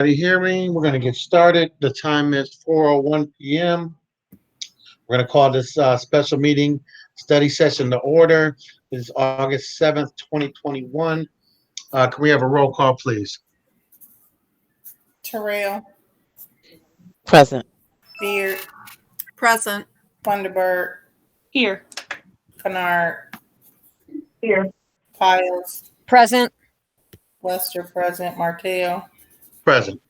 Can you hear me? We're going to get started. The time is 4:01 p.m. We're going to call this special meeting study session to order. It is August 7th, 2021. Can we have a roll call, please? Terrell, Present. Beard, Present. Thunderbird, Here. Kennard, Here. Piles, Present. Lester present, Martell. Present.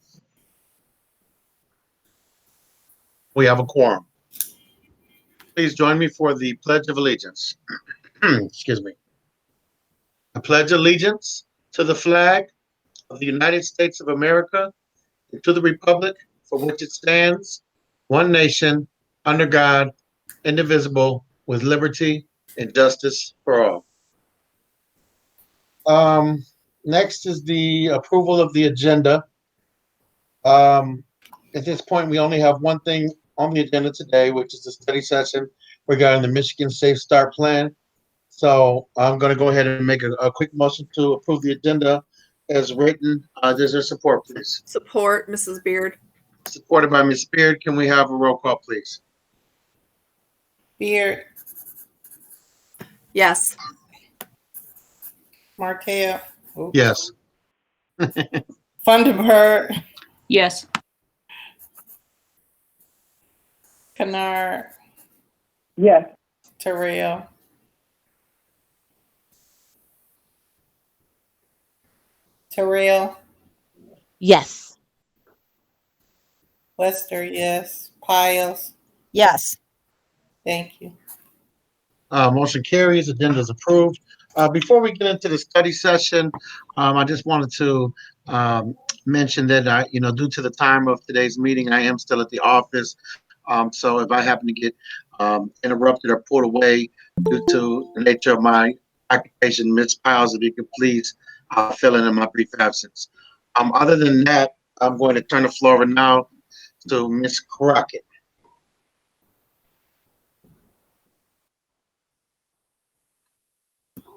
We have a quorum. Please join me for the Pledge of Allegiance. Excuse me. I pledge allegiance to the flag of the United States of America and to the republic for which it stands, one nation, under God, indivisible, with liberty and justice for all. Next is the approval of the agenda. At this point, we only have one thing on the agenda today, which is the study session regarding the Michigan Safe Start Plan. So I'm going to go ahead and make a quick motion to approve the agenda as written. Is there support, please? Support, Mrs. Beard. Supported by Ms. Beard. Can we have a roll call, please? Beard, Yes. Martell. Yes. Thunderbird, Yes. Kennard, Yes. Terrell, Yes. Lester, yes. Piles, Yes. thank you. Motion carries. Agenda is approved. Before we get into the study session, I just wanted to mention that due to the time of today's meeting, I am still at the office. So if I happen to get interrupted or pulled away due to the nature of my occupation, Ms. Piles, if you could please fill in my brief absence. Other than that, I'm going to turn the floor over now to Ms. Crockett.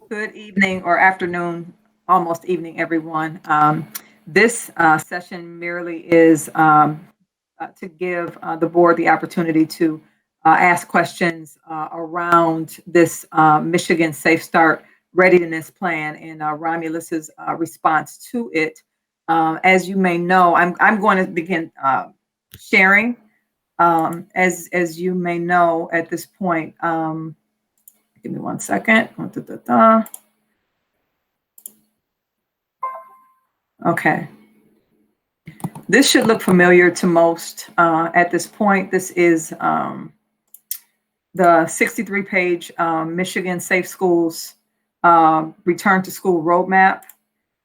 Good evening or afternoon, almost evening, everyone. This session merely is to give the board the opportunity to ask questions around this Michigan Safe Start Readiness Plan and Romulus's response to it. As you may know, I'm going to begin sharing. As you may know at this point, give me 1 second. Okay. This should look familiar to most at this point. This is the 63-page Michigan Safe Schools Return to School Roadmap.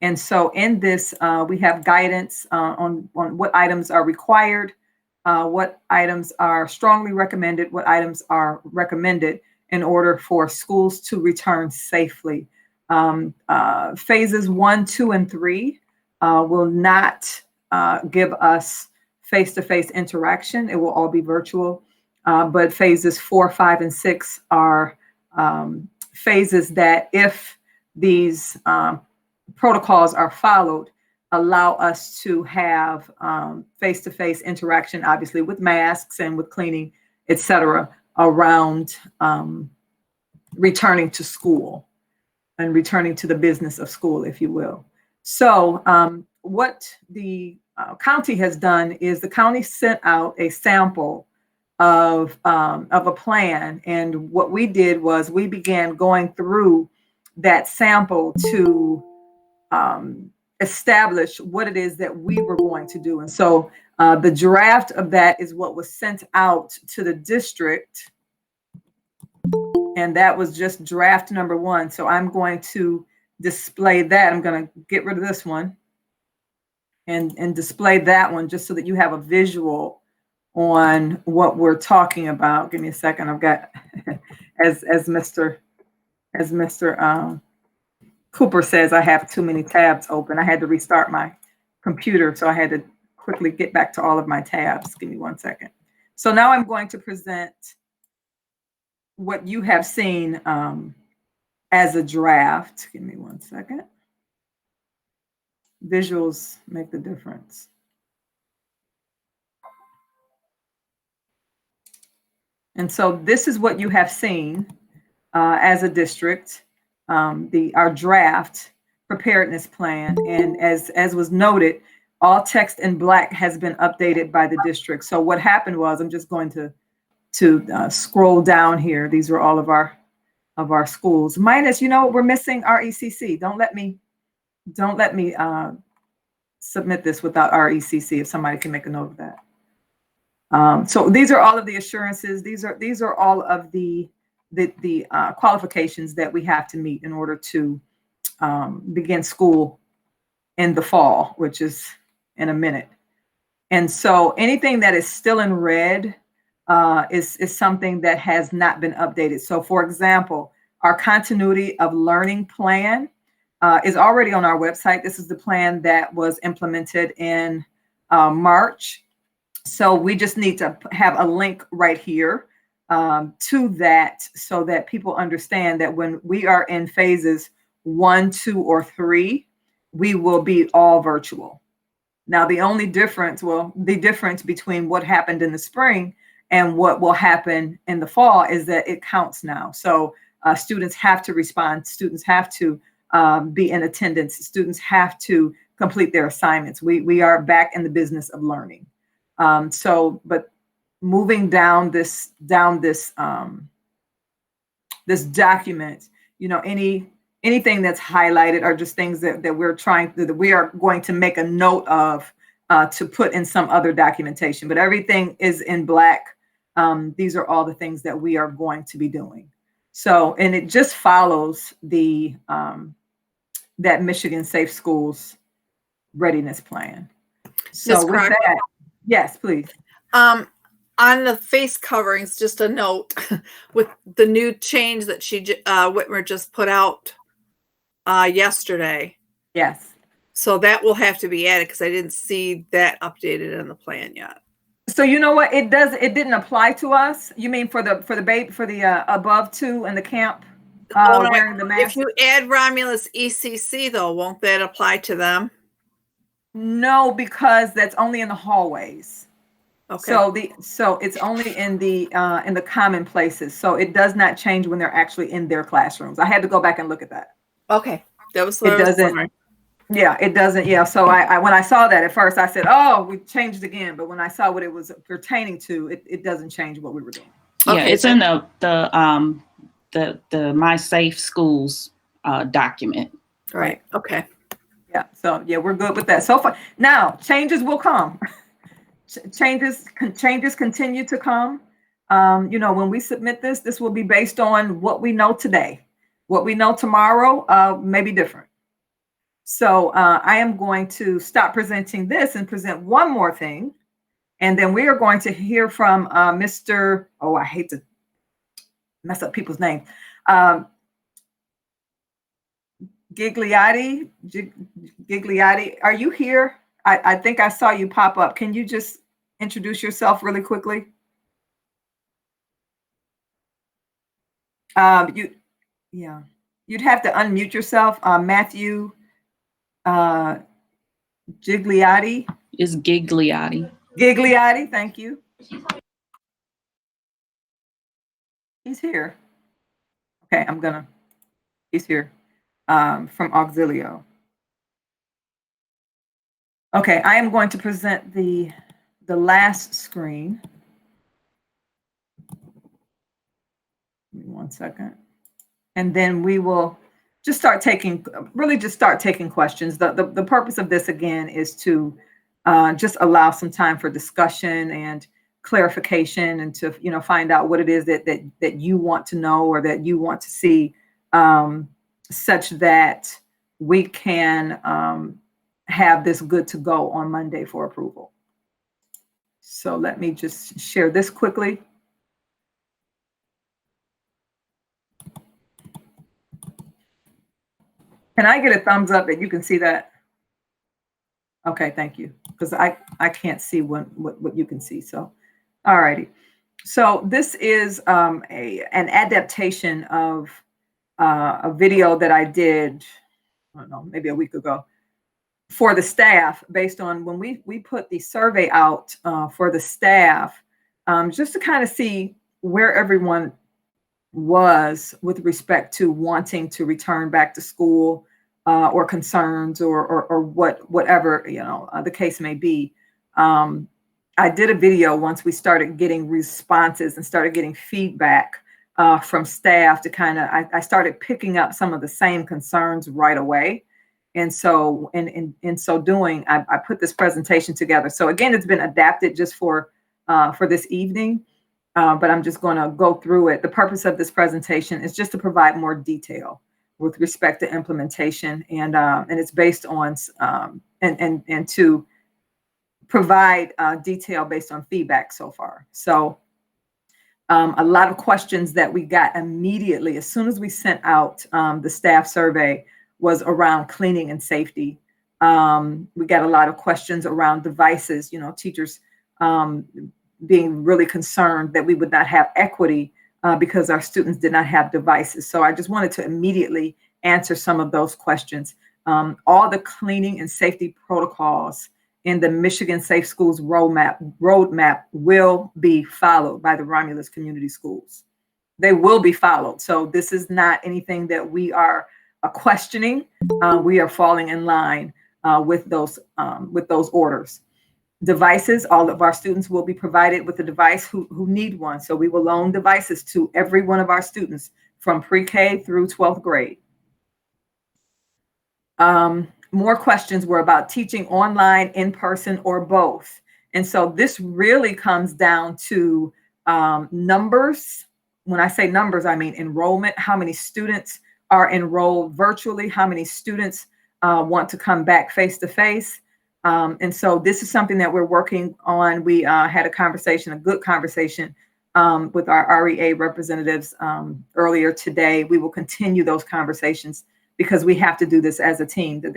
And so in this, we have guidance on what items are required, what items are strongly recommended, what items are recommended in order for schools to return safely. Phases 1, 2, and 3 will not give us face-to-face interaction. It will all be virtual. But phases 4, 5, and 6 are phases that, if these protocols are followed, allow us to have face-to-face interaction, obviously with masks and with cleaning, et cetera, around returning to school and returning to the business of school, if you will. So what the county has done is the county sent out a sample of a plan. And what we did was we began going through that sample to establish what it is that we were going to do. And so the draft of that is what was sent out to the district. And that was just draft number 1. So I'm going to display that. I'm going to get rid of this one and display that one just so that you have a visual on what we're talking about. Give me a second. I've got, as Mr. Cooper says, I have too many tabs open. I had to restart my computer, so I had to quickly get back to all of my tabs. Give me 1 second. So now I'm going to present what you have seen as a draft. Give me 1 second. Visuals make the difference. And so this is what you have seen as a district, our draft preparedness plan. And as was noted, all text in black has been updated by the district. So what happened was, I'm just going to scroll down here. These are all of our schools. Minus, we're missing RECC. Don't let me submit this without RECC, if somebody can make a note of that. So these are all of the assurances. These are all of the qualifications that we have to meet in order to begin school in the fall, which is in a minute. And so anything that is still in red is something that has not been updated. So for example, our continuity of learning plan is already on our website. This is the plan that was implemented in March. So we just need to have a link right here to that, so that people understand that when we are in phases 1, 2, or 3, we will be all virtual. Now, the difference between what happened in the spring and what will happen in the fall is that it counts now. So students have to respond. Students have to be in attendance. Students have to complete their assignments. We are back in the business of learning. But moving down this document, anything that's highlighted are just things that we are going to make a note of to put in some other documentation. But everything is in black. These are all the things that we are going to be doing. So, and it just follows that Michigan Safe Schools readiness plan. So Ms. with Crocker? that, yes, please. On the face coverings, just a note with the new change that Whitmer just put out yesterday. Yes. So that will have to be added because I didn't see that updated in the plan yet. So you know what? It didn't apply to us. You mean for the above 2 in the camp wearing the mask? If you add Romulus ECC though, won't that apply to them? No, because that's only in the hallways. Okay. So it's only in the common places. So it does not change when they're actually in their classrooms. I had to go back and look at that. Okay. That was what It I was doesn't. wondering. Yeah, it doesn't. Yeah. So I when I saw that at first, I said, "Oh, we changed again." But when I saw what it was pertaining to, it doesn't change what we were doing. Yeah, Okay, it's in the My Safe Schools document. Right. Okay. Yeah. So yeah, we're good with that so far. Now changes will come. Changes continue to come. When we submit this will be based on what we know today. What we know tomorrow may be different. So I am going to stop presenting this and present one more thing. And then we are going to hear from Mr. Oh, I hate to mess up people's names. Gigliotti, are you here? I think I saw you pop up. Can you just introduce yourself really quickly? You'd have to unmute yourself. Matthew Gigliotti. It's Gigliotti. Gigliotti, thank you. He's here. Okay, he's here from Auxilio. Okay, I am going to present the last screen. Give me 1 second. And then we will just start taking questions. The purpose of this, again, is to just allow some time for discussion and clarification, and to find out what it is that you want to know or that you want to see, such that we can have this good to go on Monday for approval. So let me just share this quickly. Can I get a thumbs up that you can see that? Okay, thank you. Because I can't see what you can see. So, all righty. So this is an adaptation of a video that I did, I don't know, maybe a week ago, for the staff, based on when we put the survey out for the staff, just to kind of see where everyone was with respect to wanting to return back to school, or concerns, or whatever the case may be. I did a video once we started getting responses and started getting feedback from staff to I started picking up some of the same concerns right away. And so in so doing, I put this presentation together. So again, it's been adapted just for this evening, but I'm just going to go through it. The purpose of this presentation is just to provide more detail with respect to implementation, and it's based on and to provide detail based on feedback so far. So a lot of questions that we got immediately as soon as we sent out the staff survey was around cleaning and safety. We got a lot of questions around devices, teachers being really concerned that we would not have equity because our students did not have devices. So I just wanted to immediately answer some of those questions. All the cleaning and safety protocols in the Michigan Safe Schools roadmap will be followed by the Romulus Community Schools. They will be followed. So this is not anything that we are questioning. We are falling in line with those orders. Devices, all of our students will be provided with a device who need one. So we will loan devices to every one of our students from pre-K through 12th grade. More questions were about teaching online, in person, or both. And so this really comes down to numbers. When I say numbers, I mean enrollment, how many students are enrolled virtually, how many students want to come back face-to-face. And so this is something that we're working on. We had a good conversation with our REA representatives earlier today. We will continue those conversations because we have to do this as a team. That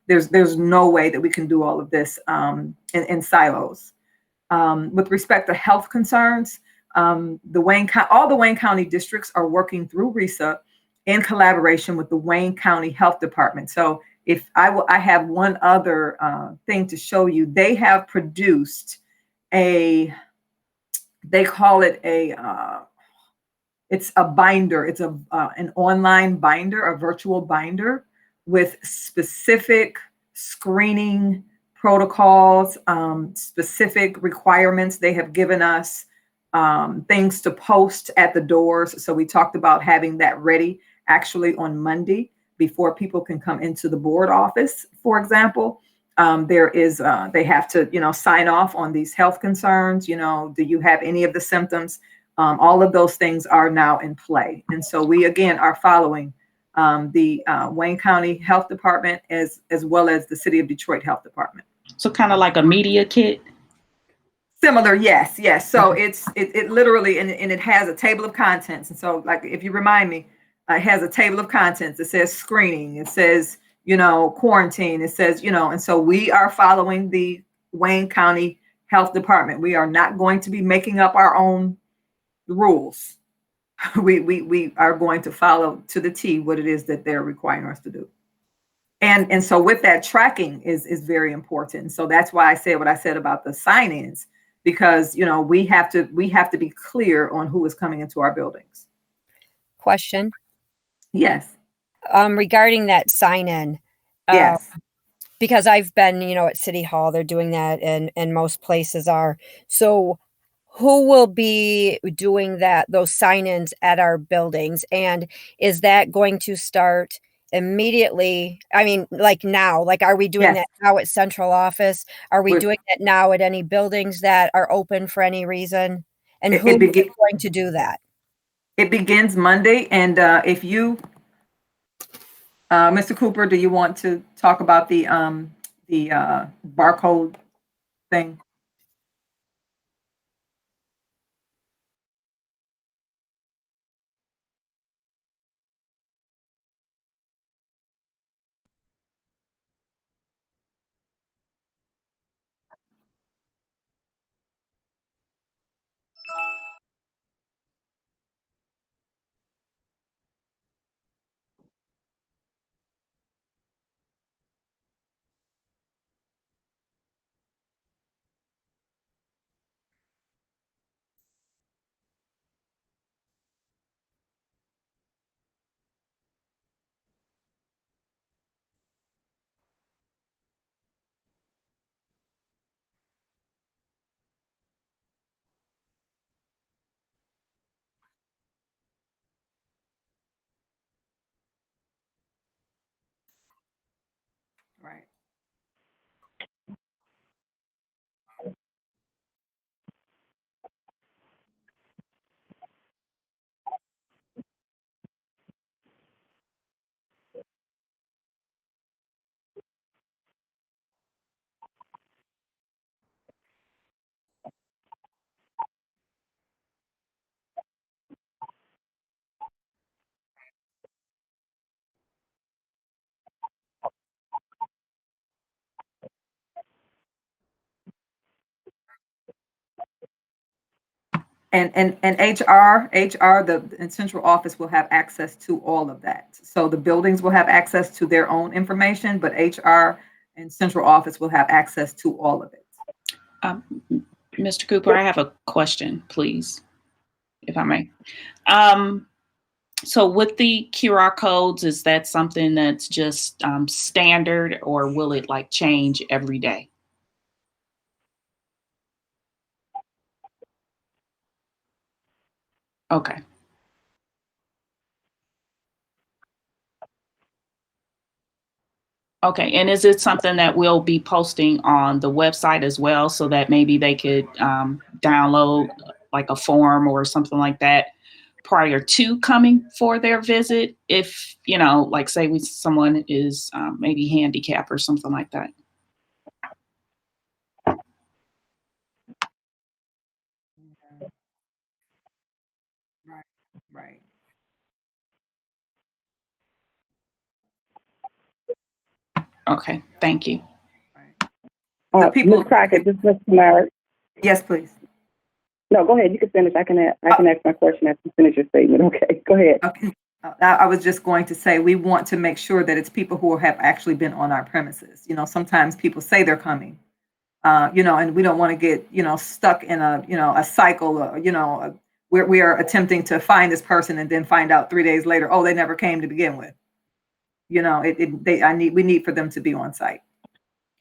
there's no way that we can do all of this in silos. With respect to health concerns, all the Wayne County districts are working through RESA in collaboration with the Wayne County Health Department. So if I have one other thing to show you. They have produced they call it it's a binder. It's an online binder, a virtual binder with specific screening protocols, specific requirements. They have given us things to post at the doors. So we talked about having that ready actually on Monday before people can come into the board office, for example. They have to, sign off on these health concerns. Do you have any of the symptoms? All of those things are now in play. And so we, again, are following the Wayne County Health Department as well as the City of Detroit Health Department. So kind of like a media kit. Similar, yes. So it literally, and it has a table of contents. And so, like, if you remind me, it has a table of contents. It says screening. It says, quarantine. It says, and so we are following the Wayne County Health Department. We are not going to be making up our own rules. We are going to follow to the T what it is that they're requiring us to do. And so with that, tracking is very important. So that's why I said what I said about the sign-ins, because we have to be clear on who is coming into our buildings. Question. Yes. Regarding that sign-in. Yes. Because I've been, at City Hall, they're doing that, and most places are. So who will be doing those sign-ins at our buildings? And is that going to start immediately? I mean, like now, are we doing that now at central office? Are we doing that now at any buildings that are open for any reason? And who is going to do that? It begins Monday. And if you, Mr. Cooper, do you want to talk about the barcode thing? And HR, the central office will have access to all of that. So the buildings will have access to their own information, but HR and central office will have access to all of it. Mr. Cooper, I have a question, please, if I may. So with the QR codes, is that something that's just standard, or will it like change every day? Okay. Okay, and is it something that we'll be posting on the website as well, so that maybe they could download like a form or something like that prior to coming for their visit? If, you know, like say someone is maybe handicapped or something like that. Right. Okay, thank you. The people. Ms. Crockett, this is Ms. Kamara. Yes, please. No, go ahead. You can finish. I can ask my question after you finish your statement. Okay, go ahead. Okay. I was just going to say, we want to make sure that it's people who have actually been on our premises. You know, sometimes people say they're coming, you know, and we don't want to get, you know, stuck in a cycle, where we are attempting to find this person and then find out 3 days later, oh, they never came to begin with. You know, we need for them to be on site.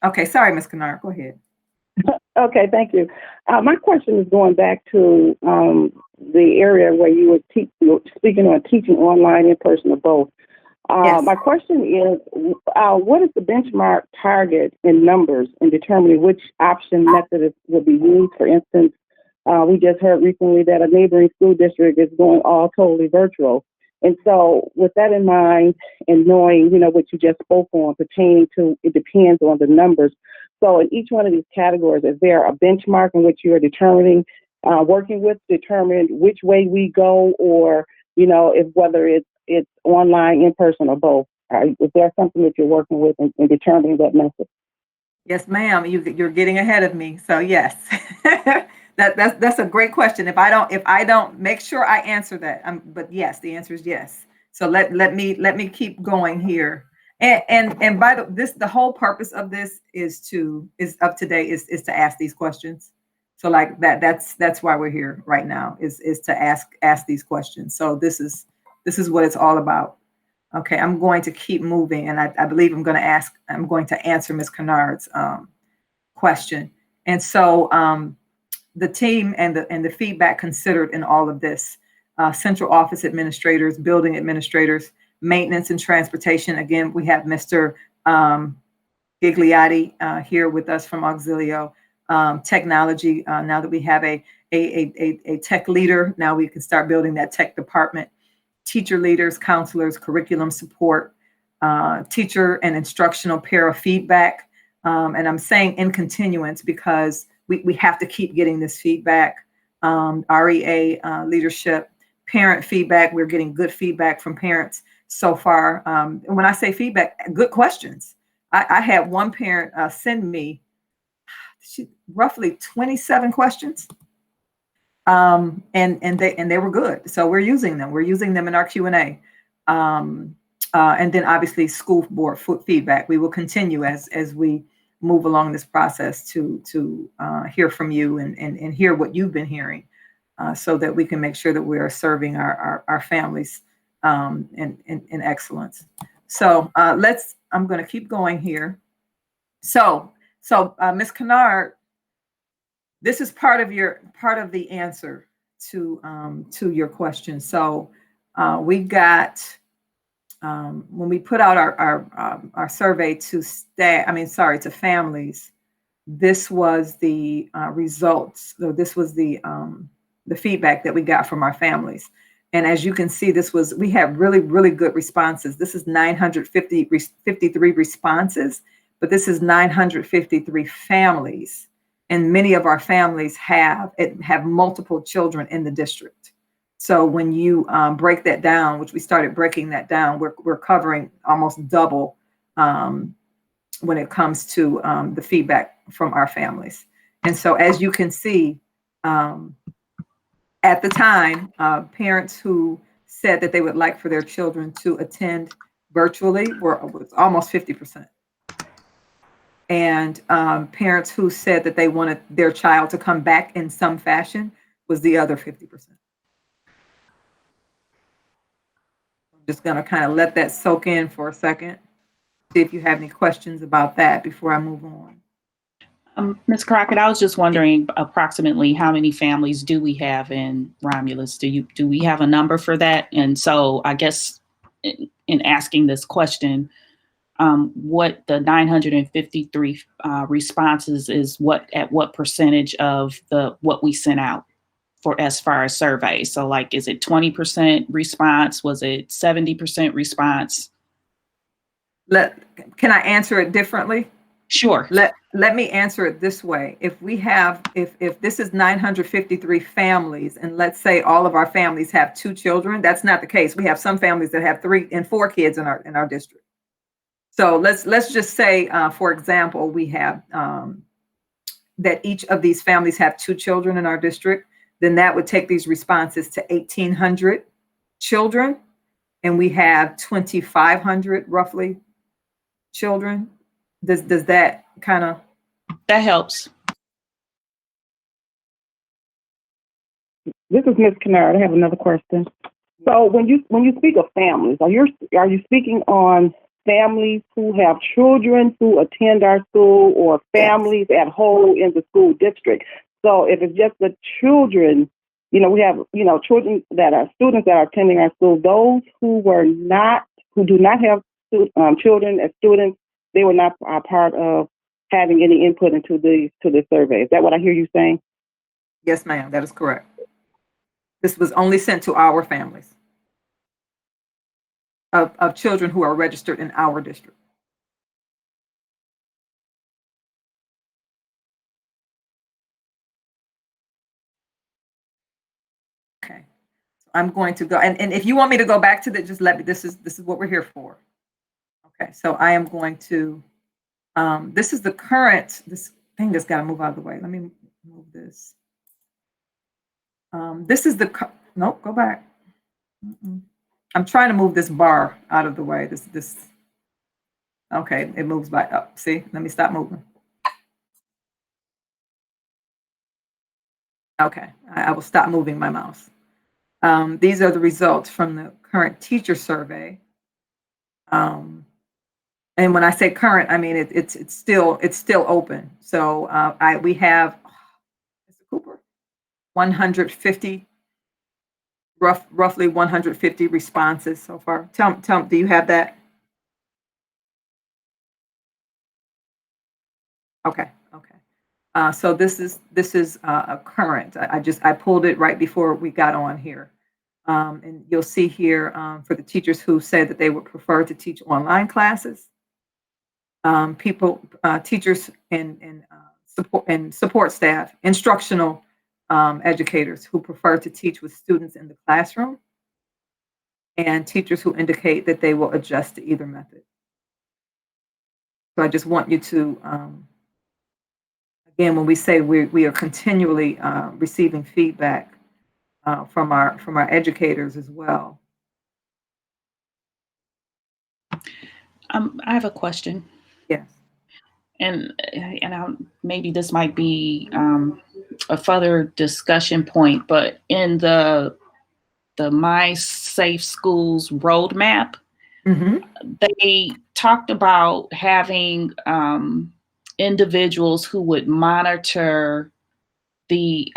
Okay. Sorry, Ms. Kennard, go ahead. Okay, thank you. My question is going back to the area where you were speaking on teaching online, in person, or both. Yes. My question is, what is the benchmark target in numbers in determining which option method will be used? For instance, we just heard recently that a neighboring school district is going all totally virtual. And so with that in mind, and knowing, you know, what you just spoke on pertaining to, it depends on the numbers. So in each one of these categories, is there a benchmark in which you are determining, working with, determine which way we go, or, you know, if whether it's online, in person, or both? Is there something that you're working with in determining that method? Yes, ma'am. You're getting ahead of me. So yes, that's a great question. If I don't make sure I answer that, but yes, the answer is yes. So let me keep going here. And by the whole purpose of this is to ask these questions. So like that's why we're here right now is to ask these questions. So this is what it's all about. Okay, I'm going to keep moving, and I believe I'm going to answer Ms. Kennard's question. And so the team and the feedback considered in all of this, central office administrators, building administrators, maintenance and transportation. Again, we have Mr. Gigliotti here with us from Auxilio. Technology, now that we have a tech leader, now we can start building that tech department. Teacher leaders, counselors, curriculum support, teacher and instructional para feedback. And I'm saying in continuance because we have to keep getting this feedback. REA leadership, parent feedback. We're getting good feedback from parents so far. And when I say feedback, good questions. I had one parent send me roughly 27 questions. And they were good. So we're using them. We're using them in our Q&A. And then obviously school board feedback. We will continue as we move along this process to hear from you and hear what you've been hearing, so that we can make sure that we are serving our families in excellence. So I'm going to keep going here. So Ms. Kennard, this is part of the answer to your question. So we got when we put out our survey to to families, this was the results. So this was the feedback that we got from our families. And as you can see, we have really, really good responses. This is 953 responses, but this is 953 families. And many of our families have multiple children in the district. So when you break that down, which we started breaking that down, we're covering almost double when it comes to the feedback from our families. And so as you can see, At the time, parents who said that they would like for their children to attend virtually was almost 50%. And parents who said that they wanted their child to come back in some fashion was the other 50%. I'm just going to kind of let that soak in for a second. See if you have any questions about that before I move on. Ms. Crockett, I was just wondering approximately how many families do we have in Romulus? Do we have a number for that? And so I guess in asking this question, what the 953 responses is at what percentage of what we sent out for as far as surveys? So like, is it 20% response? Was it 70% response? Can I answer it differently? Sure. Let me answer it this way. If this is 953 families, and let's say all of our families have 2 children, that's not the case. We have some families that have 3 and 4 kids in our district. So let's just say, for example, we have that each of these families have 2 children in our district. Then that would take these responses to 1,800 children, and we have 2,500 roughly children. Does that kind of? That helps. This is Ms. Kennard. I have another question. So when you speak of families, are you speaking on families who have children who attend our school, or families at whole in the school district? So if it's just the children, we have, children that are students that are attending our school, those who do not have children as students, they were not a part of having any input into the survey. Is that what I hear you saying? Yes, ma'am, that is correct. This was only sent to our families of children who are registered in our district. Okay, so I'm going to go, and if you want me to go back to that, just let me. This is what we're here for. Okay, so I am going to. This is the current. This thing that's got to move out of the way. Let me move this. This is the. Nope, go back. I'm trying to move this bar out of the way. This. Okay, it moves back up. See, let me stop moving. Okay, I will stop moving my mouse. These are the results from the current teacher survey. And when I say current, I mean it's still open. So we have Mr. Cooper, 150, roughly 150 responses so far. Tell me, do you have that? Okay. So this is a current. I pulled it right before we got on here. And you'll see here for the teachers who said that they would prefer to teach online classes. Teachers and support staff, instructional educators who prefer to teach with students in the classroom, and teachers who indicate that they will adjust to either method. So I just want you to, again, when we say we are continually receiving feedback from our educators as well. I have a question. Yes. And maybe this might be a further discussion point, but in the My Safe Schools roadmap, they talked about having individuals who would monitor the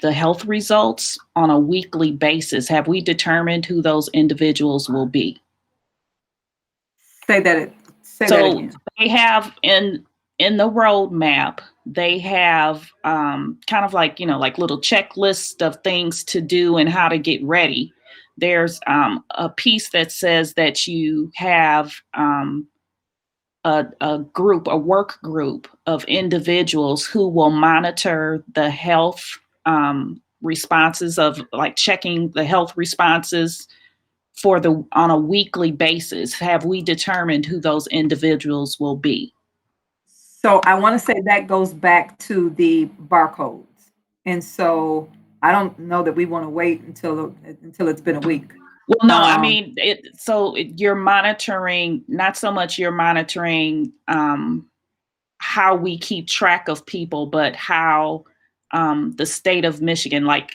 health results on a weekly basis. Have we determined who those individuals will be? Say that again. They have in the roadmap, they have kind of like little checklist of things to do and how to get ready. There's a piece that says that you have a work group of individuals who will monitor the health responses of like checking the health responses on a weekly basis. Have we determined who those individuals will be? So I want to say that goes back to the barcodes. And so I don't know that we want to wait until it's been a week. Well, no, I mean, you're monitoring, not so much you're monitoring how we keep track of people, but how the state of Michigan, like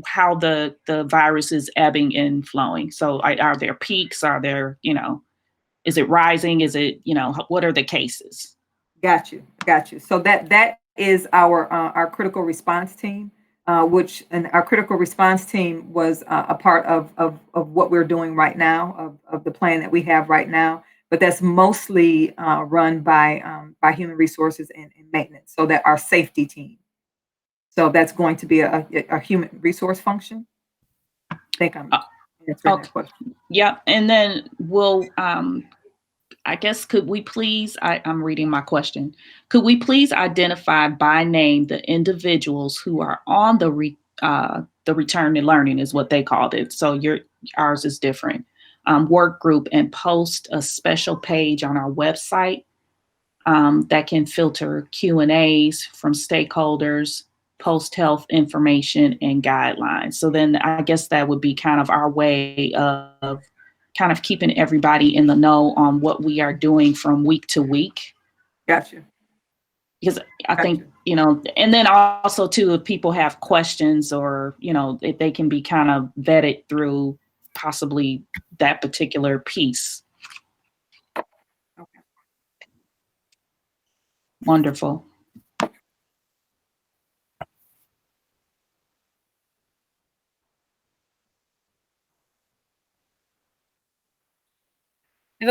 how the virus is ebbing and flowing. So are there peaks? Are there, is it rising? Is it, what are the cases? Got you. So that is our critical response team, and our critical response team was a part of what we're doing right now, of the plan that we have right now. But that's mostly run by human resources and maintenance. So that our safety team. So that's going to be a human resource function. I think I'm answering that question. Yeah, and then we'll. I guess, could we please, I'm reading my question. Could we please identify by name the individuals who are on the return to learning is what they called it. So ours is different. Work group, and post a special page on our website that can filter Q&As from stakeholders, post health information and guidelines. So then I guess that would be kind of our way of kind of keeping everybody in the know on what we are doing from week to week. Gotcha. Because I think, and then also too, if people have questions or, if they can be kind of vetted through possibly that particular piece. Okay. Wonderful.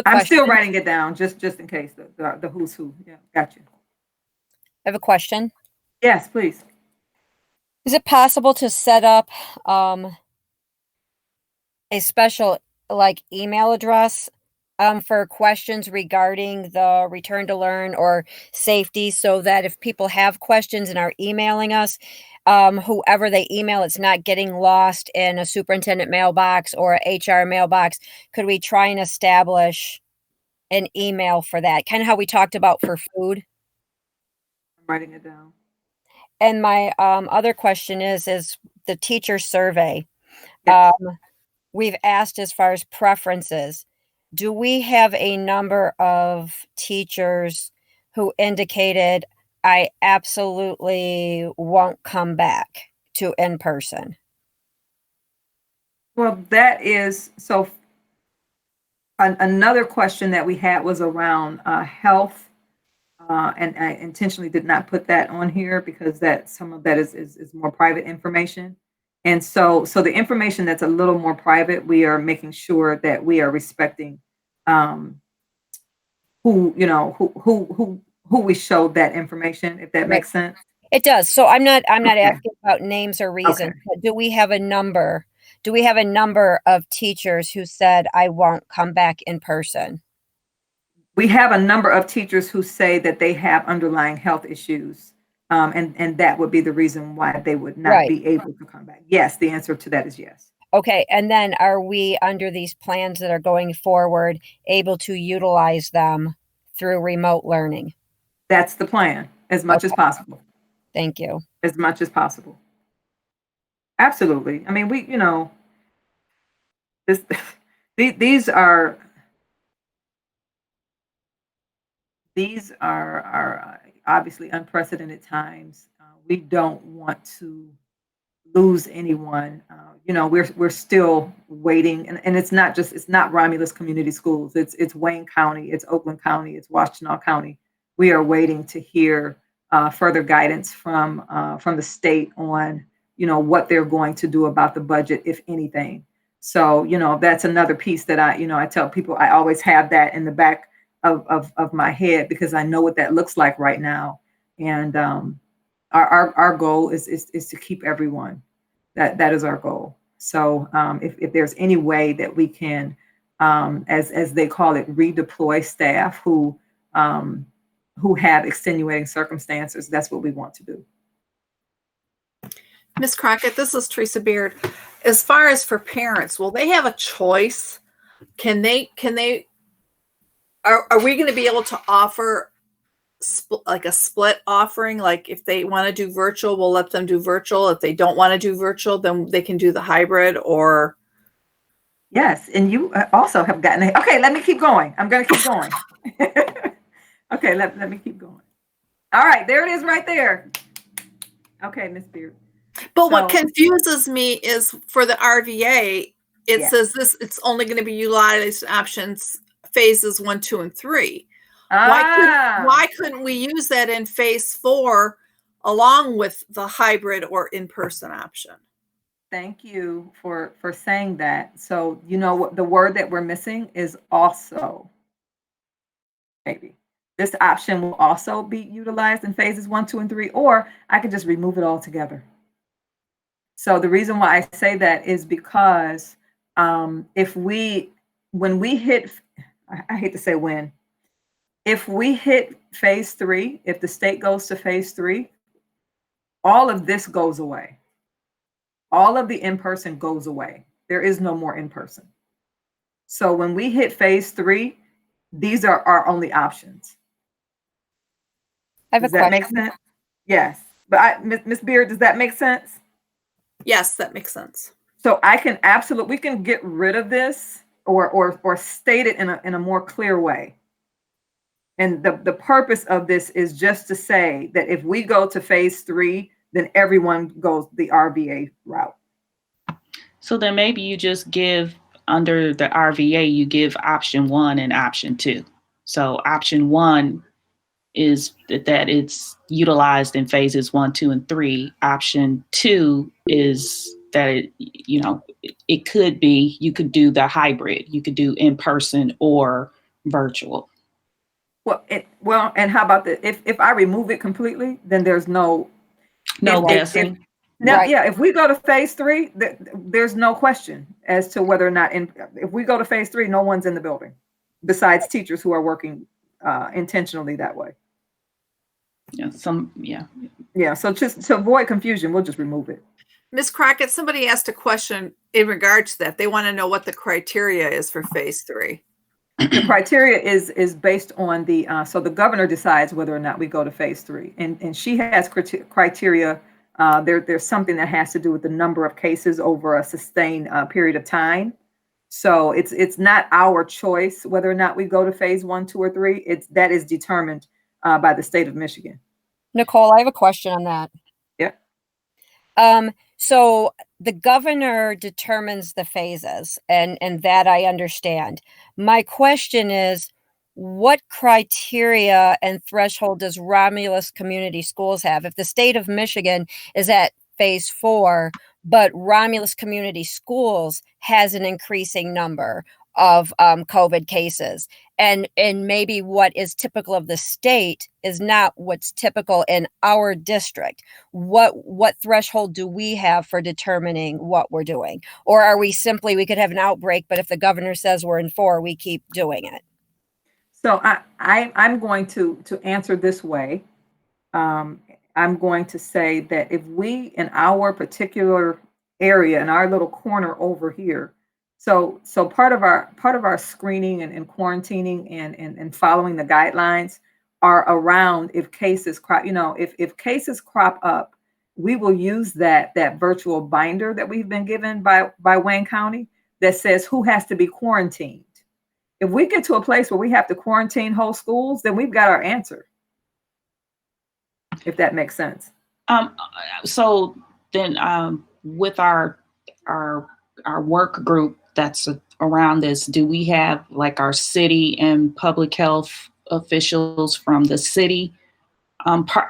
I'm still writing it down just in case the who's who. Yeah, got you. I have a question. Yes, please. Is it possible to set up a special email address for questions regarding the return to learn or safety, so that if people have questions and are emailing us, whoever they email, it's not getting lost in a superintendent mailbox or a HR mailbox? Could we try and establish an email for that? Kind of how we talked about for food. I'm writing it down. And my other question is the teacher survey. Yes. We've asked as far as preferences. Do we have a number of teachers who indicated, I absolutely won't come back to in person? Well, that is so. Another question that we had was around health, and I intentionally did not put that on here because some of that is more private information. And so the information that's a little more private, we are making sure that we are respecting who we showed that information, if that makes sense. It does. So I'm not Okay. asking about names or reasons, Okay. but do we have a number? Do we have a number of teachers who said, I won't come back in person? We have a number of teachers who say that they have underlying health issues. And that would be the reason why they would not be able to come back. Yes, the answer to that is yes. Okay. And then are we, under these plans that are going forward, able to utilize them through remote learning? That's the plan, as much as possible. Thank you. As much as possible. Absolutely. I mean, these are obviously unprecedented times. We don't want to lose anyone. We're still waiting, and it's not Romulus Community Schools. It's Wayne County, it's Oakland County, it's Washtenaw County. We are waiting to hear further guidance from the state on what they're going to do about the budget, if anything. So that's another piece that I tell people I always have that in the back of my head, because I know what that looks like right now. And our goal is to keep everyone. That is our goal. So if there's any way that we can, as they call it, redeploy staff who have extenuating circumstances, that's what we want to do. Ms. Crockett, this is Teresa Beard. As far as for parents, will they have a choice? Are we going to be able to offer like a split offering. Like if they want to do virtual, we'll let them do virtual. If they don't want to do virtual, then they can do the hybrid or. Yes, and you also have gotten it. Okay, let me keep going. I'm going to keep going. Okay, let me keep going. All right, there it is right there. Okay, Miss Beard. But what confuses me is for the RVA, it says it's only going to be utilized in options phases 1, 2, and 3. Why couldn't we use that in phase 4 along with the hybrid or in-person option? Thank you for saying that. So, you know what the word that we're missing is also. Maybe this option will also be utilized in phases 1, 2, and 3, or I could just remove it all together. So the reason why I say that is because when we hit, I hate to say when, if we hit phase 3, if the state goes to phase 3, all of this goes away. All of the in-person goes away. There is no more in-person. So when we hit phase 3, these are our only options. Does that make sense? Yes. But Ms. Beard, does that make sense? Yes, that makes sense. So we can get rid of this or state it in a more clear way. And the purpose of this is just to say that if we go to phase 3, then everyone goes the RVA route. So then maybe you just give under the RVA, you give option 1 and option 2. So option 1 is that it's utilized in phases 1, 2, and 3. Option 2 is that it could be, you could do the hybrid, you could do in person or virtual. Well, and how about if I remove it completely, then there's no guessing. Right. Yeah, if we go to phase 3, there's no question as to whether or not if we go to phase 3, no one's in the building besides teachers who are working intentionally that way. Yeah. So just to avoid confusion, we'll just remove it. Ms. Crockett, somebody asked a question in regards to that. They want to know what the criteria is for phase 3. The criteria is based on so the governor decides whether or not we go to phase 3, and she has criteria. There's something that has to do with the number of cases over a sustained period of time. So it's not our choice whether or not we go to phase 1, 2, or 3. That is determined by the state of Michigan. Nicole, I have a question on that. Yeah. So the governor determines the phases, and that I understand. My question is, what criteria and threshold does Romulus Community Schools have? If the state of Michigan is at phase 4, but Romulus Community Schools has an increasing number of COVID cases, and maybe what is typical of the state is not what's typical in our district. What threshold do we have for determining what we're doing? Or are we simply, we could have an outbreak, but if the governor says we're in 4, we keep doing it? So I'm going to answer this way. I'm going to say that if we, in our particular area, in our little corner over here, so part of our screening and quarantining and following the guidelines are around if cases crop, if cases crop up, we will use that virtual binder that we've been given by Wayne County that says who has to be quarantined. If we get to a place where we have to quarantine whole schools, then we've got our answer. If that makes sense. So then with our work group that's around this, do we have like our city and public health officials from the city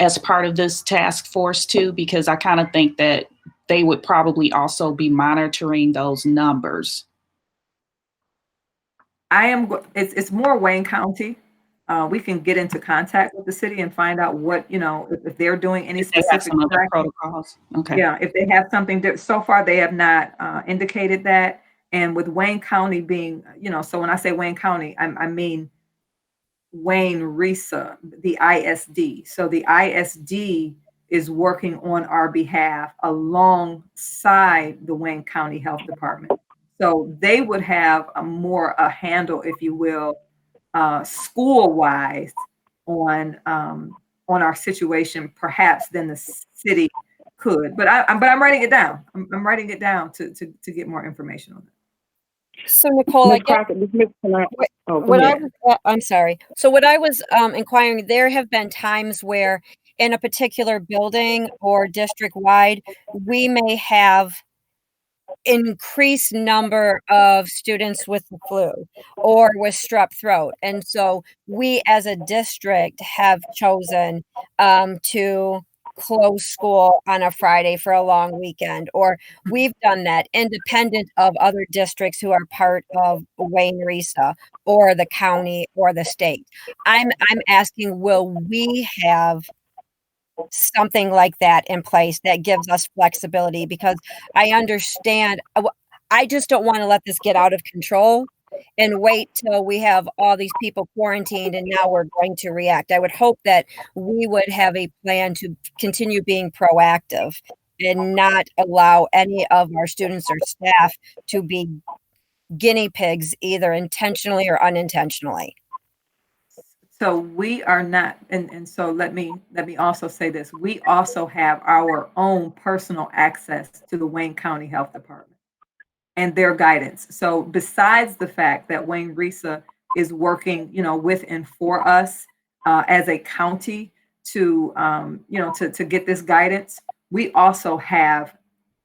as part of this task force too? Because I kind of think that they would probably also be monitoring those numbers. It's more Wayne County. We can get into contact with the city and find out what, if they're doing any specific protocols. Okay. Yeah, if they have something so far, they have not indicated that. And with Wayne County being, so when I say Wayne County, I mean Wayne RESA, the ISD. So the ISD is working on our behalf alongside the Wayne County Health Department. So they would have a handle, if you will, school-wise, on our situation perhaps than the city could. But I'm writing it down. I'm writing it down to get more information on it. So Nicole, I Ms. guess Crockett, Ms. Smith, oh, go what I ahead. was, I'm sorry. So what I was inquiring, there have been times where in a particular building or district wide, we may have increased number of students with the flu or with strep throat. And so we as a district have chosen to close school on a Friday for a long weekend, or we've done that independent of other districts who are part of Wayne Risa or the county or the state. I'm asking, will we have something like that in place that gives us flexibility? Because I understand, I just don't want to let this get out of control and wait till we have all these people quarantined and now we're going to react. I would hope that we would have a plan to continue being proactive and not allow any of our students or staff to be guinea pigs, either intentionally or unintentionally. So we are not, and so let me also say this. We also have our own personal access to the Wayne County Health Department and their guidance. So besides the fact that Wayne Risa is working, with and for us as a county to, to get this guidance, we also have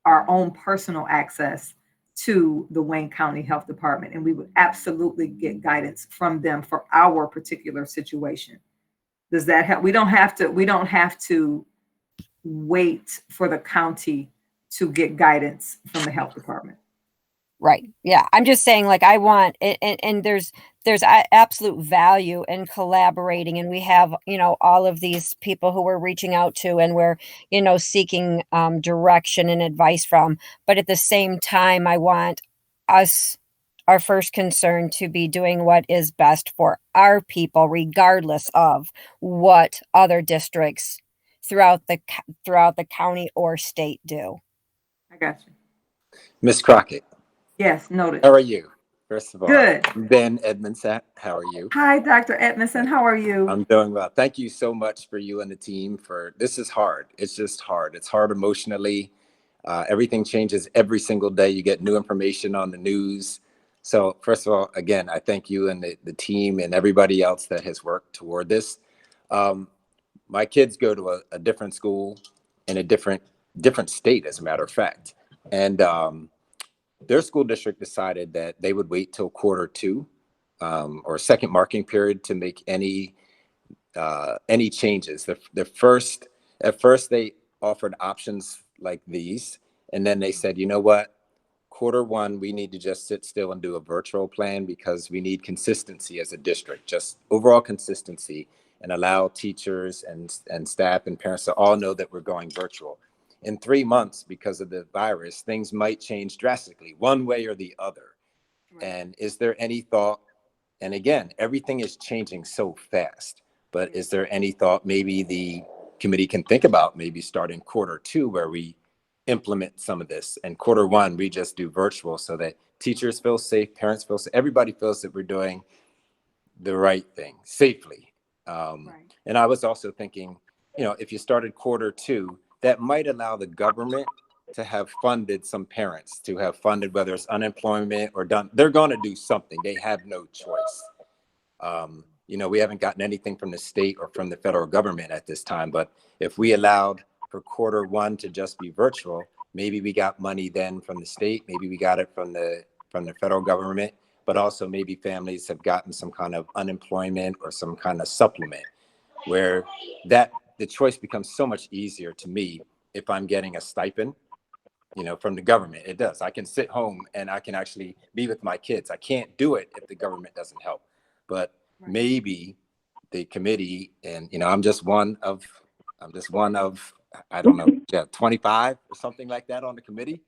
our own personal access to the Wayne County Health Department, and we would absolutely get guidance from them for our particular situation. Does that help? We don't have to wait for the county to get guidance from the health department. Right. Yeah. I'm just saying, like, I want, and there's absolute value in collaborating, and we have, all of these people who we're reaching out to and we're, seeking direction and advice from. But at the same time, I want our first concern to be doing what is best for our people, regardless of what other districts throughout the county or state do. I got you. Ms. Crockett. Yes, noted. How are you? First of all, Good. Ben Edmondson, how are you? Hi, Dr. Edmondson. How are you? I'm doing well. Thank you so much for you and the team for this is hard. It's just hard. It's hard emotionally. Everything changes every single day. You get new information on the news. So first of all, again, I thank you and the team and everybody else that has worked toward this. My kids go to a different school in a different state, as a matter of fact. And their school district decided that they would wait till Q2 or second marking period to make any changes. At first they offered options like these, and then they said, you know what, Q1 we need to just sit still and do a virtual plan because we need consistency as a district, just overall consistency, and allow teachers and staff and parents to all know that we're going virtual. In 3 months, because of the virus, things might change drastically, one way or the other. Right. And is there any thought, and again, everything is changing so fast, but is there any thought maybe the committee can think about maybe starting Q2 where we implement some of this, and Q1 we just do virtual so that teachers feel safe, parents feel safe, everybody feels that we're doing the right thing safely. Right. And I was also thinking, if you started Q2, that might allow the government to have funded some parents, to have funded whether it's unemployment or done. They're going to do something. They have no choice. We haven't gotten anything from the state or from the federal government at this time. But if we allowed for Q1 to just be virtual, maybe we got money then from the state. Maybe we got it from the federal government. But also maybe families have gotten some kind of unemployment or some kind of supplement where the choice becomes so much easier to me if I'm getting a stipend, from the government. It does. I can sit home and I can actually be with my kids. I can't do it if the government doesn't help. But right. Maybe the committee, and I'm just one of I don't know, 25 or something like that on the committee.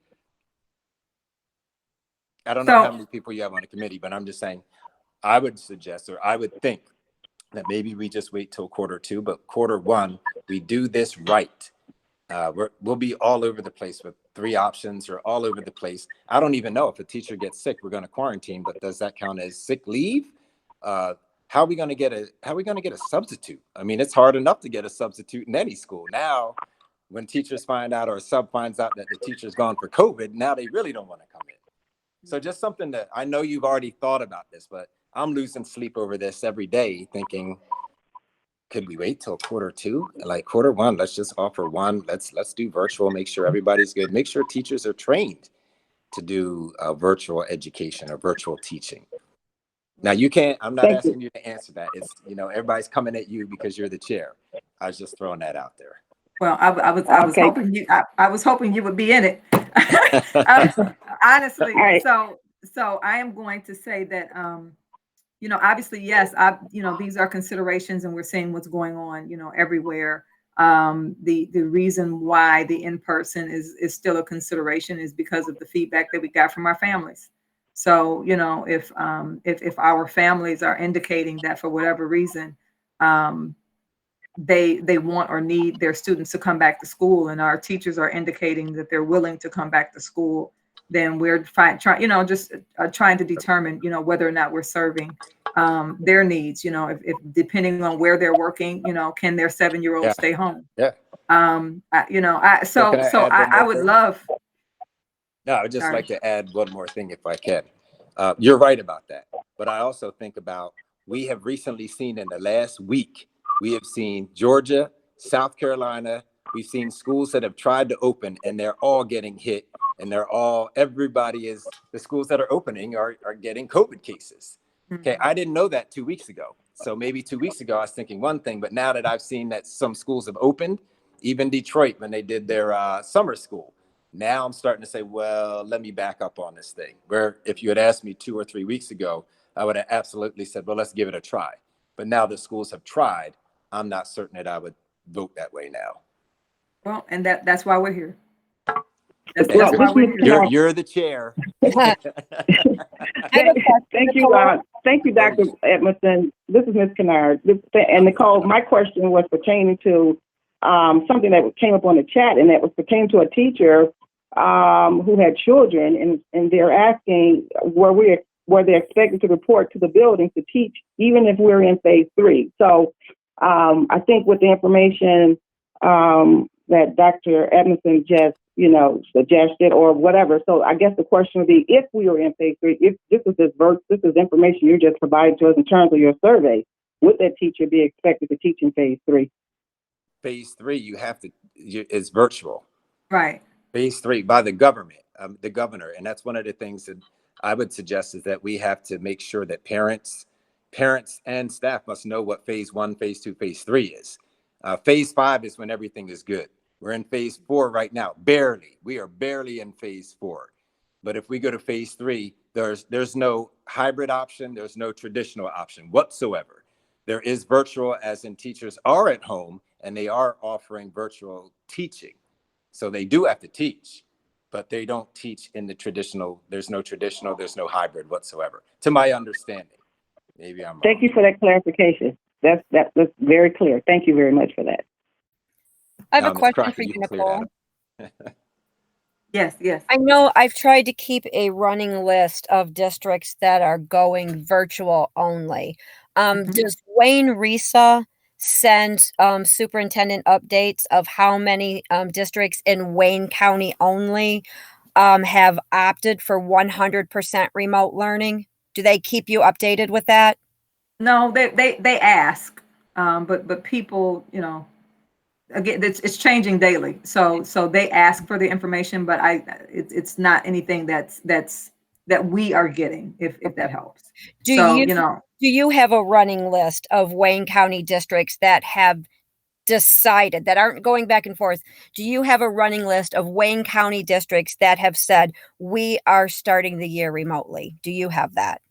I don't know how many people you have on the committee, but I'm just saying I would suggest, or I would think, that maybe we just wait till Q2, but Q1 we do this right. We'll be all over the place with 3 options, or all over the place. I don't even know if a teacher gets sick, we're going to quarantine, but does that count as sick leave? how are we going to get a substitute? I mean, it's hard enough to get a substitute in any school. Now, when teachers find out or a sub finds out that the teacher's gone for COVID, now they really don't want to come in. So just something that I know you've already thought about this, but I'm losing sleep over this every day thinking, could we wait till Q2? Like Q1, let's just offer one. Let's do virtual, make sure everybody's good. Make sure teachers are trained to do virtual education or virtual teaching. Now I'm not asking you to answer that. It's, everybody's coming at you because you're the chair. I was just throwing that out there. Well, I was hoping you would be in it. Honestly. Right. So I am going to say that, obviously, yes, these are considerations, and we're seeing what's going on, everywhere. The reason why the in-person is still a consideration is because of the feedback that we got from our families. So, if our families are indicating that for whatever reason, they want or need their students to come back to school, and our teachers are indicating that they're willing to come back to school, then we're trying to determine, whether or not we're serving their needs. If depending on where they're working, can their 7-year-old stay home? Yeah. I would love. No, I would just like to add one more thing if I can. You're right about that. But I also think about, we have recently seen in the last week, we have seen Georgia, South Carolina, we've seen schools that have tried to open and they're all getting hit, and the schools that are opening are getting COVID cases. Okay, I didn't know that 2 weeks ago. So maybe 2 weeks ago, I was thinking one thing, but now that I've seen that some schools have opened, even Detroit, when they did their summer school, now I'm starting to say, well, let me back up on this thing. Where if you had asked me 2 or 3 weeks ago, I would have absolutely said, well, let's give it a try. But now the schools have tried, I'm not certain that I would vote that way now. Well, and that's why we're here. That's Well, why we're here. You're the chair. Thank you, Dr. Edmondson. This is Ms. Kennard. And Nicole, my question was pertaining to something that came up on the chat, and that was pertaining to a teacher who had children, and they're asking were they expected to report to the building to teach, even if we're in phase 3. So I think with the information that Dr. Edmondson just suggested or whatever. So I guess the question would be, if we were in phase 3, if this is information you're just providing to us in terms of your survey, would that teacher be expected to teach in phase 3? Phase 3, it's virtual. Right. Phase 3 by the government, the governor. And that's one of the things that I would suggest, is that we have to make sure that parents and staff must know what phase 1, phase 2, phase 3 is. Phase 5 is when everything is good. We're in phase 4 right now, barely. We are barely in phase 4. But if we go to phase 3, there's no hybrid option. There's no traditional option whatsoever. There is virtual, as in teachers are at home and they are offering virtual teaching. So they do have to teach, but they don't teach in the traditional. There's no hybrid whatsoever, to my understanding. Maybe I'm wrong. Thank you for that clarification. That's very clear. Thank you very much for that. I have a question for you, Nicole. Yes. I know I've tried to keep a running list of districts that are going virtual only. Does Wayne Risa send superintendent updates of how many districts in Wayne County only have opted for 100% remote learning? Do they keep you updated with that? No, they ask, but people, again, it's changing daily. So they ask for the information, but it's not anything that we are getting, if that helps. Do you have a running list of Wayne County districts that have decided, that aren't going back and forth? Do you have a running list of Wayne County districts that have said, we are starting the year remotely? Do you have that?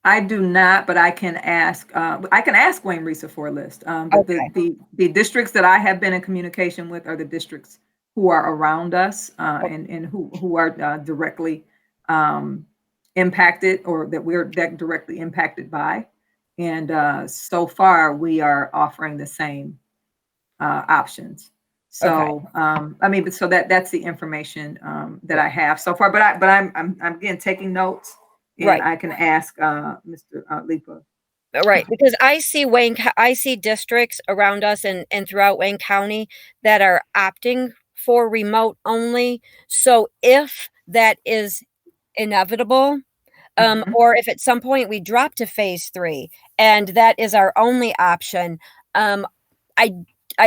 I do not, but I can ask. I can ask Wayne Risa for a list. But the districts that I have been in communication with are the districts who are around us and who are directly impacted, or that we're directly impacted by. And so far, we are offering the same options. So so that's the information that I have so far. But I'm again taking notes. And I can ask Mr. Lipa Right, because I see districts around us and throughout Wayne County that are opting for remote only. So if that is inevitable, or if at some point we drop to phase 3 and that is our only option, I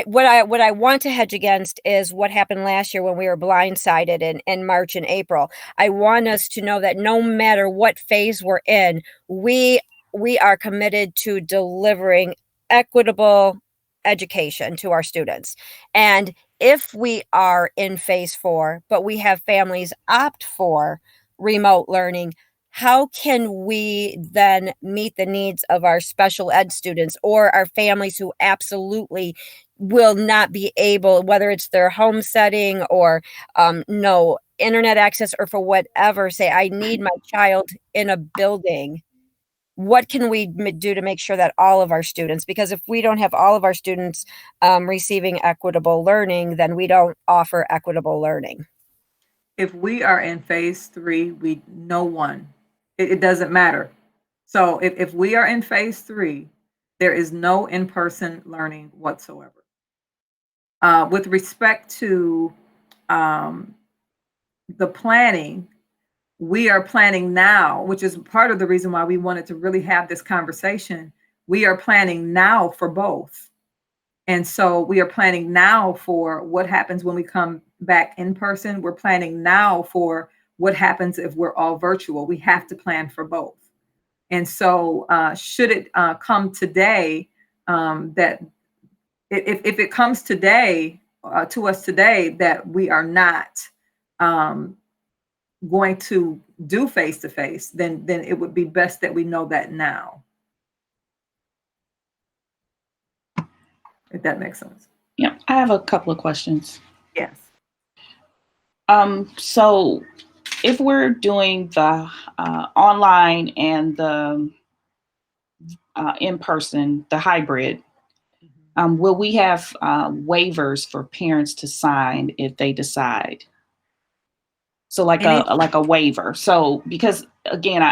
what I want to hedge against is what happened last year when we were blindsided in March and April. I want us to know that no matter what phase we're in, we are committed to delivering equitable education to our students. And if we are in phase 4, but we have families opt for remote learning, how can we then meet the needs of our special ed students or our families who absolutely will not be able, whether it's their home setting or no internet access or for whatever, say, I need my child in a building. What can we do to make sure that all of our students, because if we don't have all of our students receiving equitable learning, then we don't offer equitable learning. If we are in phase 3, no one, it doesn't matter. So if we are in phase 3, there is no in-person learning whatsoever. With respect to the planning, we are planning now, which is part of the reason why we wanted to really have this conversation. We are planning now for both. And so we are planning now for what happens when we come back in person. We're planning now for what happens if we're all virtual. We have to plan for both. And so should it come today, that if it comes today to us today that we are not going to do face-to-face, then it would be best that we know that now. If that makes sense. Yeah, I have a couple of questions. Yes. So if we're doing the online and the in-person, the hybrid, will we have waivers for parents to sign if they decide? So like a waiver. So because again,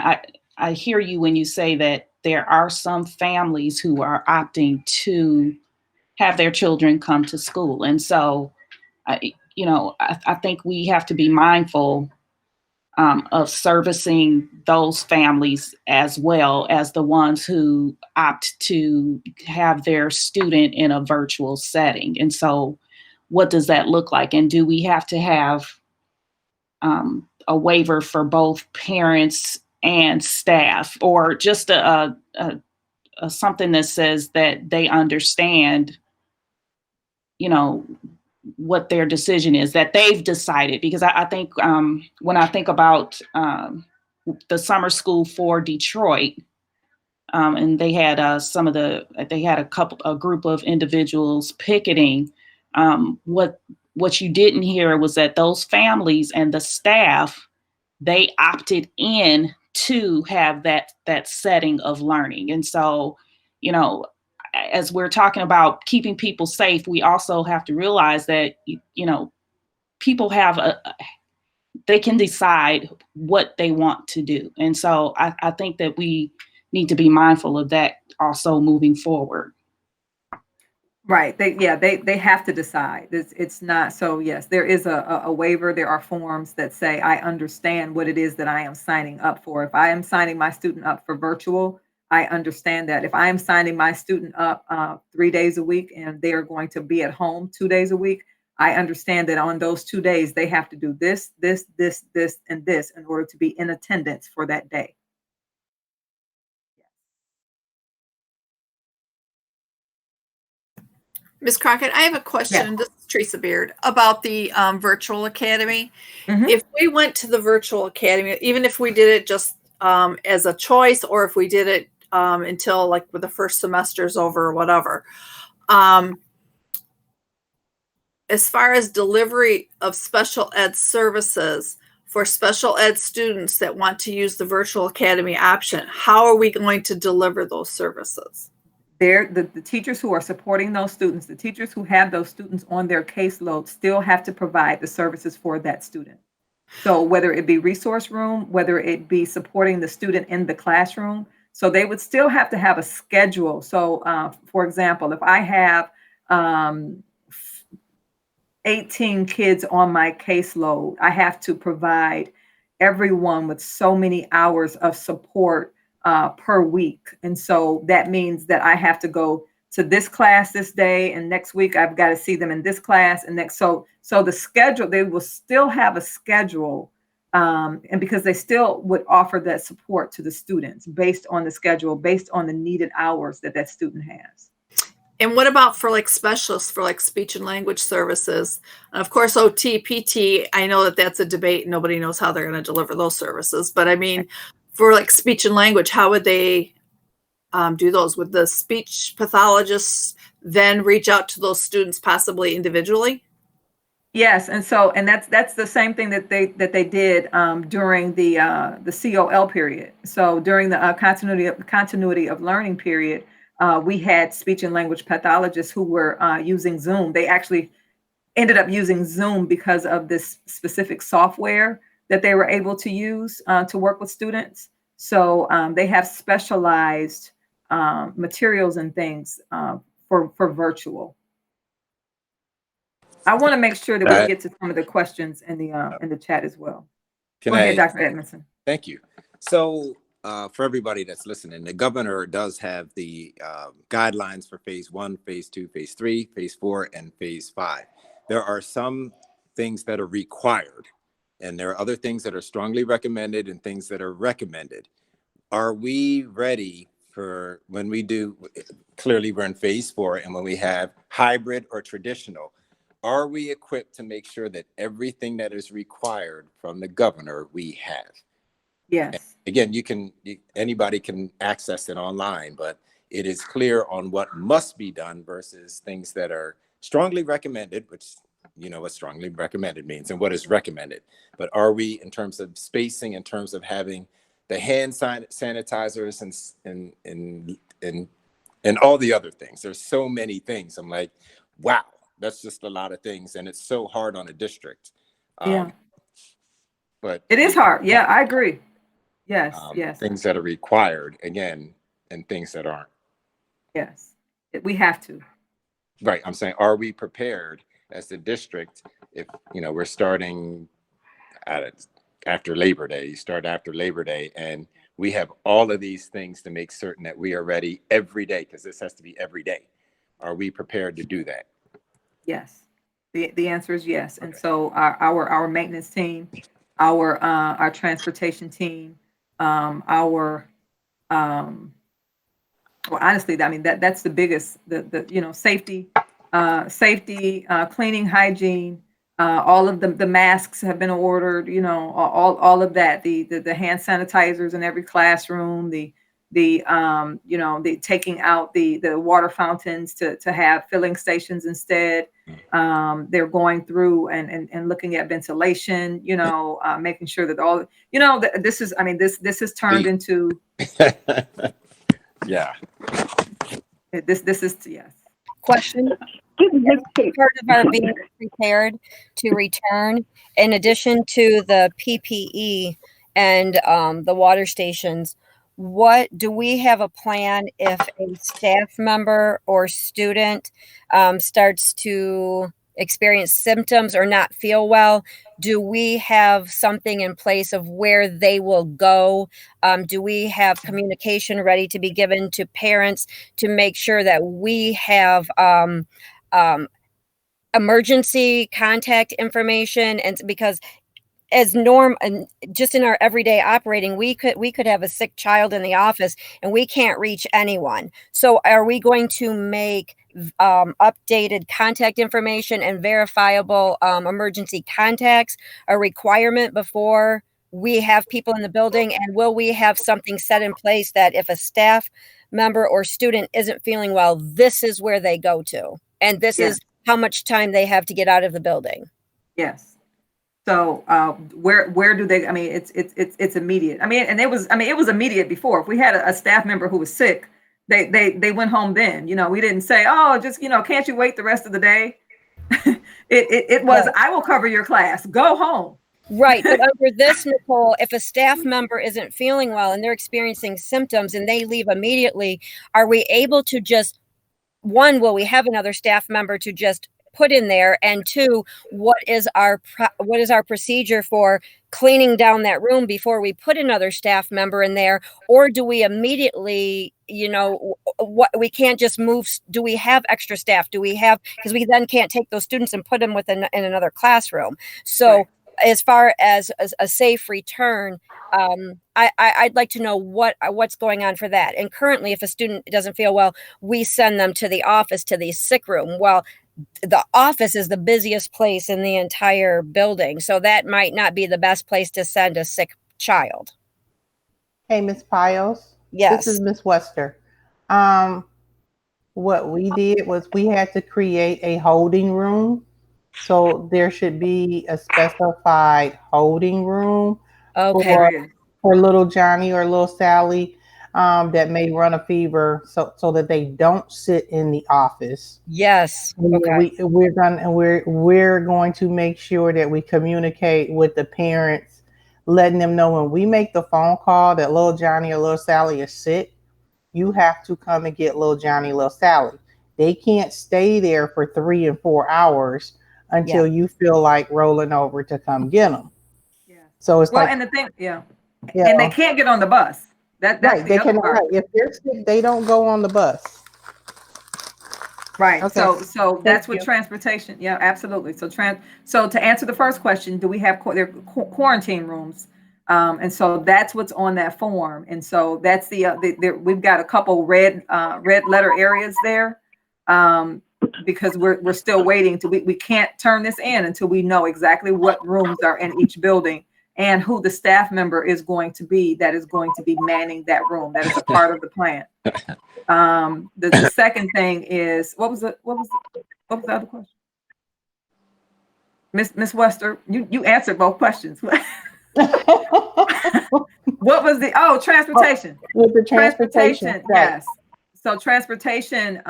I hear you when you say that there are some families who are opting to have their children come to school, and so I think we have to be mindful of servicing those families as well as the ones who opt to have their student in a virtual setting. And so what does that look like? And do we have to have a waiver for both parents and staff, or just a something that says that they understand, what their decision is, that they've decided? Because I think when I think about the summer school for Detroit, and they had a group of individuals picketing. What you didn't hear was that those families and the staff, they opted in to have that setting of learning. And so, as we're talking about keeping people safe, we also have to realize that, people they can decide what they want to do. And so I think that we need to be mindful of that also moving forward. Right. They have to decide. It's not, so yes, there is a waiver. There are forms that say, I understand what it is that I am signing up for. If I am signing my student up for virtual, I understand that. If I am signing my student up 3 days a week and they are going to be at home 2 days a week, I understand that on those 2 days, they have to do this, and this in order to be in attendance for that day. Ms. Crockett, I have a question. This is Teresa Beard about the virtual academy. If we went to the virtual academy, even if we did it just as a choice, or if we did it until like with the first semester's over or whatever, as far as delivery of special ed services for special ed students that want to use the virtual academy option, how are we going to deliver those services? The teachers who are supporting those students, the teachers who have those students on their caseload still have to provide the services for that student. So whether it be resource room, whether it be supporting the student in the classroom, So they would still have to have a schedule. So, for example, if I have 18 kids on my caseload, I have to provide everyone with so many hours of support per week. And so that means that I have to go to this class this day, and next week I've got to see them in this class and next. So the schedule, they will still have a schedule, and because they still would offer that support to the students based on the schedule, based on the needed hours that student has. And what about for like specialists for like speech and language services? And of course, OT, PT, I know that that's a debate. Nobody knows how they're going to deliver those services. But I mean, for like speech and language, how would they do those? Would the speech pathologists then reach out to those students possibly individually? Yes, and that's the same thing that they did during the COL period. So during the continuity of learning period, we had speech and language pathologists who were using Zoom. They actually ended up using Zoom because of this specific software that they were able to use to work with students. So they have specialized materials and things for virtual. I want to make sure that we get to some of the questions in the chat as well. Go ahead, Dr. Edmondson. Thank you. So for everybody that's listening, the governor does have the guidelines for phase 1, phase 2, phase 3, phase 4, and phase 5. There are some things that are required, and there are other things that are strongly recommended and things that are recommended. Are we ready for when we do? Clearly, we're in phase 4, and when we have hybrid or traditional, are we equipped to make sure that everything that is required from the governor we have? Yes. And again, anybody can access it online, but it is clear on what must be done versus things that are strongly recommended, which you know what strongly recommended means and what is recommended. But are we, in terms of spacing, in terms of having the hand sanitizers and all the other things? There's so many things. I'm like, wow, that's just a lot of things, and it's so hard on a district. Yeah. But it is hard. Yeah, I agree. Yes, yes. Things that are required, again, and things that aren't. Yes, we have to. Right. I'm saying, are we prepared as the district if, we're starting after Labor Day, you start after Labor Day, and we have all of these things to make certain that we are ready every day, because this has to be every day. Are we prepared to do that? Yes. The answer is yes. And so our maintenance team, our transportation team, well, honestly, I mean, that's the biggest, safety, cleaning, hygiene, all of the masks have been ordered, all of that, the hand sanitizers in every classroom, the taking out the water fountains to have filling stations instead. They're going through and looking at ventilation, making sure that all, this has turned into. Yeah. This is, yes. Question. Part of our being prepared to return, in addition to the PPE and the water stations, what do we have a plan if a staff member or student starts to experience symptoms or not feel well? Do we have something in place of where they will go? Do we have communication ready to be given to parents to make sure that we have emergency contact information? And because as norm and just in our everyday operating, we could have a sick child in the office and we can't reach anyone. So are we going to make updated contact information and verifiable emergency contacts a requirement before we have people in the building? And will we have something set in place that if a staff member or student isn't feeling well, this is where they go to, and this is how much time they have to get out of the building? Yes. So where do they? I mean, it's immediate. I mean, it was immediate before. If we had a staff member who was sick, they went home then. We didn't say, oh, just can't you wait the rest of the day? It was, I will cover your class. Go home. Right, but under this, Nicole, if a staff member isn't feeling well and they're experiencing symptoms and they leave immediately, are we able to just, one, will we have another staff member to just put in there? And two, what is our procedure for cleaning down that room before we put another staff member in there? Or do we immediately, what we can't just move? Do we have extra staff? Do we have, because we then can't take those students and put them in another classroom. So Right. as far as a safe return, I'd like to know what's going on for that. And currently, if a student doesn't feel well, we send them to the office, to the sick room. Well, the office is the busiest place in the entire building, so that might not be the best place to send a sick child. Hey, Miss Piles. Yes. This is Miss Wester. What we did was we had to create a holding room. So there should be a specified holding room Okay. for little Johnny or little Sally that may run a fever, so that they don't sit in the office. Yes. And Okay. we're going to make sure that we communicate with the parents, letting them know when we make the phone call that little Johnny or little Sally is sick, you have to come and get little Johnny, little Sally. They can't stay there for 3 and 4 hours until you feel like rolling over to come get them. Yeah. So it's And the thing, yeah. And they can't get on the bus. That's right. They the other cannot. part. Right. If they're sick, they don't go on the bus. Right. Okay. So that's what you. transportation. Yeah, absolutely. So to answer the first question, do we have quarantine rooms? And so that's what's on that form. And so that's we've got a couple red letter areas there. Because we're still waiting we can't turn this in until we know exactly what rooms are in each building and who the staff member is going to be that is going to be manning that room. That is a part of the plan. The second thing is what was the other question? Miss Wester, you answered both questions. What was transportation? With the transportation, right. Yes. So transportation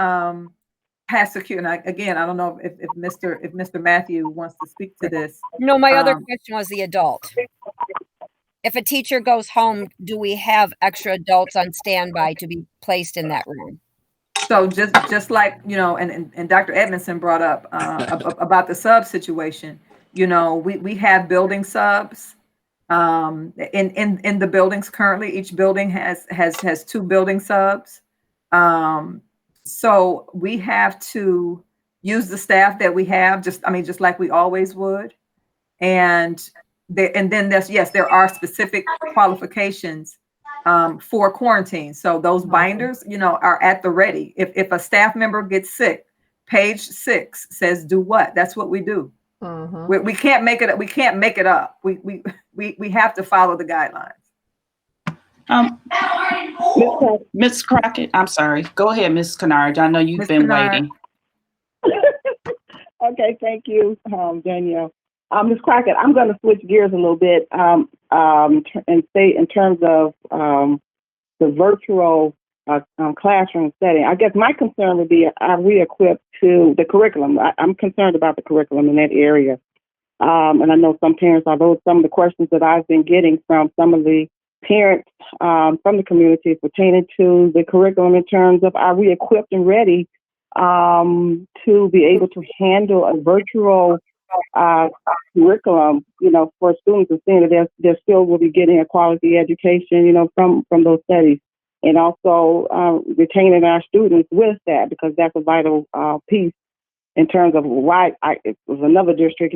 has to, and again, I don't know if Mr. Matthew wants to speak to this. No, my other question was the adult. If a teacher goes home, do we have extra adults on standby to be placed in that room? So just like, and Dr. Edmondson brought up about the sub situation, we have building subs in the buildings currently. Each building has 2 building subs. So we have to use the staff that we have, just like we always would. And then there are specific qualifications for quarantine. So those binders, are at the ready. If a staff member gets sick, page 6 says do what? That's what we do. Mm-hmm. We can't make it up. We can't make it up. We have to follow the guidelines. Ms. Crockett, I'm sorry. Go ahead, Ms. Kennard. I know you've been waiting. Okay, thank you, Danielle. Ms. Crockett, I'm going to switch gears a little bit and say in terms of the virtual classroom setting. I guess my concern would be, are we equipped to the curriculum? I'm concerned about the curriculum in that area. And I know some parents, although some of the questions that I've been getting from some of the parents from the community pertaining to the curriculum in terms of, are we equipped and ready to be able to handle a virtual curriculum, for students, and seeing that they still will be getting a quality education, from those studies, and also retaining our students with that, because that's a vital piece in terms of why it was another district,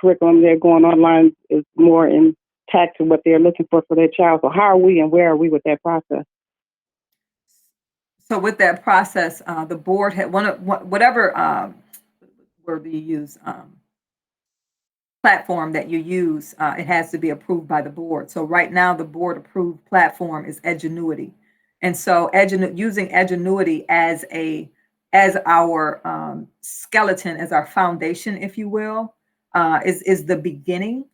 curriculum they're going online is more intact to what they're looking for their child. So how are we and where are we with that process? So with that process, the board had whatever word do you use, platform that you use, it has to be approved by the board. So right now, the board approved platform is Edgenuity, and so using Edgenuity as our skeleton, as our foundation, if you will, is the beginning.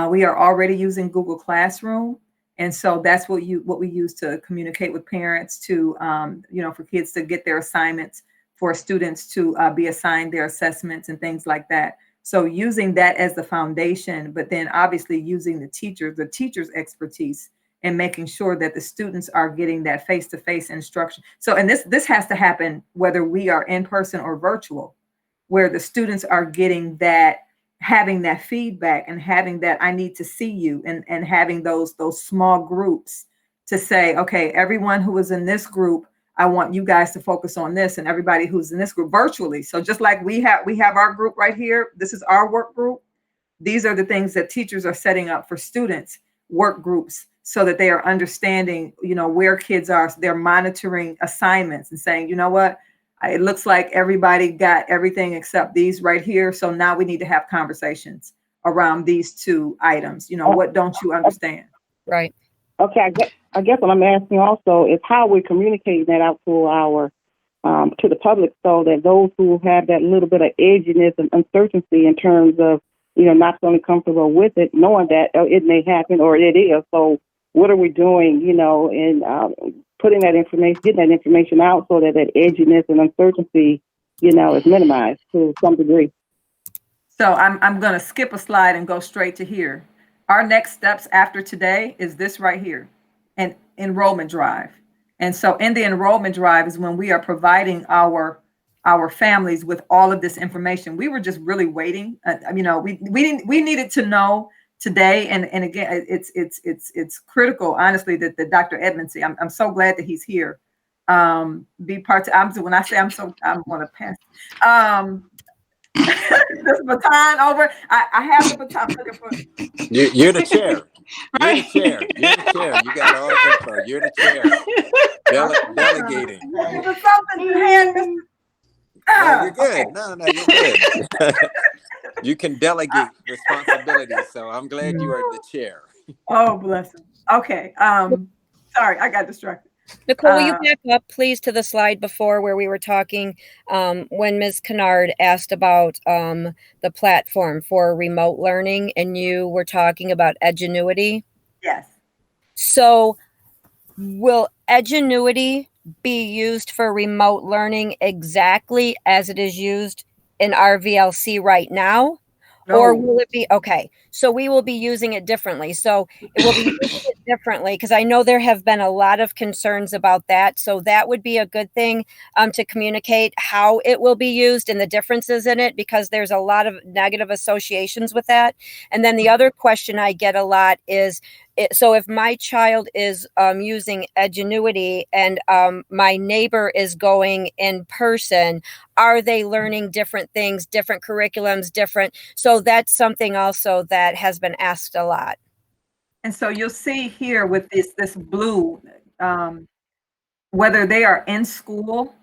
We are already using Google Classroom. And so that's what we use to communicate with parents, to, for kids to get their assignments, for students to be assigned their assessments and things like that. So using that as the foundation, but then obviously using the teacher's expertise and making sure that the students are getting that face-to-face instruction. So, and this has to happen whether we are in person or virtual, where the students are getting that, having that feedback and having that, I need to see you, and having those small groups to say, okay, everyone who is in this group, I want you guys to focus on this, and everybody who's in this group virtually. So just like we have our group right here, this is our work group. These are the things that teachers are setting up for students, work groups, so that they are understanding, where kids are. They're monitoring assignments and saying, you know what, it looks like everybody got everything except these right here. So now we need to have conversations around these two items. What don't you understand? Right. Okay, I guess what I'm asking also is how we're communicating that out to our to the public, so that those who have that little bit of edginess and uncertainty in terms of not feeling comfortable with it, knowing that it may happen or it is. So what are we doing, in putting that information, getting that information out, so that edginess and uncertainty, is minimized to some degree? So I'm going to skip a slide and go straight to here. Our next steps after today is this right here, an enrollment drive. And so in the enrollment drive is when we are providing our families with all of this information. We were just really waiting. We needed to know today. And again, it's critical, honestly, that Dr. Edmondson, I'm so glad that he's here. Be part of, when I say I'm going to pass this baton over. I have the baton. You're the chair. You're the chair. You're the chair. You got all the info. You're the chair. Delegating. Something to hand. No, you're good. No, you're good. You can delegate responsibilities. So I'm glad you are the chair. Oh, bless him. Okay. Sorry, I got distracted. Nicole, will you back up, please, to the slide before where we were talking when Ms. Kennard asked about the platform for remote learning, and you were talking about Edgenuity? Yes. So will Edgenuity be used for remote learning exactly as it is used in RVLC right now? No. Or will it be, okay, so we will be using it differently. So it will be using it differently, because I know there have been a lot of concerns about that. So that would be a good thing to communicate how it will be used and the differences in it, because there's a lot of negative associations with that. And then the other question I get a lot is, so if my child is using Edgenuity and my neighbor is going in person, are they learning different things, different curriculums, different? So that's something also that has been asked a lot. And so you'll see here with this blue, whether they are in school,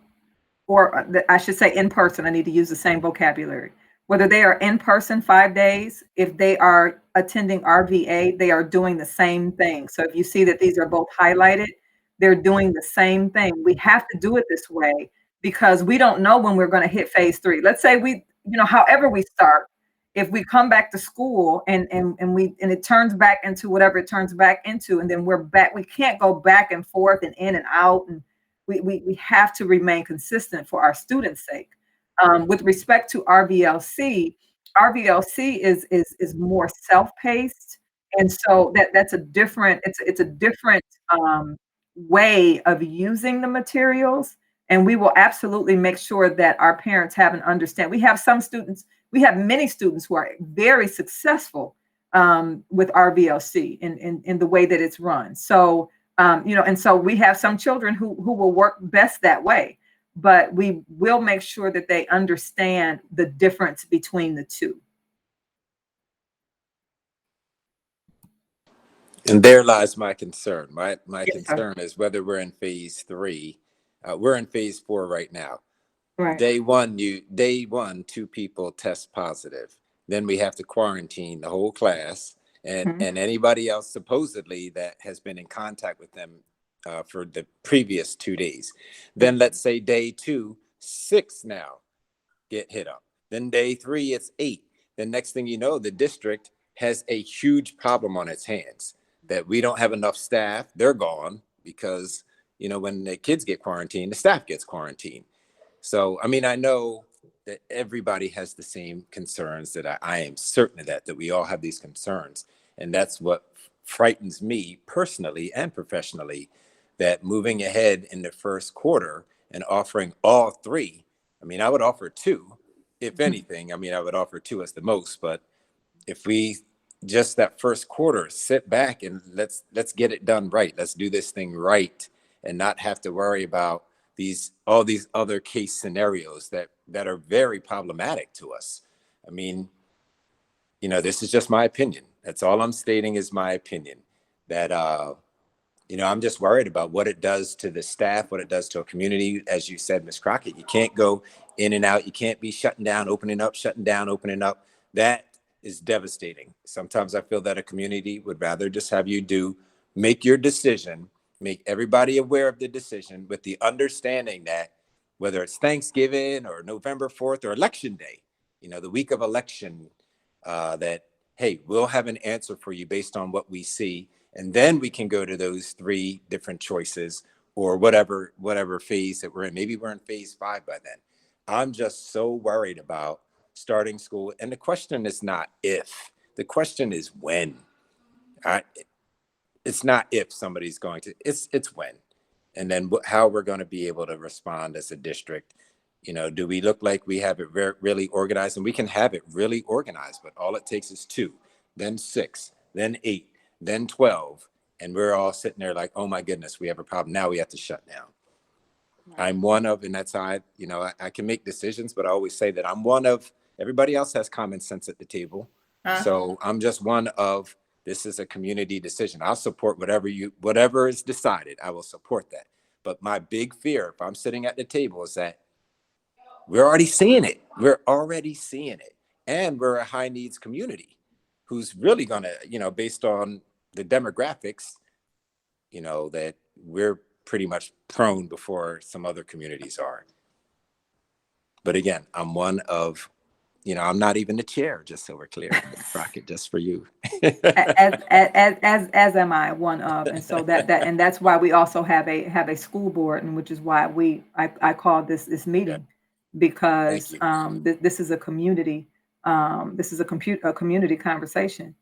or I should say in person, I need to use the same vocabulary. Whether they are in person 5 days, if they are attending RVA, they are doing the same thing. So if you see that these are both highlighted, they're doing the same thing. We have to do it this way because we don't know when we're going to hit phase 3. Let's say however we start, if we come back to school and it turns back into whatever it turns back into, and then we're back, we can't go back and forth and in and out. And we have to remain consistent for our students' sake. With respect to RVLC is more self-paced, and so that's a different. It's a different way of using the materials, and we will absolutely make sure that our parents have an understanding. We have many students who are very successful with RVLC in the way that it's run. So and so we have some children who will work best that way. But we will make sure that they understand the difference between the two. And there lies my concern. My Yes, concern is whether we're in phase 3. We're in phase 4 right now. Right. Day one, 2 people test positive. Then we have to quarantine the whole class and anybody else supposedly that has been in contact with them for the previous 2 days. Then let's say day 2, 6 now get hit up. Then day 3, it's 8. The next thing you know, the district has a huge problem on its hands that we don't have enough staff. They're gone because, when the kids get quarantined, the staff gets quarantined. So, I mean, I know that everybody has the same concerns, that I am certain of that we all have these concerns. And that's what frightens me personally and professionally, that moving ahead in the first quarter and offering all three. I mean, I would offer two, if anything. I mean, I would offer two as the most, but if we just that first quarter sit back and let's get it done right. Let's do this thing right and not have to worry about all these other case scenarios that are very problematic to us. I mean, this is just my opinion. That's all I'm stating is my opinion, that I'm just worried about what it does to the staff, what it does to a community. As you said, Ms. Crockett, you can't go in and out. You can't be shutting down, opening up, shutting down, opening up. That is devastating. Sometimes I feel that a community would rather just have you make your decision, make everybody aware of the decision with the understanding that whether it's Thanksgiving or November 4th or election day, the week of election, that, hey, we'll have an answer for you based on what we see. And then we can go to those three different choices or whatever phase that we're in. Maybe we're in phase 5 by then. I'm just so worried about starting school. And the question is not if, the question is when. It's not if somebody's going to, it's when. And then how we're going to be able to respond as a district. Do we look like we have it really organized? And we can have it really organized, but all it takes is 2, then 6, then 8, then 12. And we're all sitting there like, oh my goodness, we have a problem. Now we have to shut down. Right. I'm one of, and that's how I can make decisions, but I always say that I'm one of, everybody else has common sense at the table. So I'm just one of, this is a community decision. I'll support whatever is decided. I will support that. But my big fear, if I'm sitting at the table, is that we're already seeing it. And we're a high needs community who's really going to, based on the demographics, that we're pretty much prone before some other communities are. But again, I'm one of, I'm not even the chair, just so we're clear. Rocket, just for you. as am I, one of, and so and that's why we also have a school board, and which is why I call this meeting, because this is a community, a community conversation,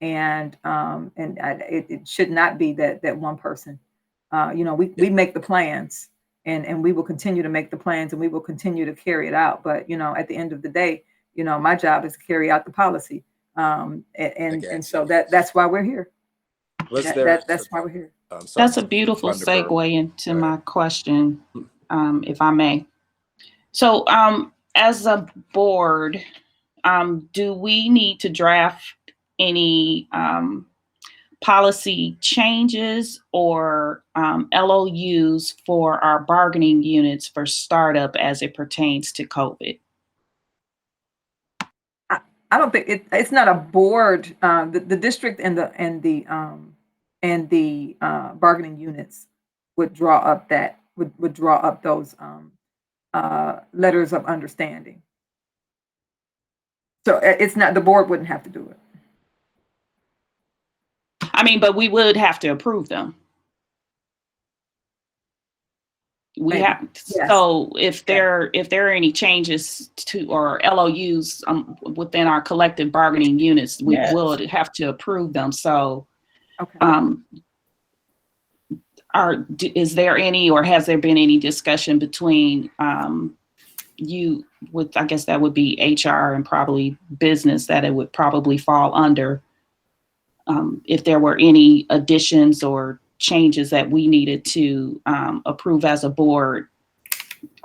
and it should not be that one person. We make the plans, and we will continue to make the plans, and we will continue to carry it out. But at the end of the day, my job is to carry out the policy, and so that's why we're here. That's why we're here. That's a beautiful segue into my question, if I may. So, as a board, do we need to draft any policy changes or LOUs for our bargaining units for startup as it pertains to COVID? I don't think it's not a board. The district and the bargaining units would draw up those letters of understanding. So it's not, the board wouldn't have to do it. I mean, but we would have to approve them. We have. Yes. So if there are any changes to or LOUs within our collective bargaining units, we will have to approve them. So, is there any, or has there been any discussion between you with, I guess that would be HR and probably business, that it would probably fall under, if there were any additions or changes that we needed to approve as a board,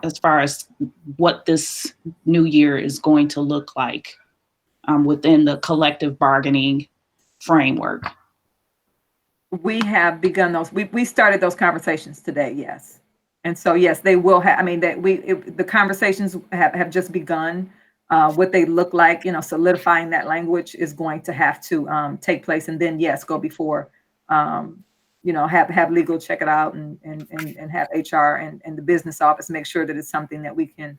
as far as what this new year is going to look like within the collective bargaining framework? We have begun those. We started those conversations today. Yes. And so, yes, they will have, I mean, the conversations have just begun. What they look like, solidifying that language is going to have to take place, and then, yes, go before, have legal check it out, and have HR and the business office make sure that it's something that we can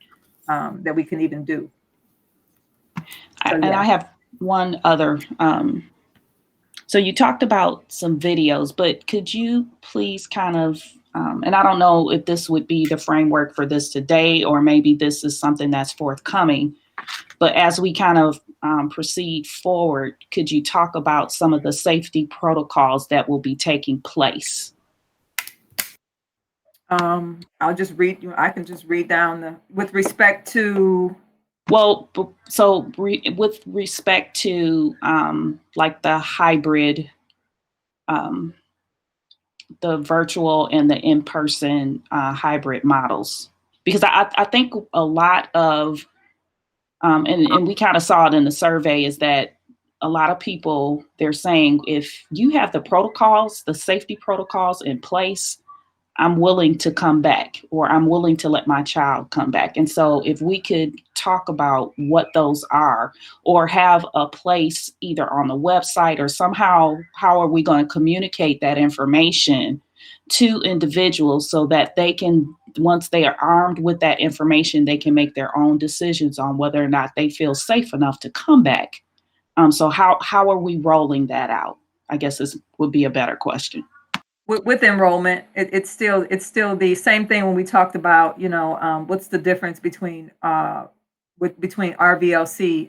even do. I have one other. So you talked about some videos, but could you please kind of And I don't know if this would be the framework for this today, or maybe this is something that's forthcoming. But as we kind of proceed forward, could you talk about some of the safety protocols that will be taking place? I'll just read. I can just read down with respect to. Well, with respect to like the hybrid, the virtual and the in-person hybrid models, because I think a lot of, and we kind of saw it in the survey, is that a lot of people, they're saying, if you have the protocols, the safety protocols in place, I'm willing to come back, or I'm willing to let my child come back. And so if we could talk about what those are, or have a place either on the website or somehow, how are we going to communicate that information to individuals so that they can, once they are armed with that information, they can make their own decisions on whether or not they feel safe enough to come back. So how are we rolling that out? I guess this would be a better question. With enrollment, it's still the same thing when we talked about, what's the difference between RVLC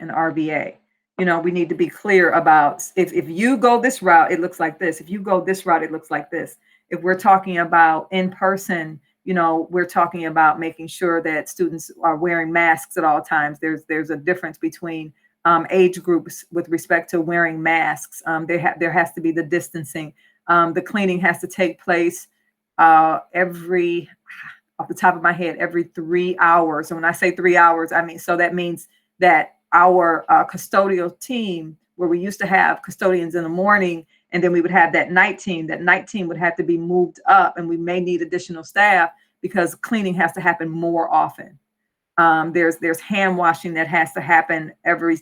and RVA. We need to be clear about if you go this route, it looks like this. If you go this route, it looks like this. If we're talking about in person, we're talking about making sure that students are wearing masks at all times. There's a difference between age groups with respect to wearing masks. There has to be the distancing. The cleaning has to take place off the top of my head, every 3 hours. And when I say 3 hours, I mean, so that means that our custodial team, where we used to have custodians in the morning, and then we would have that night team would have to be moved up, and we may need additional staff because cleaning has to happen more often. There's hand washing that has to happen ever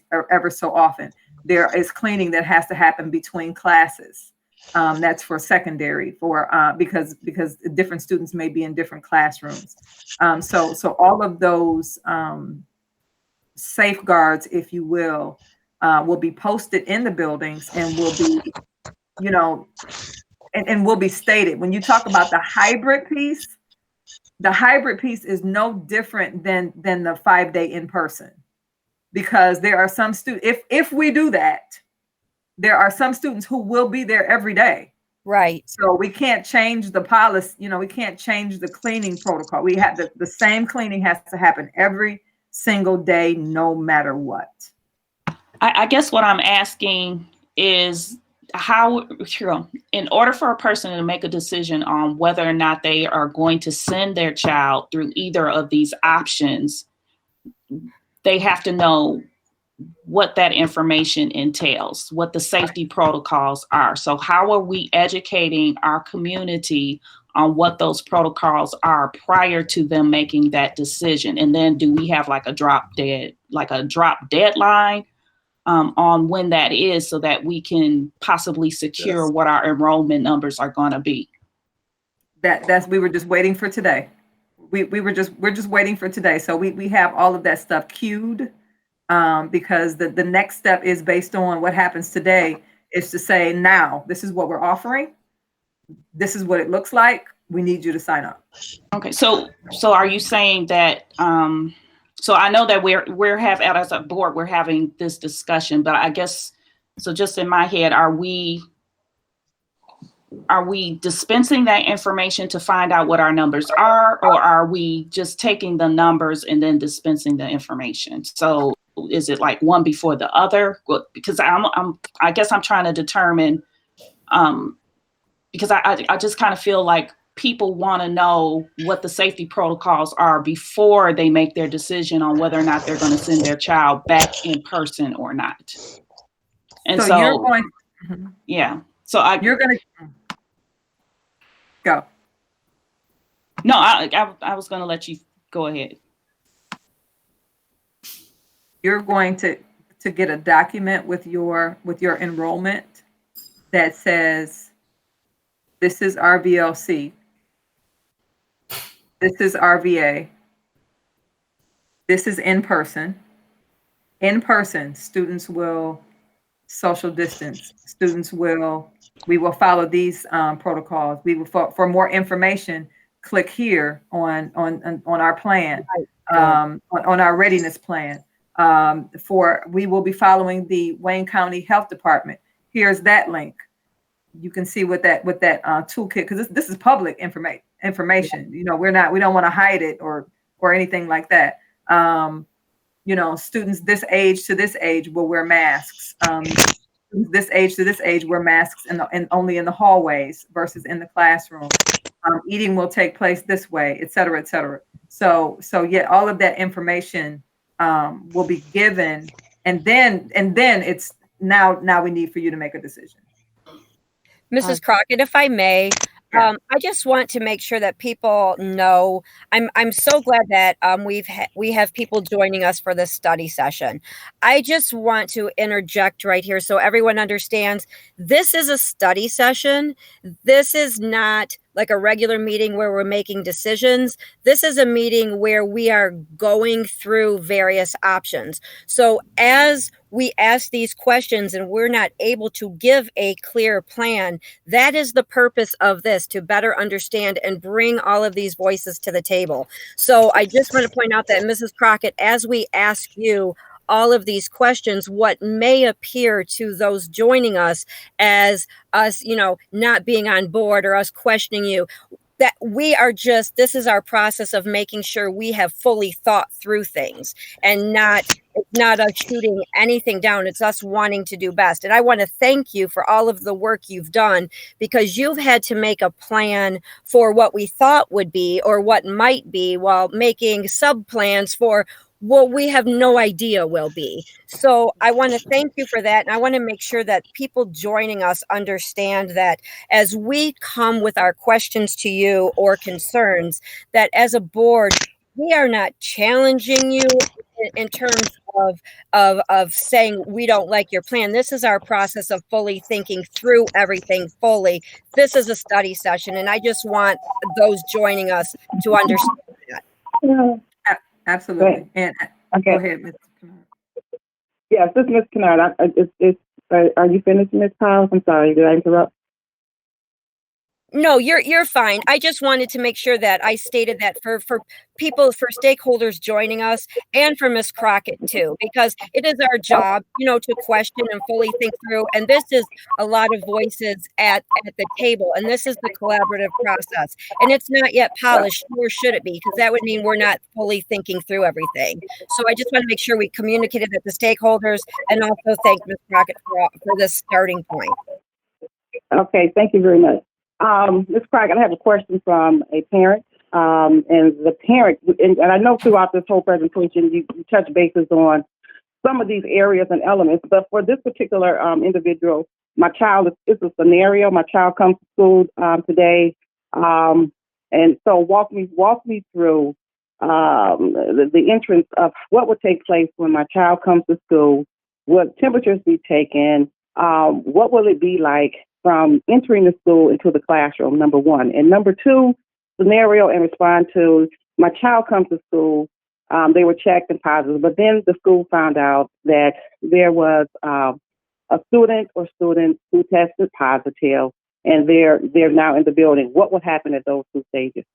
so often. There is cleaning that has to happen between classes. That's for secondary, because different students may be in different classrooms. So all of those safeguards, if you will be posted in the buildings, and will be, and will be stated. When you talk about the hybrid piece is no different than the 5-day in person, because there are some students, if we do that, there are some students who will be there every day. Right. So we can't change the policy, we can't change the cleaning protocol. We have the same cleaning has to happen every single day, no matter what. I guess what I'm asking is how, in order for a person to make a decision on whether or not they are going to send their child through either of these options, they have to know what that information entails, what the safety protocols are. So how are we educating our community on what those protocols are prior to them making that decision? And then do we have like a drop deadline on when that is, so that we can possibly secure what our enrollment numbers are going to be? We were just waiting for today. We're just waiting for today. So we have all of that stuff queued. Because the next step is based on what happens today, is to say, now, this is what we're offering. This is what it looks like. We need you to sign up. Okay. So are you saying that, so I know that we're having, as a board, we're having this discussion, but I guess, so just in my head, are we dispensing that information to find out what our numbers are, or are we just taking the numbers and then dispensing the information? So is it like one before the other? Because I guess I'm trying to determine, because I just kind of feel like people want to know what the safety protocols are before they make their decision on whether or not they're going to send their child back in person or not. And so you're going, yeah. You're going to go. No, I was going to let you go ahead. You're going to get a document with your enrollment that says, this is RVLC, this is RVA, this is in person. In person, students will social distance. Students will We will follow these protocols. We will, for more information, click here on our plan, on our readiness plan. We will be following the Wayne County Health Department. Here's that link. You can see what that toolkit, because this is public information. You know, we don't want to hide it or anything like that. You know, students this age to this age will wear masks. This age to this age wear masks and only in the hallways versus in the classroom. Eating will take place this way, et cetera, et cetera. So yeah, all of that information will be given, and then it's now we need for you to make a decision. Mrs. Crockett, if I may, I just want to make sure that people know. I'm so glad that we have people joining us for this study session. I just want to interject right here so everyone understands this is a study session. This is not like a regular meeting where we're making decisions. This is a meeting where we are going through various options. So as we ask these questions and we're not able to give a clear plan, that is the purpose of this, to better understand and bring all of these voices to the table. So I just want to point out that, Mrs. Crockett, as we ask you all of these questions, what may appear to those joining us as us, you know, not being on board or us questioning you, that we are just, this is our process of making sure we have fully thought through things, and it's not us shooting anything down. It's us wanting to do best. And I want to thank you for all of the work you've done, because you've had to make a plan for what we thought would be or what might be, while making sub plans for what we have no idea will be. So I want to thank you for that. And I want to make sure that people joining us understand that as we come with our questions to you or concerns, that as a board, we are not challenging you in terms of saying we don't like your plan. This is our process of fully thinking through everything fully. This is a study session, and I just want those joining us to understand that. Yeah. Absolutely. And Okay. Go ahead, Ms. Kennard. Yes, this is Ms. Kennard. Are you finished, Ms. Powers? I'm sorry, did I interrupt? No, you're fine. I just wanted to make sure that I stated that for people, for stakeholders joining us, and for Ms. Crockett too, because it is our job, you know, to question and fully think through. And this is a lot of voices at the table, and this is the collaborative process. And it's not yet polished, nor should it be, because that would mean we're not fully thinking through everything. So I just want to make sure we communicated with the stakeholders, and also thank Ms. Crockett for this starting point. Okay, thank you very much. Ms. Crockett, I have a question from a parent. And the parent, and I know throughout this whole presentation, you touch bases on some of these areas and elements, but for this particular individual, my child, it's a scenario. My child comes to school today. And so walk me through the entrance of what would take place when my child comes to school, what temperatures be taken, what will it be like from entering the school into the classroom, number one. And number two, scenario and respond to, my child comes to school, they were checked and positive, but then the school found out that there was a student or students who tested positive, and they're now in the building. What would happen at those two stages?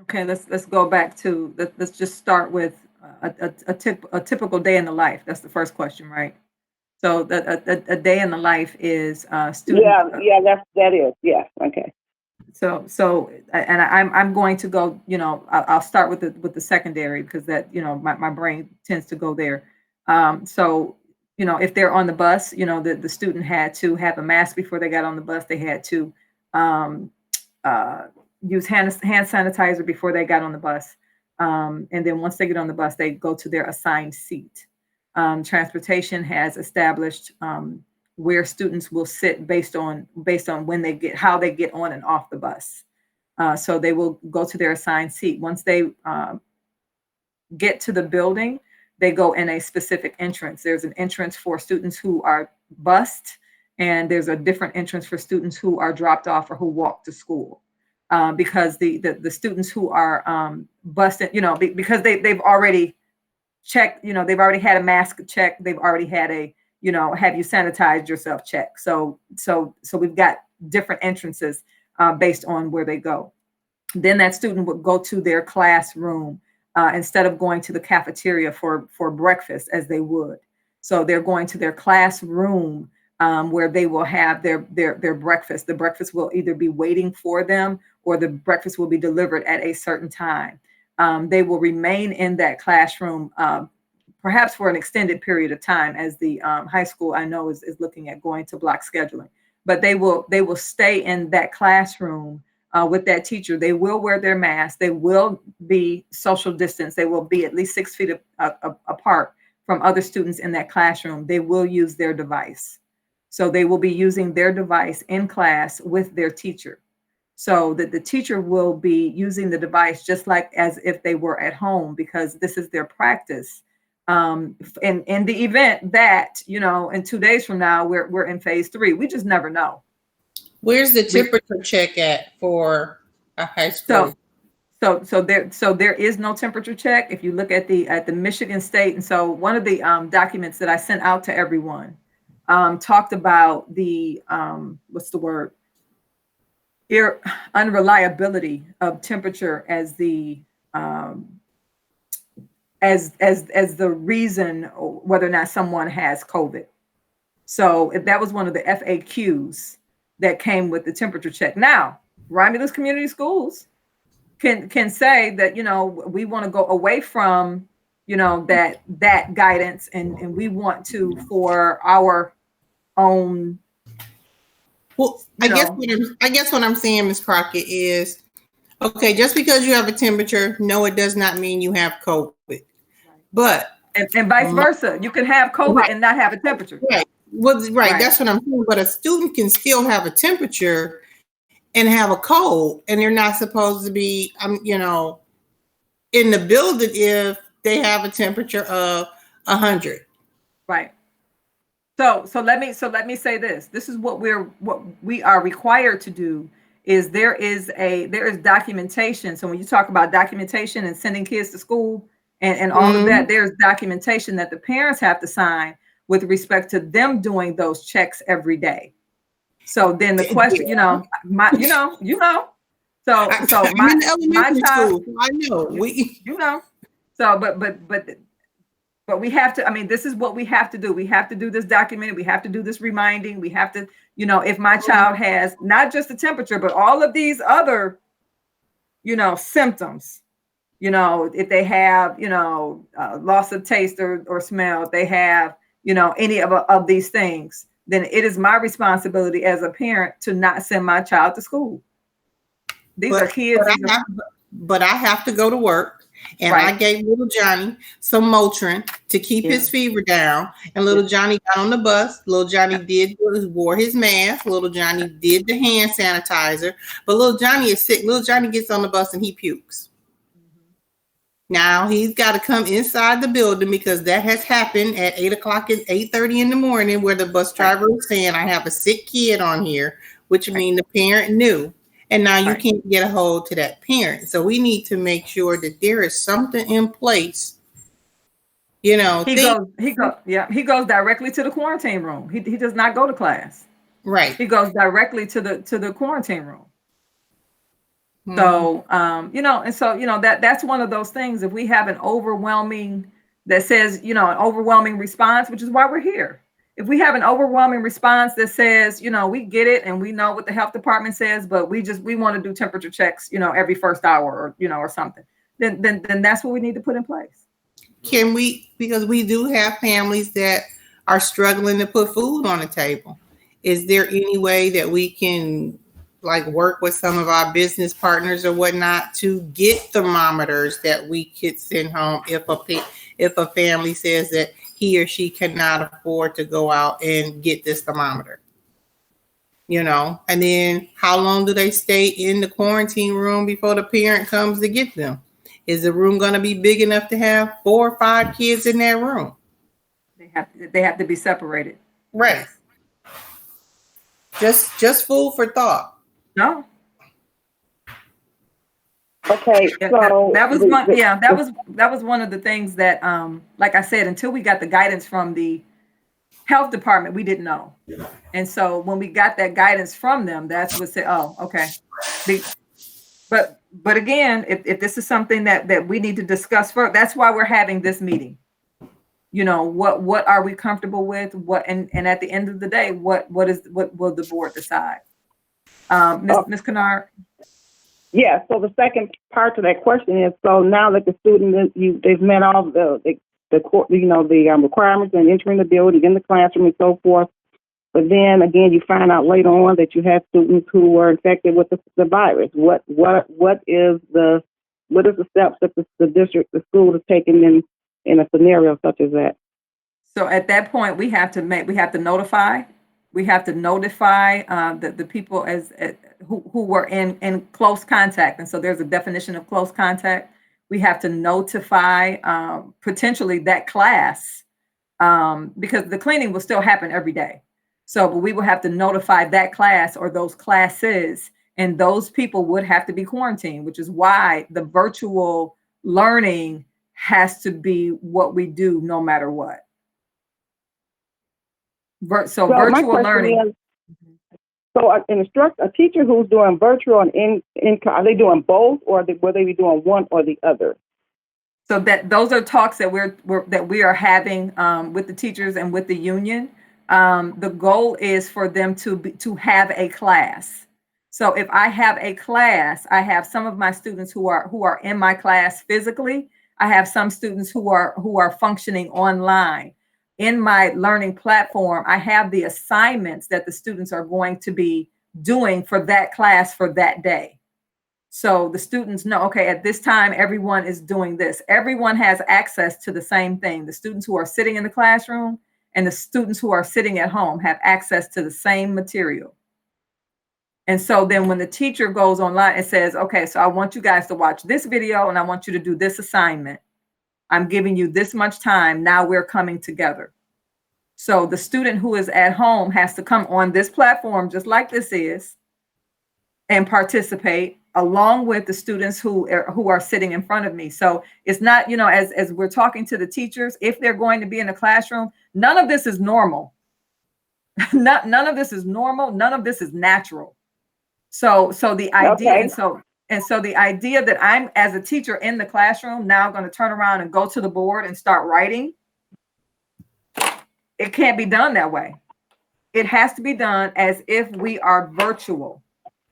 Okay, let's go back to, let's just start with a typical day in the life. That's the first question, right? So a day in the life is student. Yeah, that is. Yeah. Okay. So and I'm going to go, you know, I'll start with the secondary, because that, you know, my brain tends to go there. So, you know, if they're on the bus, you know, the student had to have a mask before they got on the bus. They had to use hand sanitizer before they got on the bus. And then once they get on the bus, they go to their assigned seat. Transportation has established where students will sit based on how they get on and off the bus. So they will go to their assigned seat. Once they get to the building, they go in a specific entrance. There's an entrance for students who are bused, and there's a different entrance for students who are dropped off or who walk to school. Because the students who are busted, you know, because they've already checked, you know, they've already had a mask check, they've already had a have you sanitized yourself check. So we've got different entrances based on where they go. Then that student would go to their classroom instead of going to the cafeteria for breakfast as they would. So they're going to their classroom where they will have their breakfast. The breakfast will either be waiting for them or the breakfast will be delivered at a certain time. They will remain in that classroom perhaps for an extended period of time, as the high school I know is looking at going to block scheduling. But they will stay in that classroom with that teacher. They will wear their mask. They will be social distance. They will be at least 6 feet apart from other students in that classroom. They will use their device. So they will be using their device in class with their teacher. So that the teacher will be using the device just like as if they were at home, because this is their practice. In the event that, in 2 days from now, we're in phase 3, we just never know. Where's the temperature check at for a high school? So there is no temperature check. If you look at the Michigan State, and so one of the documents that I sent out to everyone talked about the unreliability of temperature as the as the reason whether or not someone has COVID. So if that was one of the FAQs that came with the temperature check. Now, Romulus Community Schools can say that, we want to go away from, that guidance and we want to for our own. Well, I guess what I'm saying, Ms. Crockett, is okay, just because you have a temperature, no, it does not mean you have COVID. But and vice versa. You can have COVID and not have a temperature. Right. Well, right. That's what I'm saying. But a student can still have a temperature and have a cold, and they're not supposed to be, in the building if they have a temperature of 100. Right. So let me say this. This is what we are required to do. Is there is documentation. So when you talk about documentation and sending kids to school and all of that, there's documentation that the parents have to sign with respect to them doing those checks every day. So then the question, So my child, I know So but we have to, this is what we have to do. We have to do this documenting. We have to do this reminding. We have to, if my child has not just the temperature, but all of these other, symptoms, if they have, loss of taste or smell, if they have, any of these things, then it is my responsibility as a parent to not send my child to school. These are kids. But I have to go to work. And I gave little Johnny some Motrin to keep his fever down. And little Johnny got on the bus. Little Johnny wore his mask. Little Johnny did the hand sanitizer. But little Johnny is sick. Little Johnny gets on the bus and he pukes. Now he's got to come inside the building because that has happened at 8 o'clock and 8:30 in the morning, where the bus driver was saying, I have a sick kid on here, which means the parent knew. And now you can't get a hold to that parent. So we need to make sure that there is something in place. He goes directly to the quarantine room. He does not go to class. Right. He goes directly to the quarantine room. So that's one of those things. If we have an overwhelming that says, an overwhelming response, which is why we're here. If we have an overwhelming response that says, we get it and we know what the health department says, but we want to do temperature checks, every first hour or something, then that's what we need to put in place. Can we, because we do have families that are struggling to put food on the table. Is there any way that we can work with some of our business partners or whatnot to get thermometers that we could send home if a family says that he or she cannot afford to go out and get this thermometer, and then how long do they stay in the quarantine room before the parent comes to get them? Is the room going to be big enough to have 4 or 5 kids in that room? They have to be separated. Right. Just food for thought. No. Okay, so that was one of the things that, like I said, until we got the guidance from the health department, we didn't know. And so when we got that guidance from them, that's what said, oh, okay. But again, if this is something that we need to discuss further, that's why we're having this meeting. You know, what are we comfortable with? What and at the end of the day, what will the board decide? Ms. Kennard? Yeah, so the second part to that question is, so now that the student, they've met all the requirements and entering the building, in the classroom and so forth, but then again, you find out later on that you have students who were infected with the virus. What is the steps that the school is taking in a scenario such as that? So at that point, we have to notify the people who were in close contact. And so there's a definition of close contact. We have to notify potentially that class because the cleaning will still happen every day. So but we will have to notify that class or those classes, and those people would have to be quarantined, which is why the virtual learning has to be what we do no matter what. So virtual learning. A teacher who's doing virtual and are they doing both, or will they be doing one or the other? So those are talks that we are having with the teachers and with the union. The goal is for them to have a class. So if I have a class, I have some of my students who are in my class physically. I have some students who are functioning online. In my learning platform, I have the assignments that the students are going to be doing for that class for that day. So the students know, okay, at this time, everyone is doing this. Everyone has access to the same thing. The students who are sitting in the classroom and the students who are sitting at home have access to the same material. And so then when the teacher goes online and says, okay, so I want you guys to watch this video and I want you to do this assignment. I'm giving you this much time. Now we're coming together. So the student who is at home has to come on this platform, just like this is, and participate along with the students who are sitting in front of me. So it's not, as we're talking to the teachers, if they're going to be in the classroom, none of this is normal. None of this is normal. None of this is natural. So the idea, okay. And so the idea that I'm, as a teacher in the classroom, now going to turn around and go to the board and start writing, it can't be done that way. It has to be done as if we are virtual.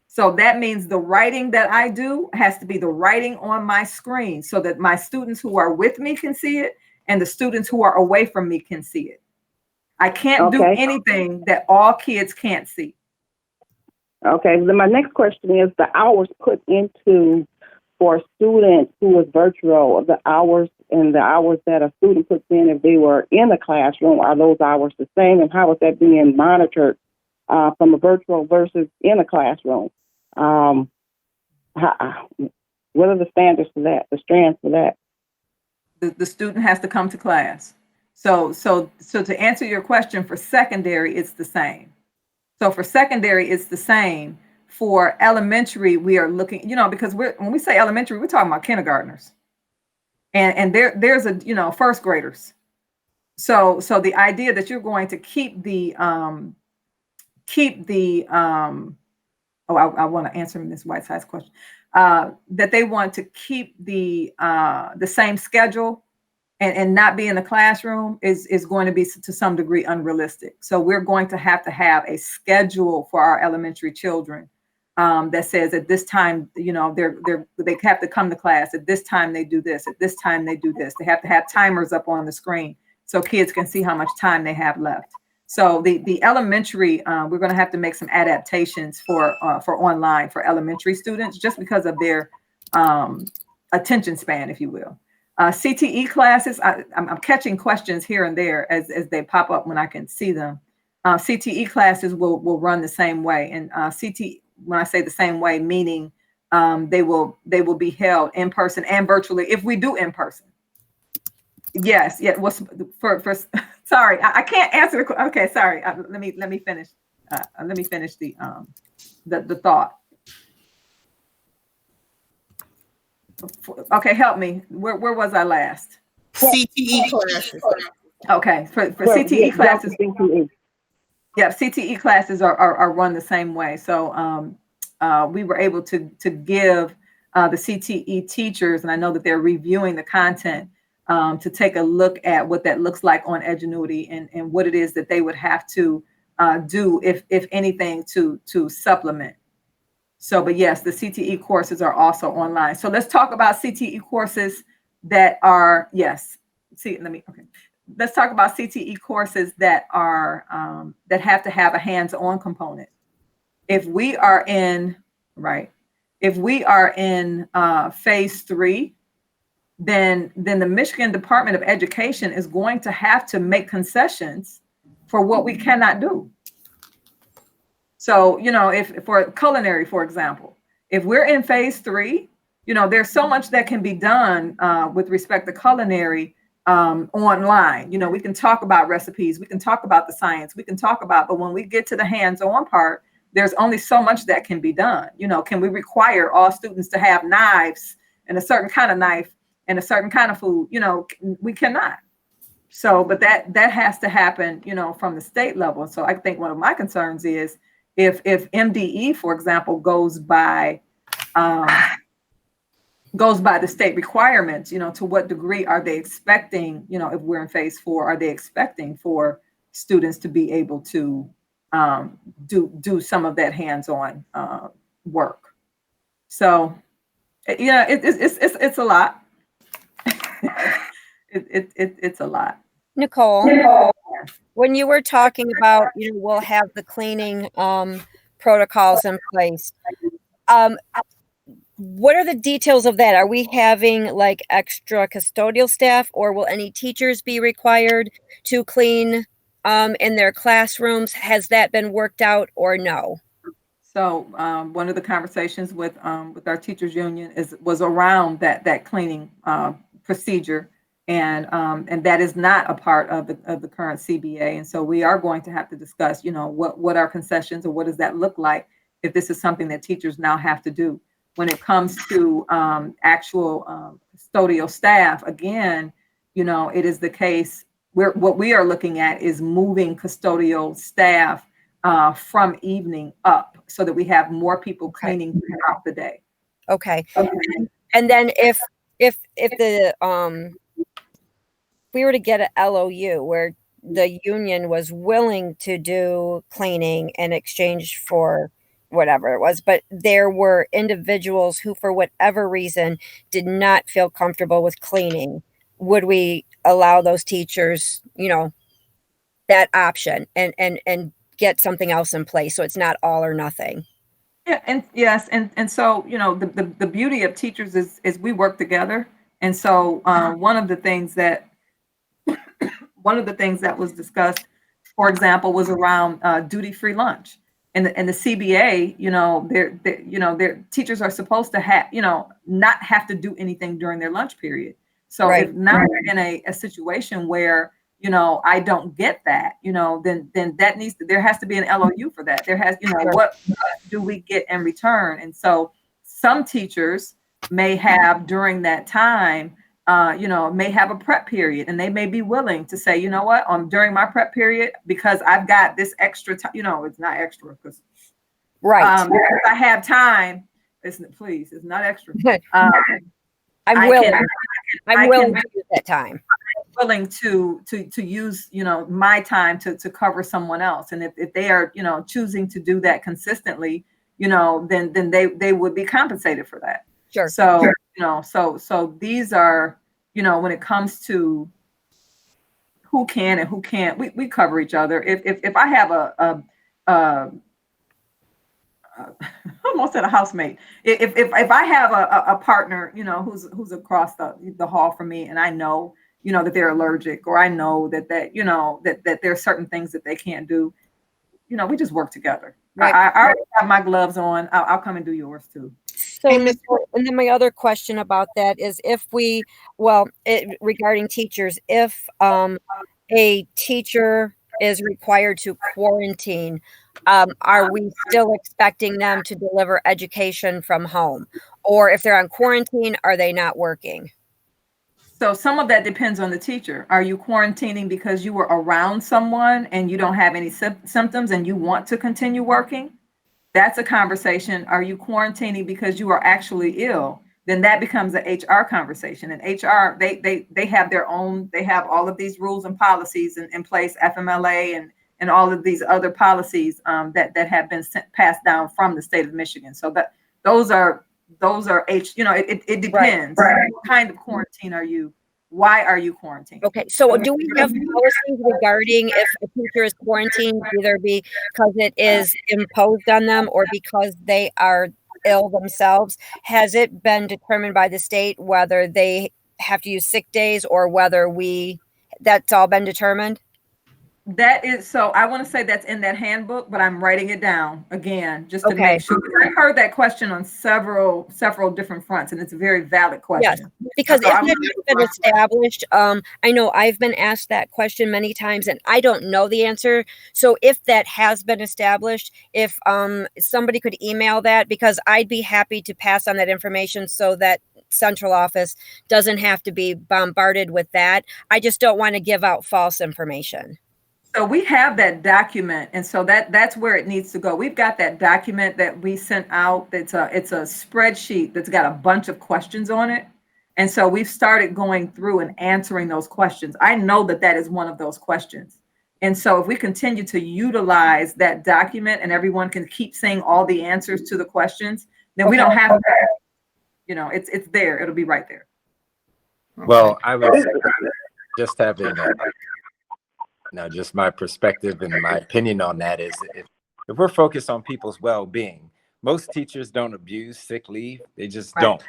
So that means the writing that I do has to be the writing on my screen so that my students who are with me can see it and the students who are away from me can see it. I can't do anything that all kids can't see. Okay, then my next question is the hours put into for a student who is virtual, the hours that a student puts in if they were in the classroom, are those hours the same? And how is that being monitored from a virtual versus in a classroom? What are the standards for that, the strands for that? The student has to come to class. So to answer your question, for secondary, it's the same. So for secondary, it's the same. For elementary, we are looking, because when we say elementary, we're talking about kindergartners, and there's a first graders. So the idea that you're going to keep the I want to answer Ms. Whiteside's question, that they want to keep the same schedule and not be in the classroom is going to be to some degree unrealistic. So we're going to have a schedule for our elementary children that says at this time, they have to come to class. At this time they do this. At this time they do this. They have to have timers up on the screen so kids can see how much time they have left. So the elementary, we're going to have to make some adaptations for online for elementary students just because of their attention span, if you will. CTE classes, I'm catching questions here and there as they pop up when I can see them. CTE classes will run the same way, and CTE, when I say the same way, meaning they will be held in person and virtually if we do in person. Yes, yeah. What's for sorry, I can't answer the. Okay, sorry. Let me finish. Let me finish the thought. Okay, help me. Where was I last? CTE classes. Okay, for Well, CTE yeah, classes, CTE. yeah, CTE classes are run the same way. So we were able to give the CTE teachers, and I know that they're reviewing the content to take a look at what that looks like on Edgenuity and what it is that they would have to do, if anything, to supplement. So, but yes, the CTE courses are also online. So let's talk about CTE courses that are, yes. Okay. Let's talk about CTE courses that are, that have to have a hands-on component. If we are in, if we are in phase 3, then the Michigan Department of Education is going to have to make concessions for what we cannot do. So, if for culinary, for example, if we're in phase 3, there's so much that can be done with respect to culinary online. We can talk about recipes, we can talk about the science, we can talk about, but when we get to the hands-on part, there's only so much that can be done. Can we require all students to have knives and a certain kind of knife and a certain kind of food? We cannot. So, but that has to happen, from the state level. So I think one of my concerns is if MDE, for example, goes by the state requirements, to what degree are they expecting, if we're in phase 4, are they expecting for students to be able to do some of that hands-on work? So, it's a lot. It's a lot. Nicole, when you were talking about, we'll have the cleaning protocols in place. What are the details of that? Are we having like extra custodial staff, or will any teachers be required to clean in their classrooms? Has that been worked out or no? So one of the conversations with our teachers union was around that cleaning procedure, and that is not a part of the current CBA. And so we are going to have to discuss, what are concessions, or what does that look like if this is something that teachers now have to do. When it comes to actual custodial staff, again, it is the case where what we are looking at is moving custodial staff from evening up so that we have more people cleaning throughout the day. Okay. And then if we were to get an LOU where the union was willing to do cleaning in exchange for whatever it was, but there were individuals who, for whatever reason, did not feel comfortable with cleaning, would we allow those teachers, that option and get something else in place so it's not all or nothing? Yeah, and yes, and so the beauty of teachers is we work together, and so one of the things that was discussed, for example, was around duty-free lunch. And the CBA, their teachers are supposed to have, not have to do anything during their lunch period. So if now we're in a situation where, I don't get that, then that there has to be an LOU for that. There has, what do we get in return? And so some teachers may have during that time, may have a prep period, and they may be willing to say, what, during my prep period, because I've got this extra time, it's not extra because because I have time. It's not extra. I'm willing to use that time. I'm willing to use, my time to cover someone else. And if they are, choosing to do that consistently, then they would be compensated for that. Sure. So, so these are, when it comes to who can and who can't, we cover each other. If I have I almost said a housemate. If I have a partner, who's across the hall from me, and I know, that they're allergic, or I know that there are certain things that they can't do, we just work together. Right. I already have my gloves on. I'll come and do yours too. So, and then my other question about that is regarding teachers, if a teacher is required to quarantine, are we still expecting them to deliver education from home? Or if they're on quarantine, are they not working? So some of that depends on the teacher. Are you quarantining because you were around someone and you don't have any symptoms and you want to continue working? That's a conversation. Are you quarantining because you are actually ill? Then that becomes an HR conversation. And HR, they have their own, they have all of these rules and policies in place, FMLA and all of these other policies that have been passed down from the state of Michigan. So that those are it depends. Right. What kind of quarantine are you? Why are you quarantined? Okay, so do we have policies regarding if a teacher is quarantined, either because it is imposed on them or because they are ill themselves? Has it been determined by the state whether they have to use sick days or whether that's all been determined? That is, so I want to say that's in that handbook, but I'm writing it down again just to make sure. I heard that question on several different fronts, and it's a very valid question. Yes, because if that has been established, I know I've been asked that question many times, and I don't know the answer. So if that has been established, if somebody could email that, because I'd be happy to pass on that information so that central office doesn't have to be bombarded with that. I just don't want to give out false information. So we have that document, and so that's where it needs to go. We've got that document that we sent out. It's a spreadsheet that's got a bunch of questions on it, and so we've started going through and answering those questions. I know that is one of those questions, and so if we continue to utilize that document and everyone can keep saying all the answers to the questions, then we don't have to. It's there. It'll be right there. Well, I would just having now, just my perspective and my opinion on that is if we're focused on people's well-being, most teachers don't abuse sick leave. They just don't.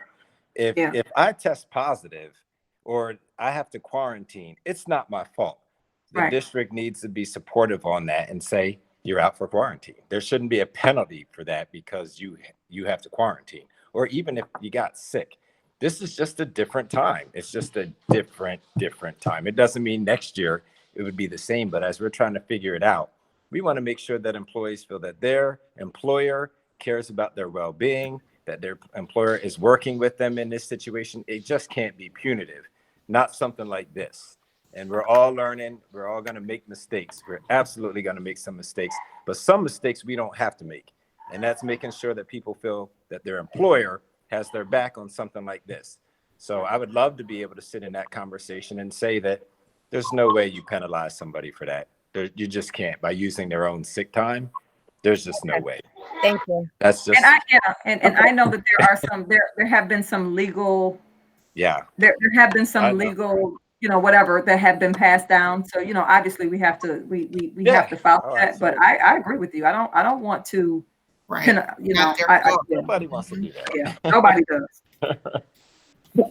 If I test positive or I have to quarantine, it's not my fault. The district needs to be supportive on that and say, you're out for quarantine. There shouldn't be a penalty for that because you have to quarantine. Or even if you got sick. This is just a different time. It's just a different time. It doesn't mean next year it would be the same, but as we're trying to figure it out, we want to make sure that employees feel that their employer cares about their well-being, that their employer is working with them in this situation. It just can't be punitive, not something like this. And we're all learning. We're all going to make mistakes. We're absolutely going to make some mistakes, but some mistakes we don't have to make. And that's making sure that people feel that their employer has their back on something like this. So I would love to be able to sit in that conversation and say that there's no way you penalize somebody for that. You just can't by using their own sick time. There's just no way. Thank you. That's just. And I know that there are some. There have been some legal. Yeah. There have been some legal, whatever that have been passed down. So obviously we have to have to follow that. But I agree with you. I don't want to. Right. Nobody wants to do that. Yeah. Nobody does. This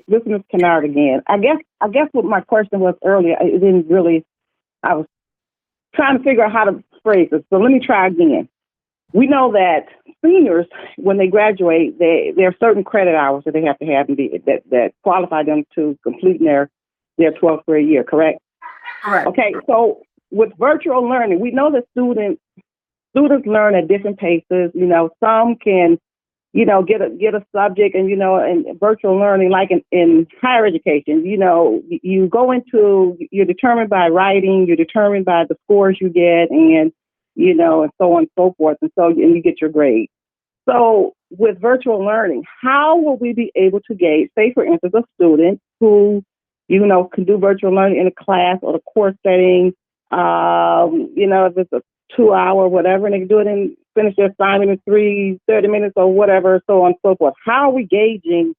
is Ms. Kennard again. I guess what my question was earlier, it didn't really, I was trying to figure out how to phrase it. So let me try again. We know that seniors, when they graduate, there are certain credit hours that they have to have that qualify them to complete their 12th grade year, correct? Correct. Okay, so with virtual learning, we know that students learn at different paces. Some can get a subject and virtual learning, like in higher education, you go into, you're determined by writing, you're determined by the scores you get and so on and so forth. And you get your grade. So with virtual learning, how will we be able to gauge, say for instance, a student who, can do virtual learning in a class or a course setting, if it's a 2-hour, whatever, and they can do it and finish their assignment in 30 minutes or whatever, so on and so forth. How are we gauging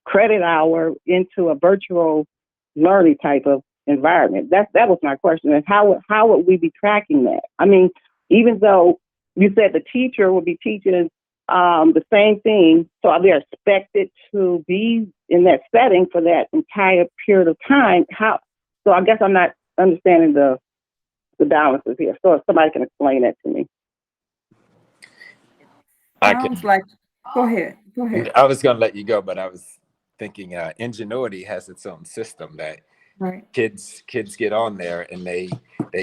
credit hour into a virtual learning type of environment? That was my question. And how would we be tracking that? I mean, even though you said the teacher will be teaching the same thing, so are they expected to be in that setting for that entire period of time? So I guess I'm not understanding the balances here. So if somebody can explain that to me. Go ahead. I was going to let you go, but I was thinking Edgenuity has its own system that kids get on there and they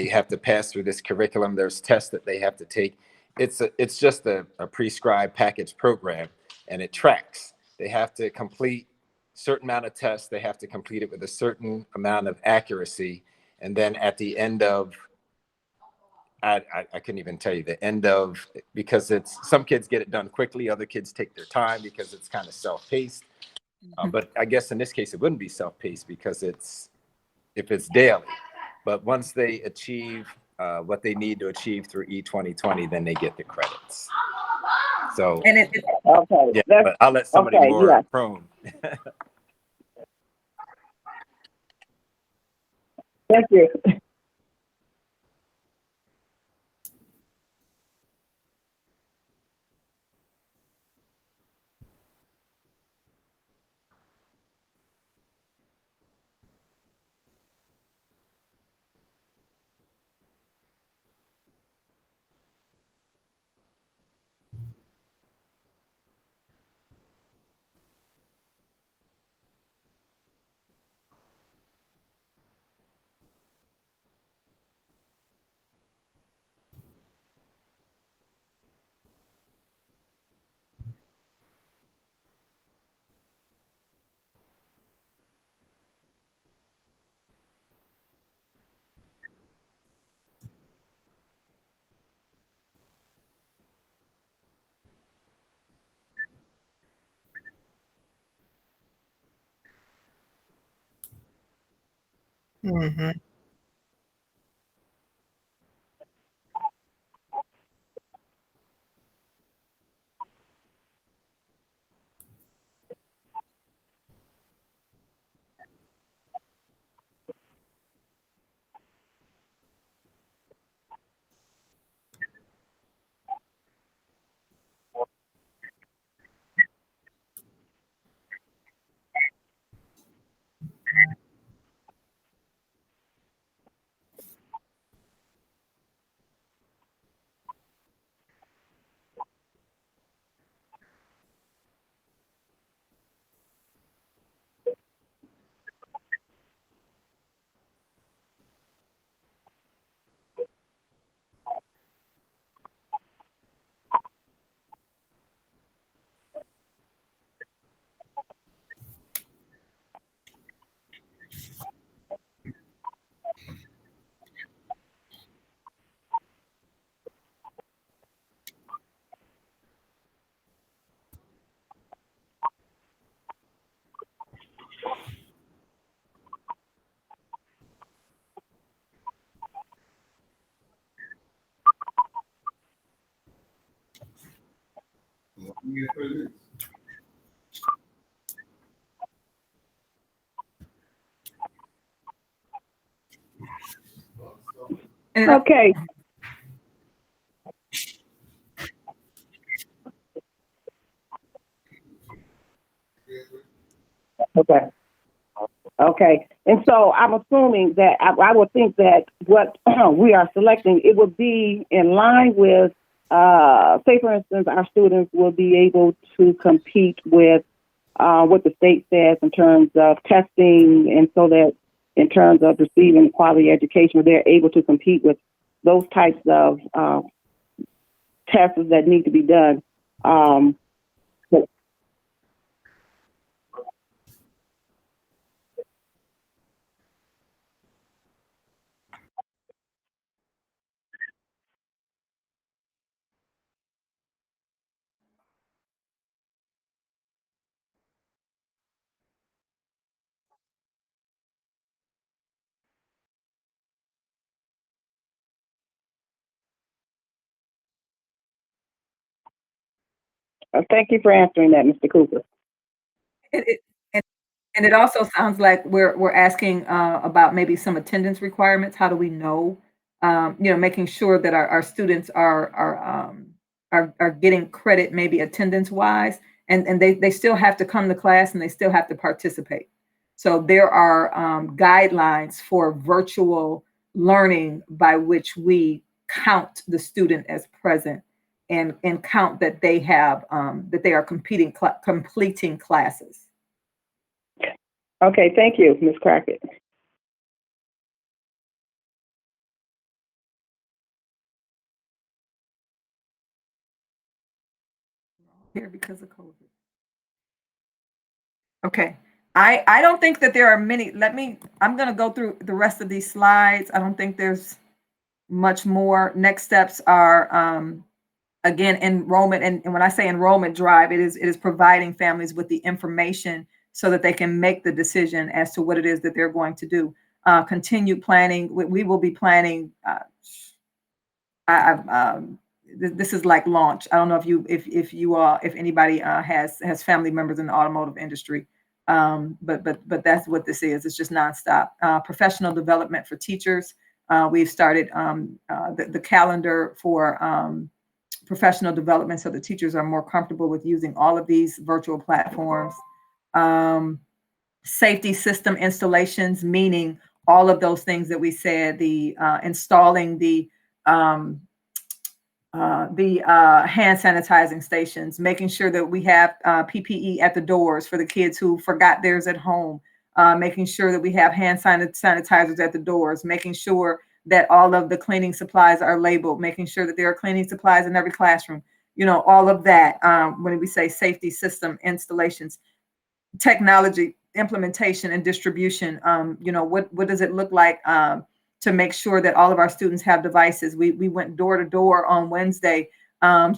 have to pass through this curriculum. There's tests that they have to take. It's just a prescribed package program, and it tracks. They have to complete certain amount of tests. They have to complete it with a certain amount of accuracy. And then at the end of, I couldn't even tell you the end of, because it's, some kids get it done quickly, other kids take their time because it's kind of self-paced. But I guess in this case, it wouldn't be self-paced because it's, if it's daily. But once they achieve what they need to achieve through E2020, then they get the credits. So, And Okay. yeah, but I'll let somebody okay, more yeah. prone. Thank you. Mm-hmm. Okay. Okay. Okay. And so I'm assuming that I would think that what we are selecting, it would be in line with, say, for instance, our students will be able to compete with what the state says in terms of testing, and so that in terms of receiving quality education, they're able to compete with those types of tests that need to be done. But thank you for answering that, Mr. Cooper. it, and, and it also sounds like we're asking about maybe some attendance requirements. How do we know? Making sure that our students are getting credit, maybe attendance wise, and they still have to come to class and they still have to participate. So there are guidelines for virtual learning by which we count the student as present and count that they have that they are completing classes. Okay, thank you, Ms. Crockett. Here because of COVID. Okay. I don't think that there are many. I'm going to go through the rest of these slides. I don't think there's much more. Next steps are, again, enrollment. And when I say enrollment drive, it is providing families with the information so that they can make the decision as to what it is that they're going to do. Continued planning. We will be planning. This is like launch. I don't know if anybody has family members in the automotive industry, but that's what this is. It's just nonstop. Professional development for teachers. We've started the calendar for professional development, so the teachers are more comfortable with using all of these virtual platforms. Safety system installations, meaning all of those things that we said, the installing the hand sanitizing stations, making sure that we have PPE at the doors for the kids who forgot theirs at home, making sure that we have hand sanitizers at the doors, making sure that all of the cleaning supplies are labeled, making sure that there are cleaning supplies in every classroom, all of that. When we say safety system installations, technology implementation and distribution, what does it look like to make sure that all of our students have devices? We went door to door on Wednesday,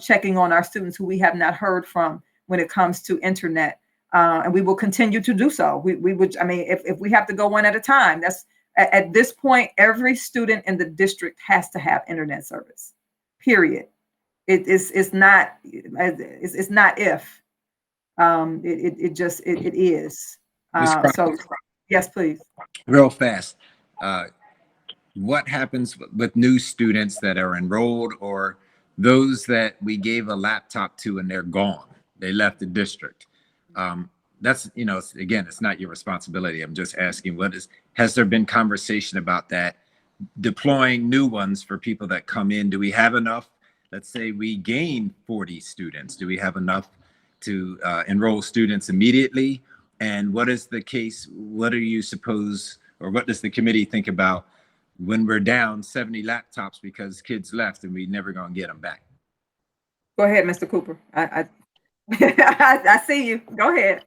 checking on our students who we have not heard from when it comes to internet, and we will continue to do so. If we have to go one at a time, that's at this point, every student in the district has to have internet service. Period. It's not if. It is. So yes, please. Real fast. What happens with new students that are enrolled or those that we gave a laptop to and they're gone? They left the district. That's, again, it's not your responsibility. I'm just asking, has there been conversation about that? Deploying new ones for people that come in. Do we have enough? Let's say we gain 40 students. Do we have enough to enroll students immediately? And what is the case? What do you suppose, or what does the committee think about when we're down 70 laptops because kids left and we never gonna get them back? Go ahead, Mr. Cooper. I see you. Go ahead.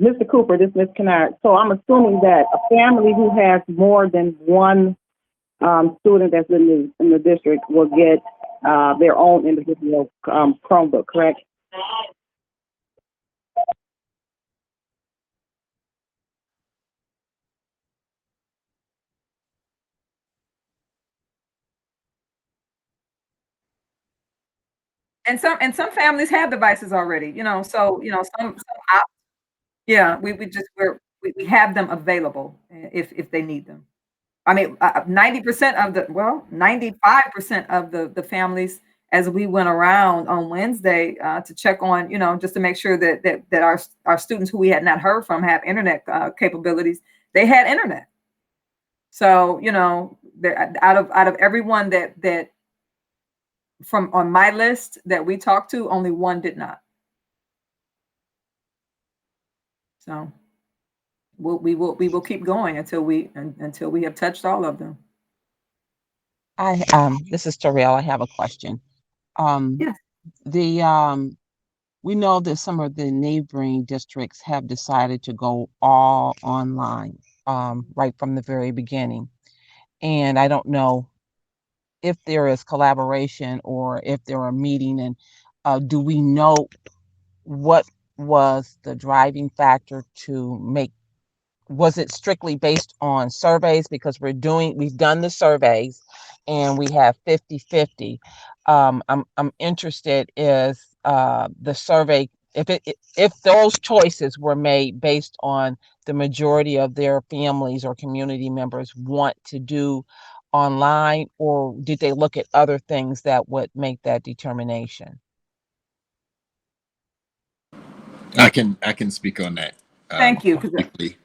Mr. Cooper, this is Ms. Kennard. So I'm assuming that a family who has more than one student that's in the district will get their own individual Chromebook, correct? And some families have devices already, some yeah, we have them available if they need them. 90% of 95% of the families, as we went around on Wednesday to check on, just to make sure that our students who we had not heard from have internet capabilities, they had internet. So, out of everyone that from on my list that we talked to, only one did not. So we will keep going until we have touched all of them. This is Terrell. I have a question. Yes. We know that some of the neighboring districts have decided to go all online right from the very beginning. And I don't know if there is collaboration or if there are meeting, and do we know what was the driving factor to make, was it strictly based on surveys? Because we've done the surveys and we have 50-50. I'm interested is the survey, if those choices were made based on the majority of their families or community members want to do online, or did they look at other things that would make that determination? I can speak on that. Thank you. Briefly.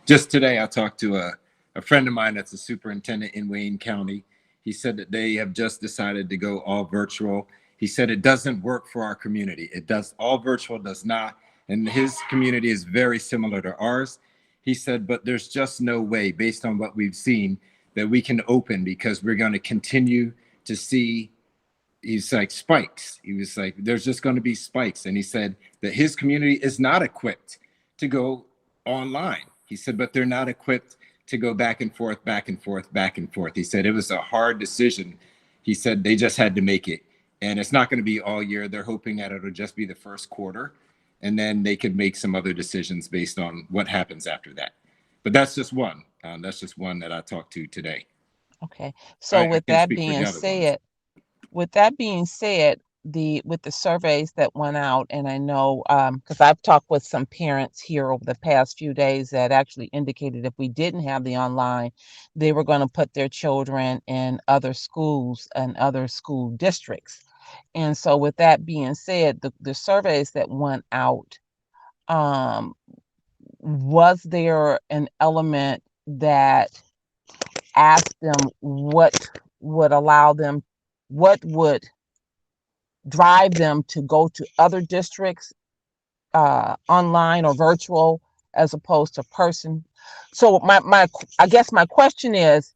Just today, I talked to a friend of mine that's a superintendent in Wayne County. He said that they have just decided to go all virtual. He said it doesn't work for our community. It does, all virtual does not. And his community is very similar to ours. He said, but there's just no way, based on what we've seen, that we can open, because we're going to continue to see, he's like, spikes. He was like, there's just going to be spikes. And he said that his community is not equipped to go online. He said, but they're not equipped to go back and forth, back and forth, back and forth. He said it was a hard decision. He said they just had to make it. And it's not going to be all year. They're hoping that it'll just be the first quarter. And then they could make some other decisions based on what happens after that. But that's just one. That's just one that I talked to today. Okay. So with that being said, with the surveys that went out, and I know because I've talked with some parents here over the past few days that actually indicated if we didn't have the online, they were going to put their children in other schools and other school districts. And so with that being said, the surveys that went out, was there an element that asked them what would allow them, what would drive them to go to other districts online or virtual as opposed to person? So I guess my question is,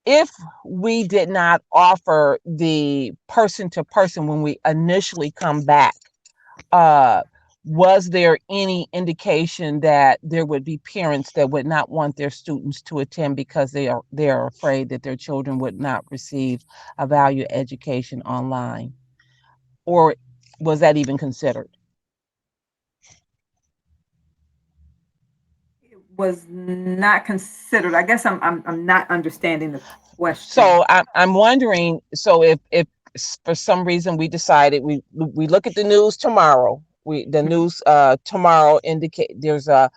if we did not offer the person to person when we initially come back, was there any indication that there would be parents that would not want their students to attend because they are afraid that their children would not receive a value education online? Or was that even considered? It was not considered. I guess I'm not understanding the question. So I'm wondering, so if for some reason we decided we look at the news tomorrow, the news tomorrow indicate there's an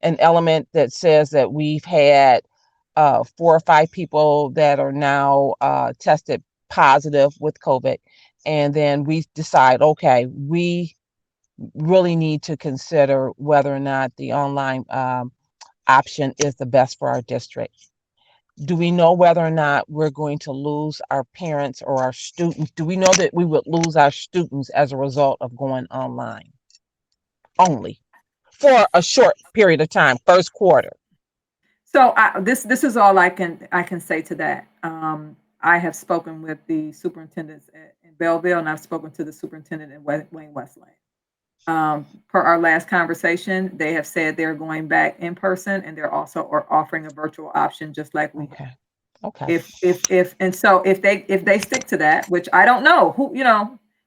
element that says that we've had 4 or 5 people that are now tested positive with COVID. And then we decide, okay, we really need to consider whether or not the online option is the best for our district. Do we know whether or not we're going to lose our parents or our students? Do we know that we would lose our students as a result of going online only for a short period of time, first quarter? So this is all I can say to that. I have spoken with the superintendents in Belleville, and I've spoken to the superintendent in Wayne Westland. Per our last conversation, they have said they're going back in person, and they're also offering a virtual option, just like we have. Okay. If they stick to that, which I don't know who,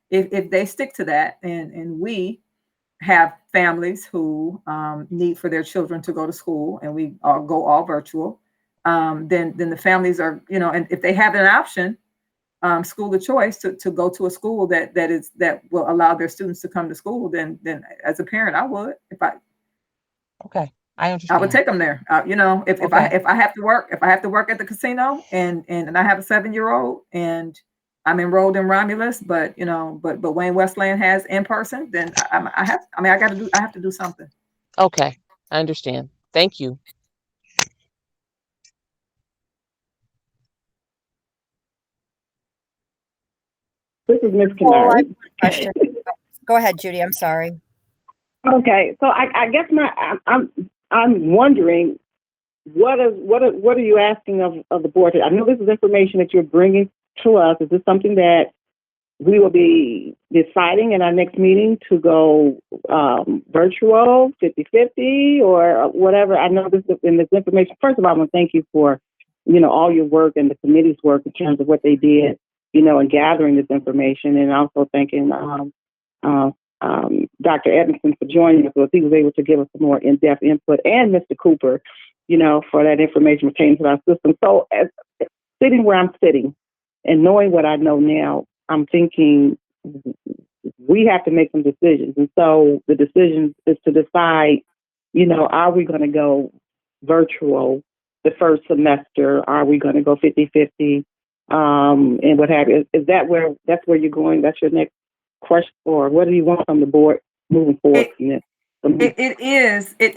if they stick to that, and we have families who need for their children to go to school, and we go all virtual, then the families are, and if they have an option, school of choice to go to a school that will allow their students to come to school, then as a parent, I would, Okay, I understand. I would take them there. If I have to work at the casino, and I have a 7-year-old, and I'm enrolled in Romulus, but Wayne Westland has in person, then I have to do something. Okay, I understand. Thank you. This is Ms. Kennard. Go ahead, Judy. I'm sorry. Okay, so I guess I'm wondering, what are you asking of the board? I know this is information that you're bringing to us. Is this something that we will be deciding in our next meeting to go virtual, 50-50, or whatever? I know this information. First of all, I want to thank you for all your work and the committee's work in terms of what they did, in gathering this information, and also thanking Dr. Edmondson for joining us, so he was able to give us some more in-depth input, and Mr. Cooper, for that information pertaining to our system. So as sitting where I'm sitting and knowing what I know now, I'm thinking we have to make some decisions. And so the decision is to decide, are we going to go virtual the first semester? Are we going to go 50-50? And what have you? Is that's where you're going? That's your next question, or what do you want from the board moving forward from this? It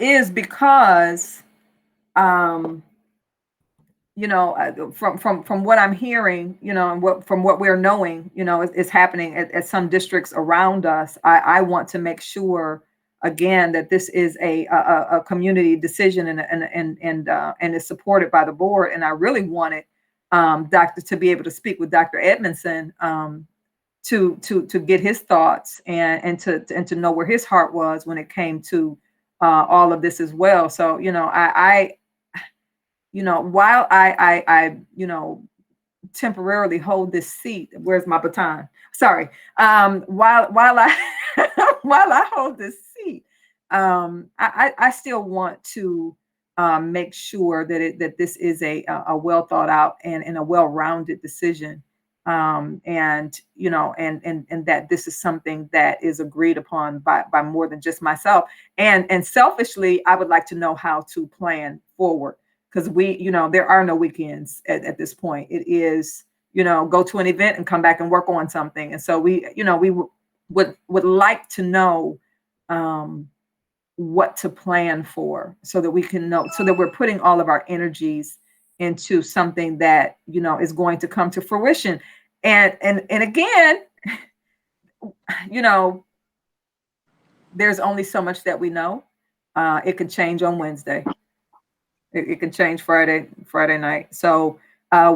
is because, from what I'm hearing, and from what we're knowing, is happening at some districts around us. I want to make sure again that this is a community decision and is supported by the board. And I really wanted to be able to speak with Dr. Edmondson to get his thoughts and to know where his heart was when it came to all of this as well. So while I temporarily hold this seat, where's my baton? Sorry. While I while I hold this seat, I still want to make sure that this is a well thought out and a well-rounded decision. And that this is something that is agreed upon by more than just myself. And selfishly, I would like to know how to plan forward. Because there are no weekends at this point. It is, go to an event and come back and work on something. And so we would like to know what to plan for, so that we can know, so that we're putting all of our energies into something that, is going to come to fruition. And again, there's only so much that we know. It could change on Wednesday. It can change Friday night. So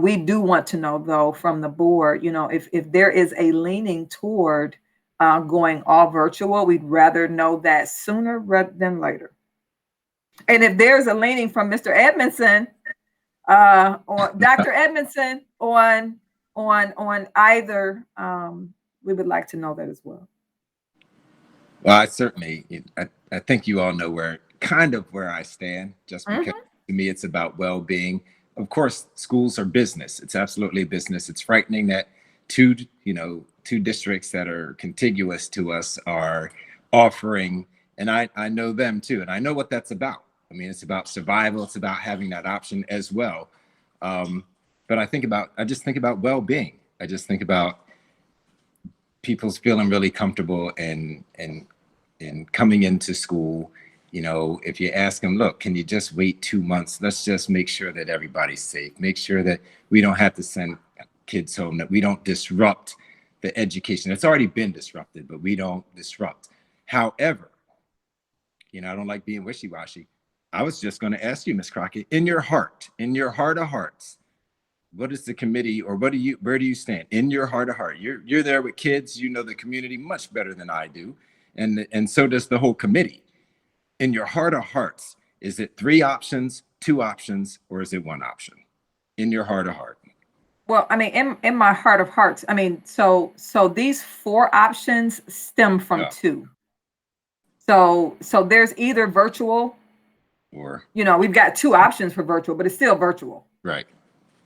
we do want to know, though, from the board, if there is a leaning toward going all virtual, we'd rather know that sooner rather than later. And if there's a leaning from Mr. Edmondson or Dr. Edmondson on either, we would like to know that as well. Well, I think you all know where I stand, just because to me it's about well-being. Of course, schools are business. It's absolutely business. It's frightening that two districts that are contiguous to us are offering, and I know them too, and I know what that's about. I mean, it's about survival. It's about having that option as well. But I just think about well-being. I just think about people's feeling really comfortable and coming into school. If you ask them, look, can you just wait 2 months? Let's just make sure that everybody's safe. Make sure that we don't have to send kids home, that we don't disrupt the education. It's already been disrupted, but we don't disrupt. However, I don't like being wishy-washy. I was just going to ask you, Ms. Crockett, in your heart of hearts, what is the committee, or where do you stand in your heart of heart? You're there with kids, the community much better than I do. And so does the whole committee. In your heart of hearts, is it 3 options, 2 options, or is it 1 option? In your heart of heart. Well, I mean, in my heart of hearts, I mean, so these 4 options stem from 2. So there's either virtual, or we've got 2 options for virtual, but it's still virtual. Right.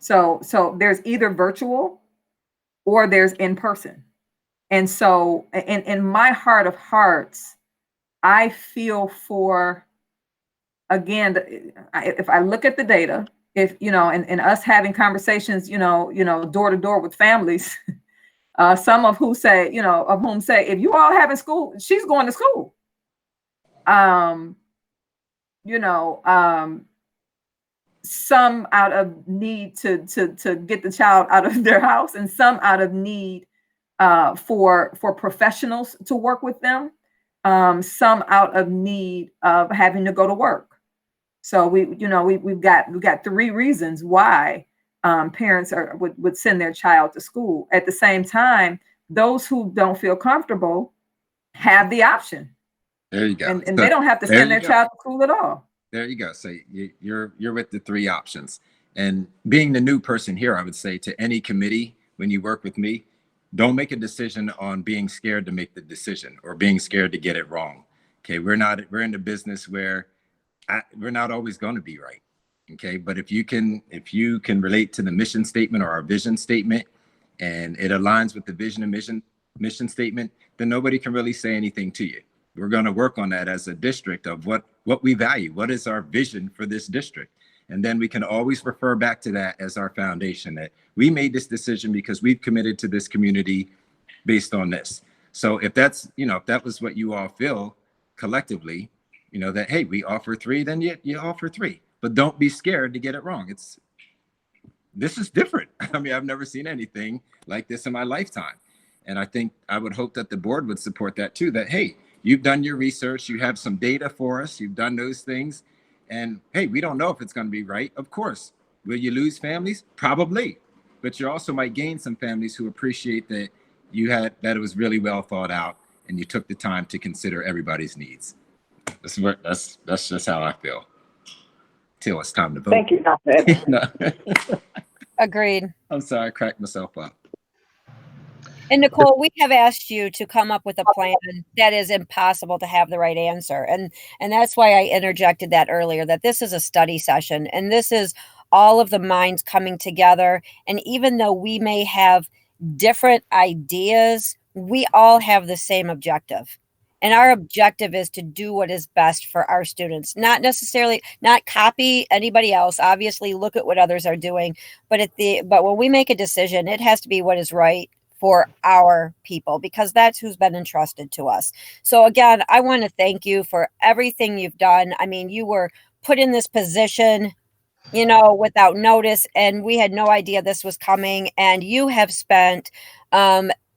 So there's either virtual or there's in person. And so in my heart of hearts, I feel for, again, if I look at the data, if, and us having conversations, door to door with families, some of whom say, if you all having school, she's going to school. Some out of need to get the child out of their house, and some out of need for professionals to work with them. Some out of need of having to go to work. So we've got 3 reasons why parents would send their child to school. At the same time, those who don't feel comfortable have the option. There you go. And they don't have to send their child to school at all. There you go. So you're with the 3 options. And being the new person here, I would say to any committee, when you work with me, don't make a decision on being scared to make the decision or being scared to get it wrong. Okay, we're in the business where we're not always going to be right. Okay, but if you can relate to the mission statement or our vision statement, and it aligns with the vision and mission statement, then nobody can really say anything to you. We're going to work on that as a district of what we value. What is our vision for this district? And then we can always refer back to that as our foundation, that we made this decision because we've committed to this community based on this. So if that's, if that was what you all feel collectively, that, hey, we offer 3, then you offer 3. But don't be scared to get it wrong. This is different. I mean, I've never seen anything like this in my lifetime. And I would hope that the board would support that too, that, hey, you've done your research, you have some data for us, you've done those things. And hey, we don't know if it's going to be right. Of course. Will you lose families? Probably. But you also might gain some families who appreciate that that it was really well thought out and you took the time to consider everybody's needs. That's just how I feel. Till it's time to vote. Thank you, Dr. Edmondson. Agreed. I'm sorry, I cracked myself up. And Nicole, we have asked you to come up with a plan that is impossible to have the right answer. And that's why I interjected that earlier, that this is a study session and this is all of the minds coming together. And even though we may have different ideas, we all have the same objective. And our objective is to do what is best for our students, not copy anybody else, obviously look at what others are doing. But when we make a decision, it has to be what is right for our people, because that's who's been entrusted to us. So again, I want to thank you for everything you've done. I mean, you were put in this position, without notice, and we had no idea this was coming. And you have spent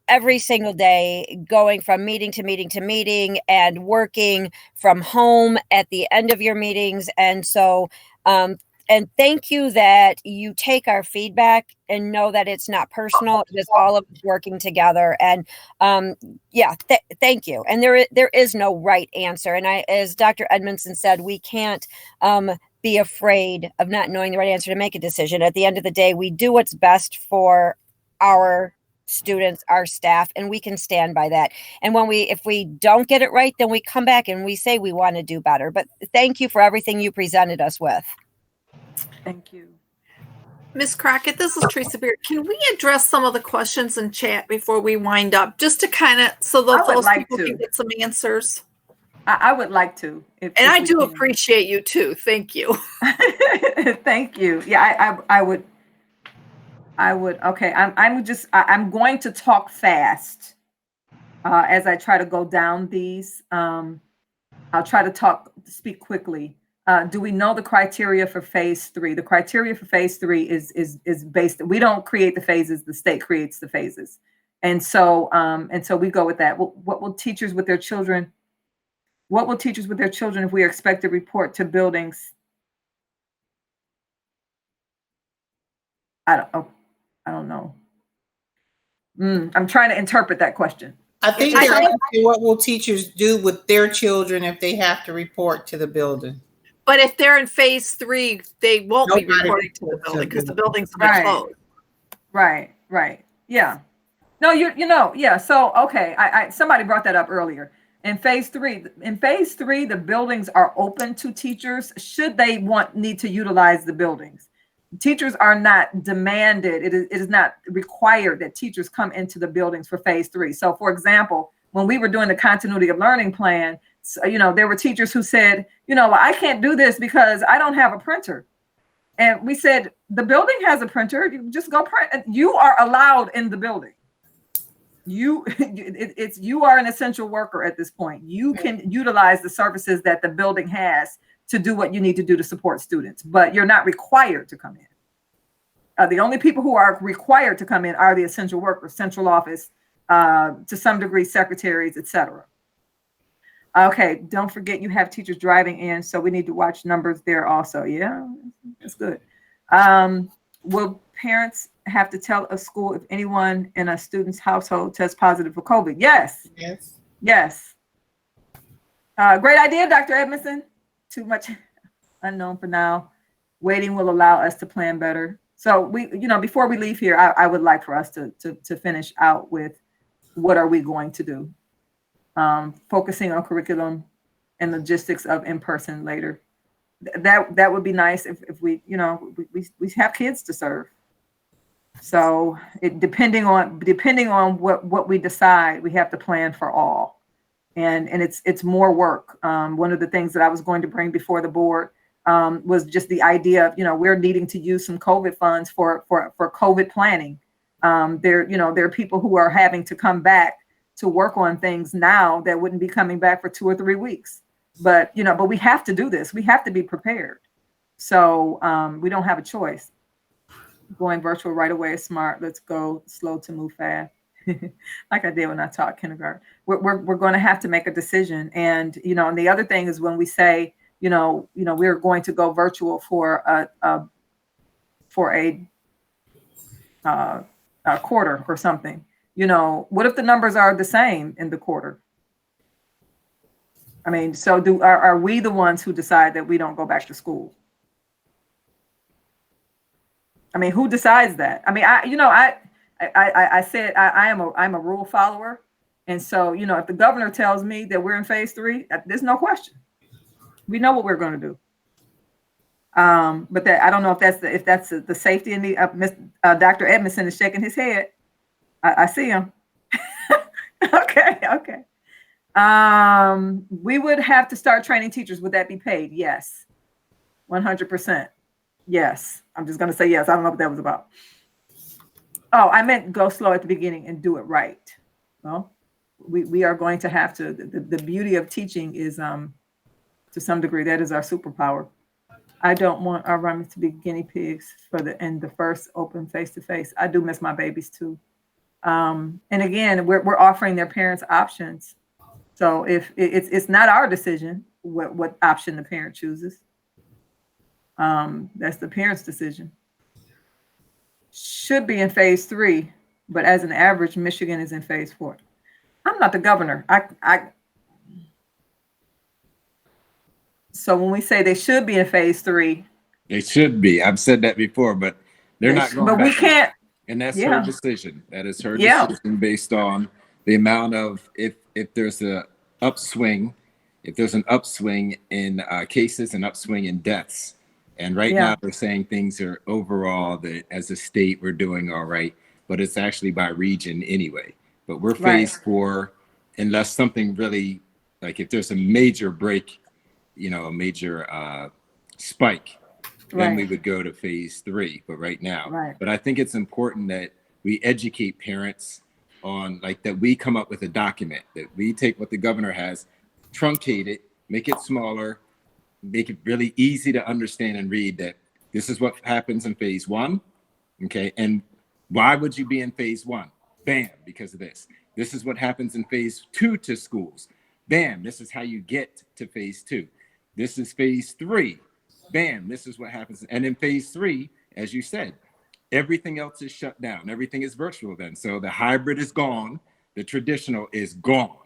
every single day going from meeting to meeting to meeting and working from home at the end of your meetings. And so, and thank you that you take our feedback and know that it's not personal. It is all of us working together. And thank you. And there is no right answer. And as Dr. Edmondson said, we can't be afraid of not knowing the right answer to make a decision. At the end of the day, we do what's best for our students, our staff, and we can stand by that. And if we don't get it right, then we come back and we say we want to do better. But thank you for everything you presented us with. Thank you. Ms. Crockett, this is Teresa Beard. Can we address some of the questions in chat before we wind up, just to kind of, so that those people can get some answers? I would like to. And I do appreciate you too. Thank you. Thank you. Yeah, I would. Okay. I'm going to talk fast as I try to go down these. I'll try to speak quickly. Do we know the criteria for phase 3? The criteria for phase 3 is based. We don't create the phases. The state creates the phases. And so we go with that. What will teachers with their children if we are expected to report to buildings? I don't know. I'm trying to interpret that question. I think they're asking what will teachers do with their children if they have to report to the building. But if they're in phase 3, they won't be reporting to the building because the building's going to close. Right. Yeah. No, yeah. So, okay. Somebody brought that up earlier. In phase 3, the buildings are open to teachers should they need to utilize the buildings. Teachers are not demanded. It is not required that teachers come into the buildings for phase 3. So, for example, when we were doing the continuity of learning plan, there were teachers who said, I can't do this because I don't have a printer. And we said, the building has a printer. You just go print. You are allowed in the building. You are an essential worker at this point. You can utilize the services that the building has to do what you need to do to support students, but you're not required to come in. The only people who are required to come in are the essential workers, central office, to some degree, secretaries, etc. Okay, don't forget you have teachers driving in, so we need to watch numbers there also. Yeah, that's good. Will parents have to tell a school if anyone in a student's household tests positive for COVID? Yes. Great idea, Dr. Edmondson. Too much unknown for now. Waiting will allow us to plan better. So we, before we leave here, I would like for us to finish out with what are we going to do? Focusing on curriculum and logistics of in-person later. That would be nice if we, we have kids to serve. So depending on what we decide, we have to plan for all. And it's more work. One of the things that I was going to bring before the board was just the idea of, we're needing to use some COVID funds for COVID planning. There are people who are having to come back to work on things now that wouldn't be coming back for 2 or 3 weeks. But we have to do this. We have to be prepared. So we don't have a choice. Going virtual right away is smart. Let's go slow to move fast. Like I did when I taught kindergarten. We're going to have to make a decision. And, and the other thing is when we say, we're going to go virtual for a quarter or something. What if the numbers are the same in the quarter? I mean, so are we the ones who decide that we don't go back to school? I mean, who decides that? I mean, I said I'm a rule follower, and so if the governor tells me that we're in phase 3, there's no question. We know what we're going to do. But that I don't know if that's the safety in the Dr. Edmondson is shaking his head. I see him. Okay. We would have to start training teachers. Would that be paid? Yes. 100%. Yes. I'm just going to say yes. I don't know what that was about. Oh, I meant go slow at the beginning and do it right. Well, we are going to have to. The beauty of teaching is, to some degree, that is our superpower. I don't want our Romulus to be guinea pigs for the first open face-to-face. I do miss my babies too. And again, we're offering their parents options. So if it's not our decision what option the parent chooses, that's the parent's decision. Should be in phase 3, but as an average, Michigan is in phase 4. I'm not the governor. So when we say they should be in phase 3, they should be. I've said that before, but they're not going. But we can't. And that's her decision. That is her decision based on the amount of if there's a upswing, if there's an upswing in cases and upswing in deaths. And right now they're saying things are overall that as a state we're doing all right, but it's actually by region anyway. But we're phase 4 unless something really, like if there's a major break, a major spike, then we would go to phase 3. But right now, but I think it's important that we educate parents on that we come up with a document, that we take what the governor has, truncate it, make it smaller, make it really easy to understand and read that this is what happens in phase 1. Okay. And why would you be in phase 1? Bam, because of this. This is what happens in phase 2 to schools. Bam, this is how you get to phase 2. This is phase 3. Bam, this is what happens. And in phase 3, as you said, everything else is shut down. Everything is virtual then. So the hybrid is gone. The traditional is gone.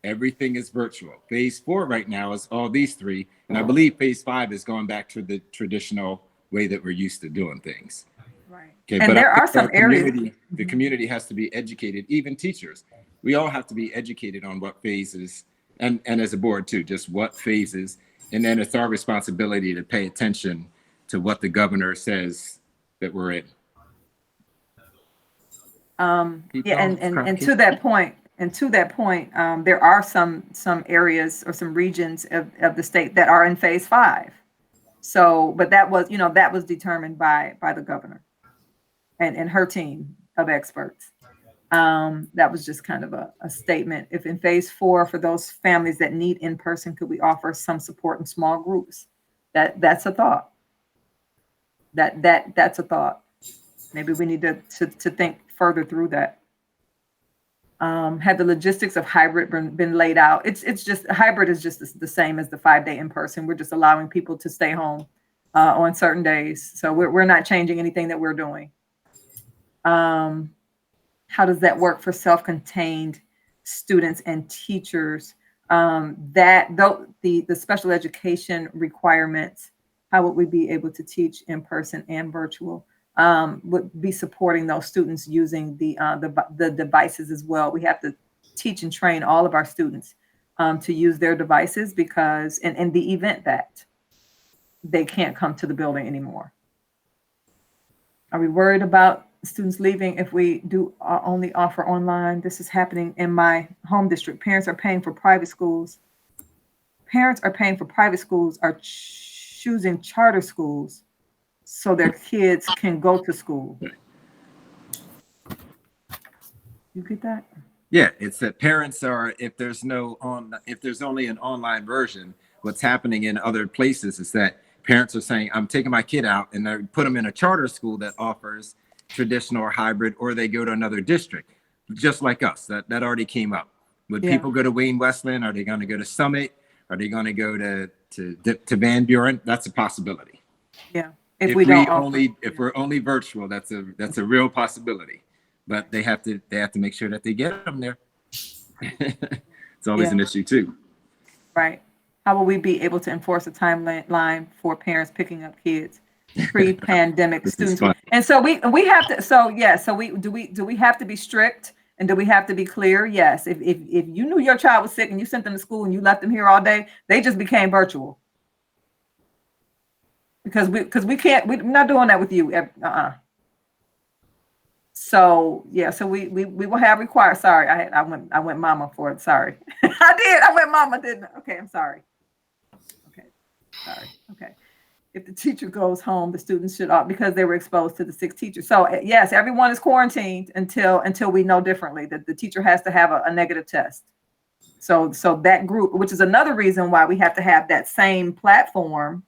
Everything is virtual. Phase 4 right now is all these 3. And I believe phase 5 is going back to the traditional way that we're used to doing things. Right. Okay, and but there are some areas. The community has to be educated, even teachers. We all have to be educated on what phases, and as a board too, just what phases. And then it's our responsibility to pay attention to what the governor says that we're in. And to that point, there are some areas or some regions of the state that are in phase 5. So, but that was determined by the governor and her team of experts. That was just kind of a statement. If in phase 4, for those families that need in-person, could we offer some support in small groups? That's a thought. That's a thought. Maybe we need to think further through that. Have the logistics of hybrid been laid out? It's just hybrid is just the same as the 5-day in-person. We're just allowing people to stay home on certain days. So we're not changing anything that we're doing. How does that work for self-contained students and teachers? The special education requirements how would we be able to teach in person and virtual? Would be supporting those students using the devices as well. We have to teach and train all of our students to use their devices, because in the event that they can't come to the building anymore. Are we worried about students leaving if we do only offer online? This is happening in my home district. Parents are paying for private schools. Parents are paying for private schools, are choosing charter schools so their kids can go to school. You get that? Yeah, it's that parents are, if there's only an online version, what's happening in other places is that parents are saying, I'm taking my kid out, and they put them in a charter school that offers traditional or hybrid, or they go to another district, just like us. That already came up. Would people go to Wayne Westland? Are they going to go to Summit? Are they going to go to Van Buren? That's a possibility. Yeah. If we're only virtual, that's a real possibility. But they have to make sure that they get them there. It's always an issue too. Right. How will we be able to enforce a timeline for parents picking up kids pre-pandemic students? And so we have to. So do we have to be strict, and do we have to be clear? Yes. If you knew your child was sick and you sent them to school and you left them here all day, they just became virtual. Because we're not doing that with you. So we will have required. Sorry, I went mama for it. Sorry. I went mama, didn't I? Okay, I'm sorry. Okay. Sorry. Okay. If the teacher goes home, the students should because they were exposed to the 6 teachers. So yes, everyone is quarantined until we know differently, that the teacher has to have a negative test. So that group, which is another reason why we have to have that same platform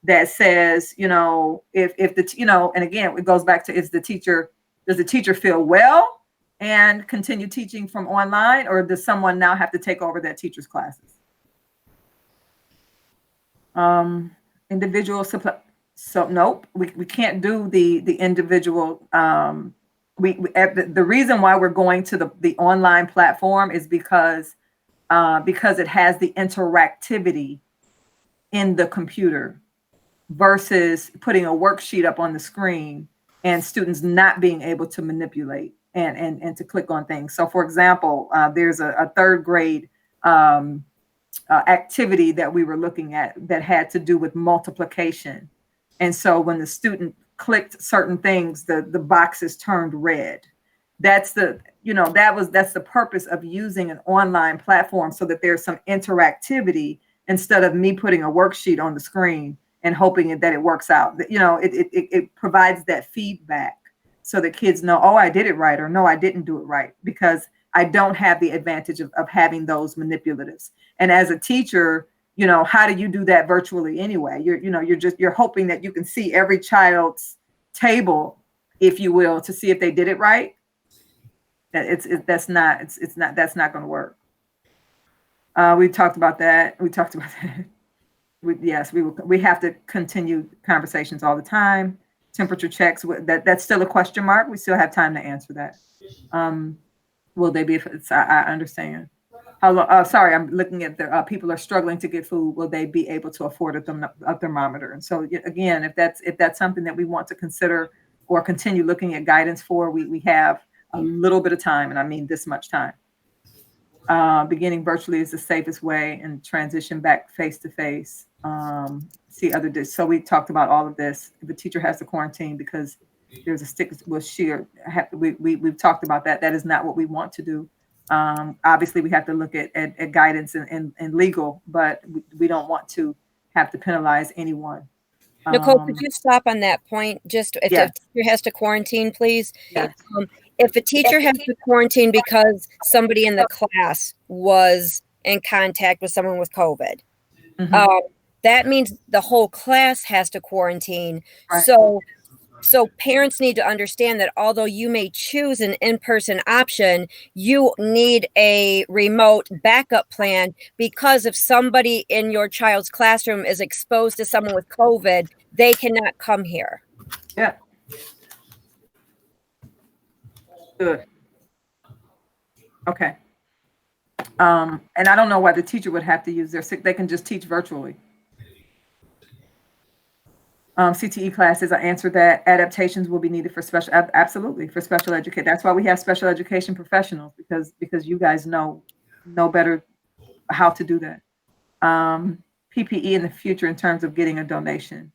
that says, if the, and again, it goes back to, does the teacher feel well and continue teaching from online, or does someone now have to take over that teacher's classes? Individual supply. So nope, we can't do the individual. The reason why we're going to the online platform is because it has the interactivity in the computer versus putting a worksheet up on the screen and students not being able to manipulate and to click on things. So for example, there's a 3rd grade activity that we were looking at that had to do with multiplication. And so when the student clicked certain things, the boxes turned red. That's the purpose of using an online platform, so that there's some interactivity instead of me putting a worksheet on the screen and hoping that it works out. It provides that feedback so that kids know, oh, I did it right, or no, I didn't do it right, because I don't have the advantage of having those manipulatives. And as a teacher, how do you do that virtually anyway? You're hoping that you can see every child's table, if you will, to see if they did it right. That's not going to work. We talked about that. We have to continue conversations all the time. Temperature checks, that's still a question mark. We still have time to answer that. Will they be? I understand. Sorry, I'm looking at the people are struggling to get food. Will they be able to afford a thermometer? And so again, if that's something that we want to consider or continue looking at guidance for, we have a little bit of time, and I mean this much time. Beginning virtually is the safest way, and transition back face to face. See other days. So we talked about all of this. If the teacher has to quarantine because there's a stick with sheer, we've talked about that. That is not what we want to do. Obviously, we have to look at guidance and legal, but we don't want to have to penalize anyone. Nicole, could you stop on that point? Just if the teacher has to quarantine, please. Yes. If a teacher has to quarantine because somebody in the class was in contact with someone with COVID, that means the whole class has to quarantine. Right. So parents need to understand that although you may choose an in-person option, you need a remote backup plan, because if somebody in your child's classroom is exposed to someone with COVID, they cannot come here. Yeah. Good. Okay. And I don't know why the teacher would have to use they can just teach virtually. CTE classes, I answered that. Adaptations will be needed for special, absolutely, for special education. That's why we have special education professionals, because you guys know better how to do that. PPE in the future in terms of getting a donation.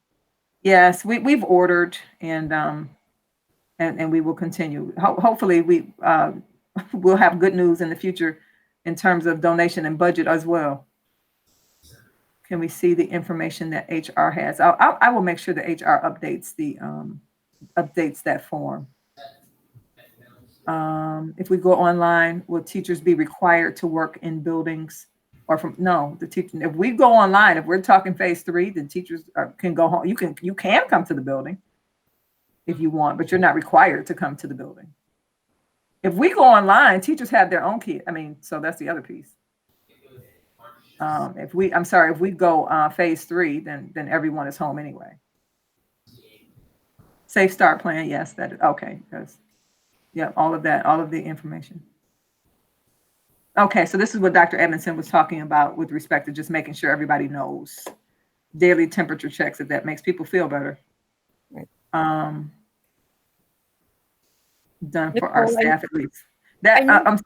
Yes, we've ordered, and we will continue. Hopefully we'll have good news in the future in terms of donation and budget as well. Can we see the information that HR has? I will make sure that HR updates updates that form. If we go online, will teachers be required to work in buildings or the teaching? If we go online, if we're talking phase 3, then teachers can go home. You can come to the building if you want, but you're not required to come to the building. If we go online, teachers have their own key. So that's the other piece. If we go phase 3, then everyone is home anyway. Safe start plan, yes, that is okay. Because all of that, all of the information. Okay, so this is what Dr. Edmondson was talking about with respect to just making sure everybody knows. Daily temperature checks, if that makes people feel better. Right. Done for our staff at least. I'm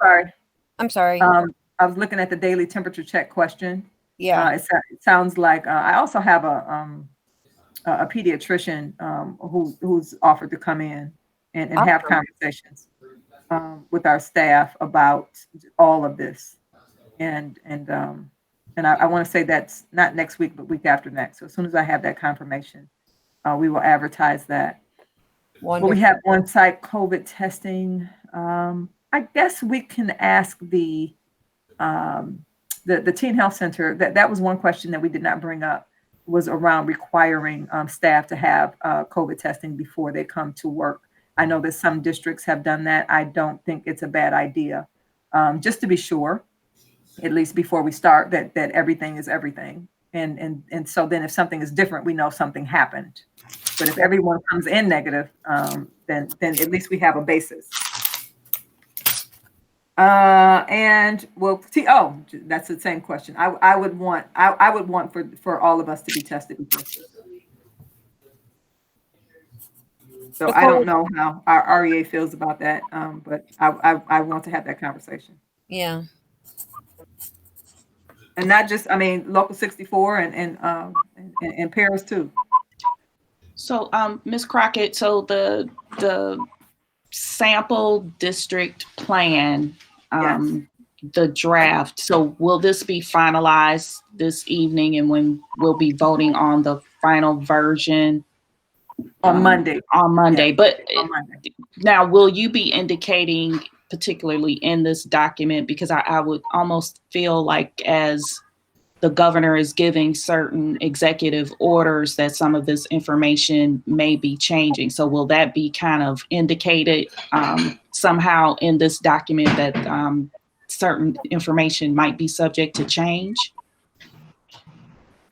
sorry. I was looking at the daily temperature check question. Yeah. It sounds like I also have a pediatrician who's offered to come in and have conversations with our staff about all of this. And I want to say that's not next week, but week after next. So as soon as I have that confirmation, we will advertise that. Well, we have on-site COVID testing. I guess we can ask the Teen Health Center. That was one question that we did not bring up, was around requiring staff to have COVID testing before they come to work. I know that some districts have done that. I don't think it's a bad idea, just to be sure, at least before we start, that everything is everything. And so then if something is different, we know something happened. But if everyone comes in negative, then at least we have a basis. And well, that's the same question. I would want for all of us to be tested. So I don't know how our REA feels about that, but I want to have that conversation. Yeah. And not just, Local 64 and Paris too. So, Ms. Crockett, so the sample district plan, Yes. the draft. So will this be finalized this evening, and when we'll be voting on the final version? On Monday. On Monday. Yeah. But on Monday. Now, will you be indicating particularly in this document, because I would almost feel like as the governor is giving certain executive orders that some of this information may be changing. So will that be kind of indicated somehow in this document that certain information might be subject to change?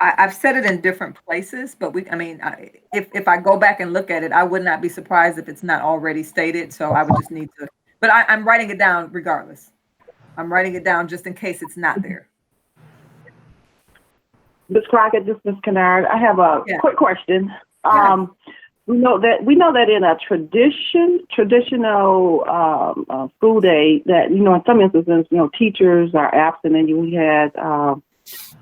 I've said it in different places, but if I go back and look at it, I would not be surprised if it's not already stated. So I would just need to, but I'm writing it down regardless. I'm writing it down just in case it's not there. Ms. Crockett, this is Ms. Kennard. I have a quick question. Yeah. We know that in a traditional school day, that in some instances, teachers are absent, and we had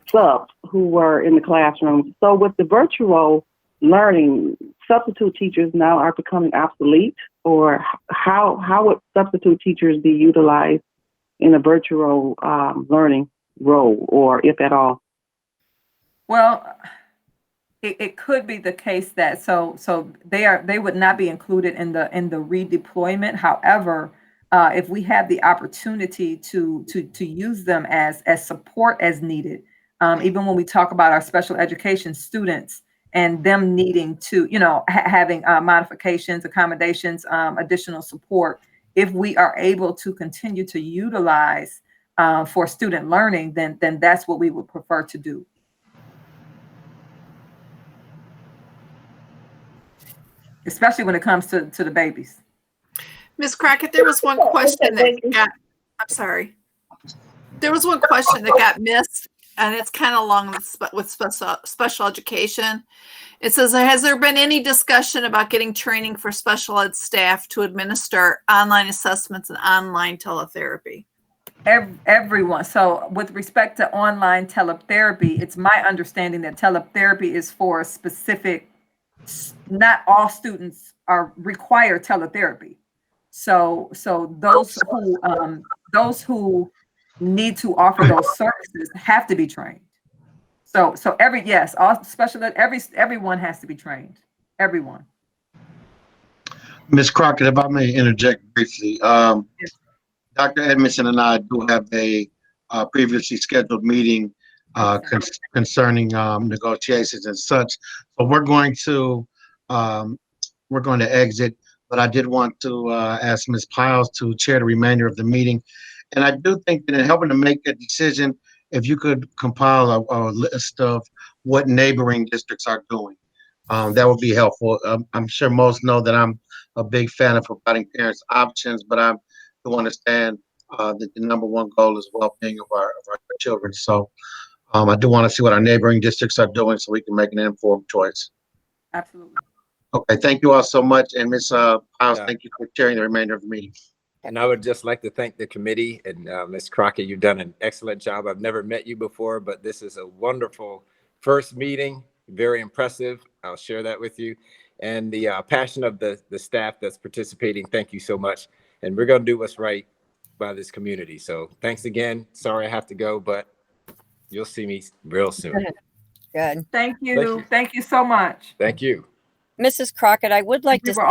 subs who were in the classroom. So with the virtual learning, substitute teachers now are becoming obsolete, or how would substitute teachers be utilized in a virtual learning role, or if at all? Well, it could be the case that so they would not be included in the redeployment. However, if we have the opportunity to use them as support as needed, even when we talk about our special education students and them needing to, having modifications, accommodations, additional support, if we are able to continue to utilize for student learning, then that's what we would prefer to do. Especially when it comes to the babies. Ms. Crockett, there was one question that got, I'm sorry. There was one question that got missed and it's kind of along with special education. It says, has there been any discussion about getting training for special ed staff to administer online assessments and online teletherapy? Everyone. So with respect to online teletherapy, it's my understanding that teletherapy is for a specific, not all students require teletherapy. So those who need to offer those services have to be trained. So all special ed, everyone has to be trained. Everyone. Ms. Crockett, if I may interject briefly, Yes. Dr. Edmondson and I do have a previously scheduled meeting concerning negotiations and such. So we're going to exit, but I did want to ask Ms. Piles to chair the remainder of the meeting. And I do think that in helping to make that decision, if you could compile a list of what neighboring districts are doing, that would be helpful. I'm sure most know that I'm a big fan of providing parents options, but I do understand that the number one goal is well-being of our children. So I do want to see what our neighboring districts are doing so we can make an informed choice. Absolutely. Okay, thank you all so much. And Ms. Piles, thank you for chairing the remainder of the meeting. And I would just like to thank the committee and Ms. Crockett, you've done an excellent job. I've never met you before, but this is a wonderful first meeting, very impressive. I'll share that with you. And the passion of the staff that's participating, thank you so much. And we're gonna do what's right by this community. So thanks again. Sorry I have to go, but you'll see me real soon. Good. Thank you. Thank you so much. Thank you. Mrs. Crockett, I would like to say. We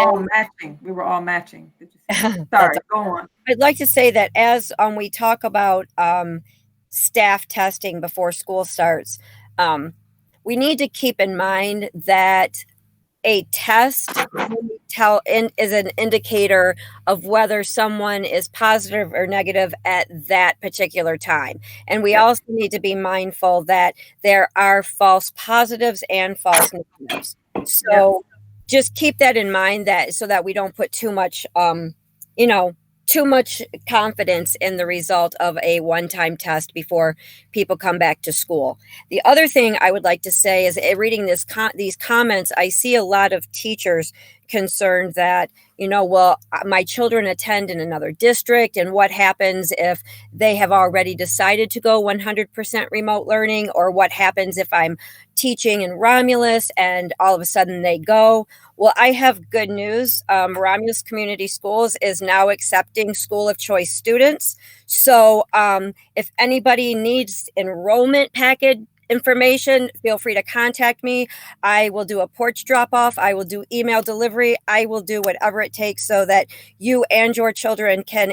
were all matching. Did you say? Sorry, go on. I'd like to say that as we talk about staff testing before school starts, we need to keep in mind that a test is an indicator of whether someone is positive or negative at that particular time. And we also need to be mindful that there are false positives and false negatives. So just keep that in mind, that so that we don't put too much, too much confidence in the result of a one-time test before people come back to school. The other thing I would like to say is, reading these comments, I see a lot of teachers concerned that, well, my children attend in another district, and what happens if they have already decided to go 100% remote learning, or what happens if I'm teaching in Romulus and all of a sudden they go. Well, I have good news. Romulus Community Schools is now accepting school of choice students. So if anybody needs enrollment package information, feel free to contact me. I will do a porch drop off. I will do email delivery. I will do whatever it takes so that you and your children can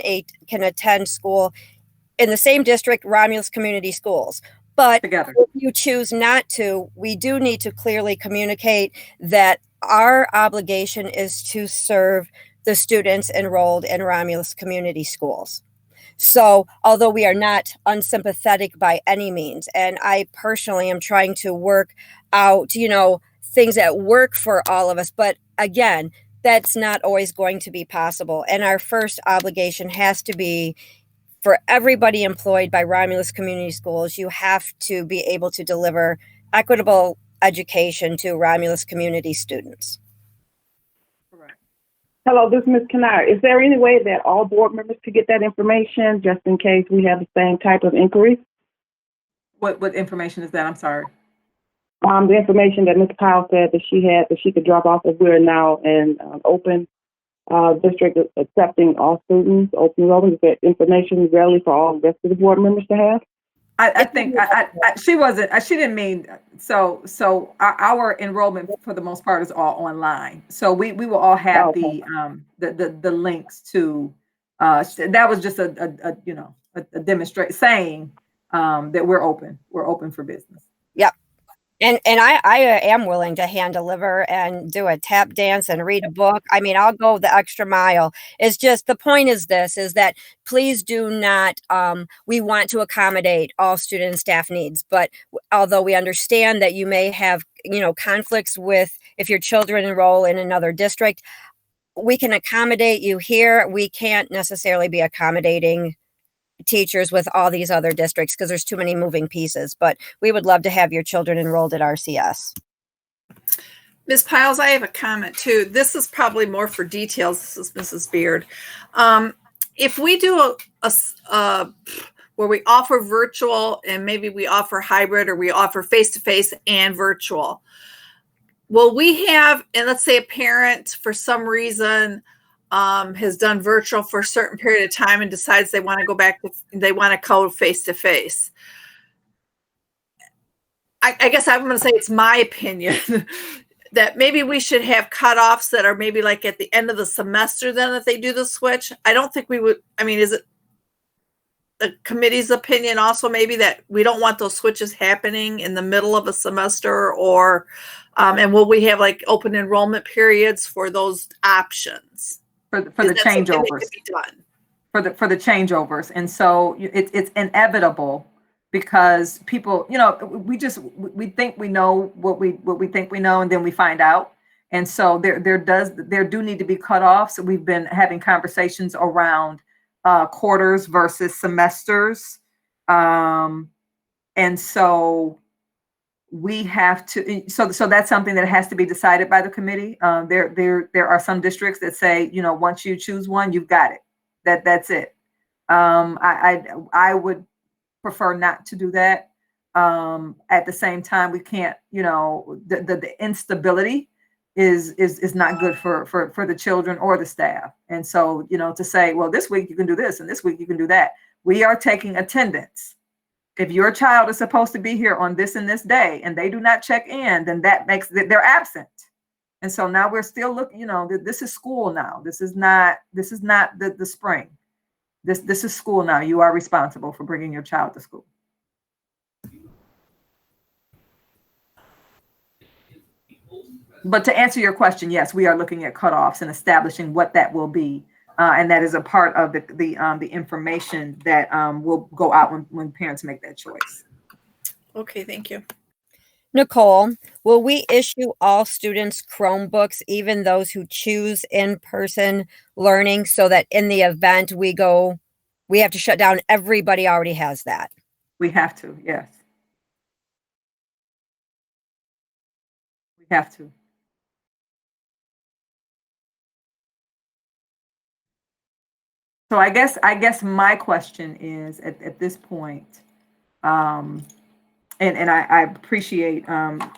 attend school in the same district, Romulus Community Schools. But together, if you choose not to, we do need to clearly communicate that our obligation is to serve the students enrolled in Romulus Community Schools. So although we are not unsympathetic by any means, and I personally am trying to work out, things that work for all of us, but again, that's not always going to be possible. And our first obligation has to be, for everybody employed by Romulus Community Schools, you have to be able to deliver equitable education to Romulus community students. Correct. Hello, this is Ms. Kennard. Is there any way that all board members could get that information, just in case we have the same type of inquiry? What information is that? I'm sorry. The information that Ms. Powell said that she could drop off, if we're now in open district accepting all students, open enrollment. Is that information ready for all the rest of the board members to have? I think she didn't mean, so our enrollment for the most part is all online. So we will all have the links to, that was just a demonstrate saying that we're open for business. Yep. And I am willing to hand deliver and do a tap dance and read a book. I mean, I'll go the extra mile. It's just, the point is that please do not, we want to accommodate all student and staff needs. But although we understand that you may have, conflicts with if your children enroll in another district, we can accommodate you here. We can't necessarily be accommodating teachers with all these other districts because there's too many moving pieces. But we would love to have your children enrolled at RCS. Ms. Piles, I have a comment too. This is probably more for details. This is Mrs. Beard. If we do a where we offer virtual and maybe we offer hybrid or we offer face-to-face and virtual, will we have, and let's say a parent for some reason has done virtual for a certain period of time and decides they want to go back, they want to go face-to-face. I guess I'm going to say it's my opinion that maybe we should have cutoffs that are maybe like at the end of the semester then if they do the switch. I don't think we would, I mean, is it the committee's opinion also maybe that we don't want those switches happening in the middle of a semester, or and will we have like open enrollment periods for those options for the changeovers? For the changeovers, and so it's inevitable because people, you know, we think we know what we think we know, and then we find out, and so there do need to be cutoffs. We've been having conversations around quarters versus semesters. And so we have to, so that's something that has to be decided by the committee. There are some districts that say, you know, once you choose one, you've got it. That's it. I would prefer not to do that. At the same time, we can't, you know, the instability is not good for the children or the staff. And so, you know, to say, well, this week you can do this and this week you can do that. We are taking attendance. If your child is supposed to be here on this and this day and they do not check in, then that makes they're absent. And so now we're still looking, you know, this is school now. This is not the spring. This is school now. You are responsible for bringing your child to school. But to answer your question, yes, we are looking at cutoffs and establishing what that will be, and that is a part of the information that will go out when parents make that choice. Okay, thank you. Nicole, will we issue all students Chromebooks, even those who choose in-person learning, so that in the event we have to shut down, everybody already has that? We have to, yes. We have to. So I guess my question is at this point, and I appreciate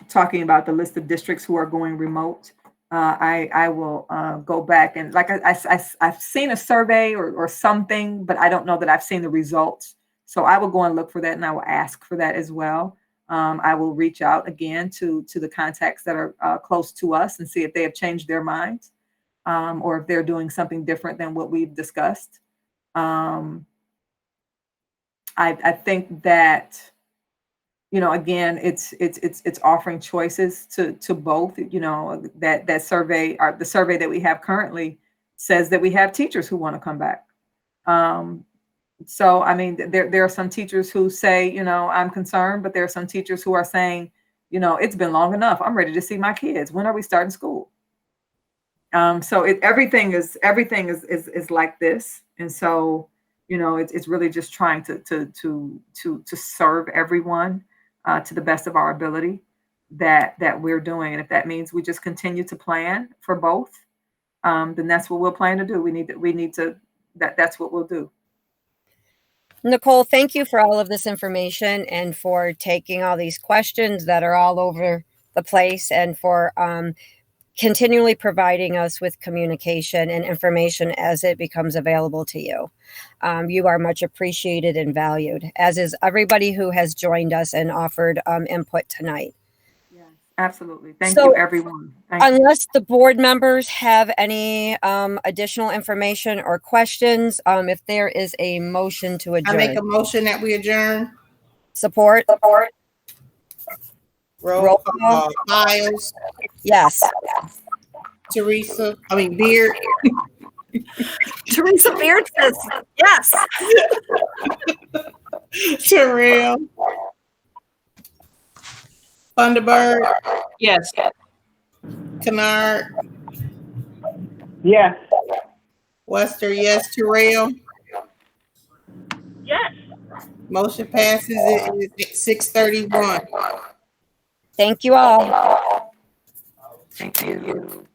talking about the list of districts who are going remote. I will go back and like I've seen a survey or something, but I don't know that I've seen the results. So I will go and look for that, and I will ask for that as well. I will reach out again to the contacts that are close to us and see if they have changed their minds, or if they're doing something different than what we've discussed. I think that, you know, again, it's offering choices to both. You know, that survey, or the survey that we have currently, says that we have teachers who want to come back. So I mean, there are some teachers who say, you know, I'm concerned, but there are some teachers who are saying, you know, it's been long enough. I'm ready to see my kids. When are we starting school? So everything is like this, and so, you know, it's really just trying to serve everyone to the best of our ability that we're doing. And if that means we just continue to plan for both, then that's what we'll plan to do. That's what we'll do. Nicole, thank you for all of this information and for taking all these questions that are all over the place, and for continually providing us with communication and information as it becomes available to you. You are much appreciated and valued, as is everybody who has joined us and offered input tonight. Yeah, absolutely. Thank you, everyone. Unless the board members have any additional information or questions, if there is a motion to adjourn. I make a motion that we adjourn. Support. Roll call. Miles. Yes. Beard. Teresa Beard says yes. Terrell. Thunderbird. Yes. Kennard. Yes. Wester, yes. Terrell. Yes. Motion passes. It is 6:31. Thank you all. Thank you.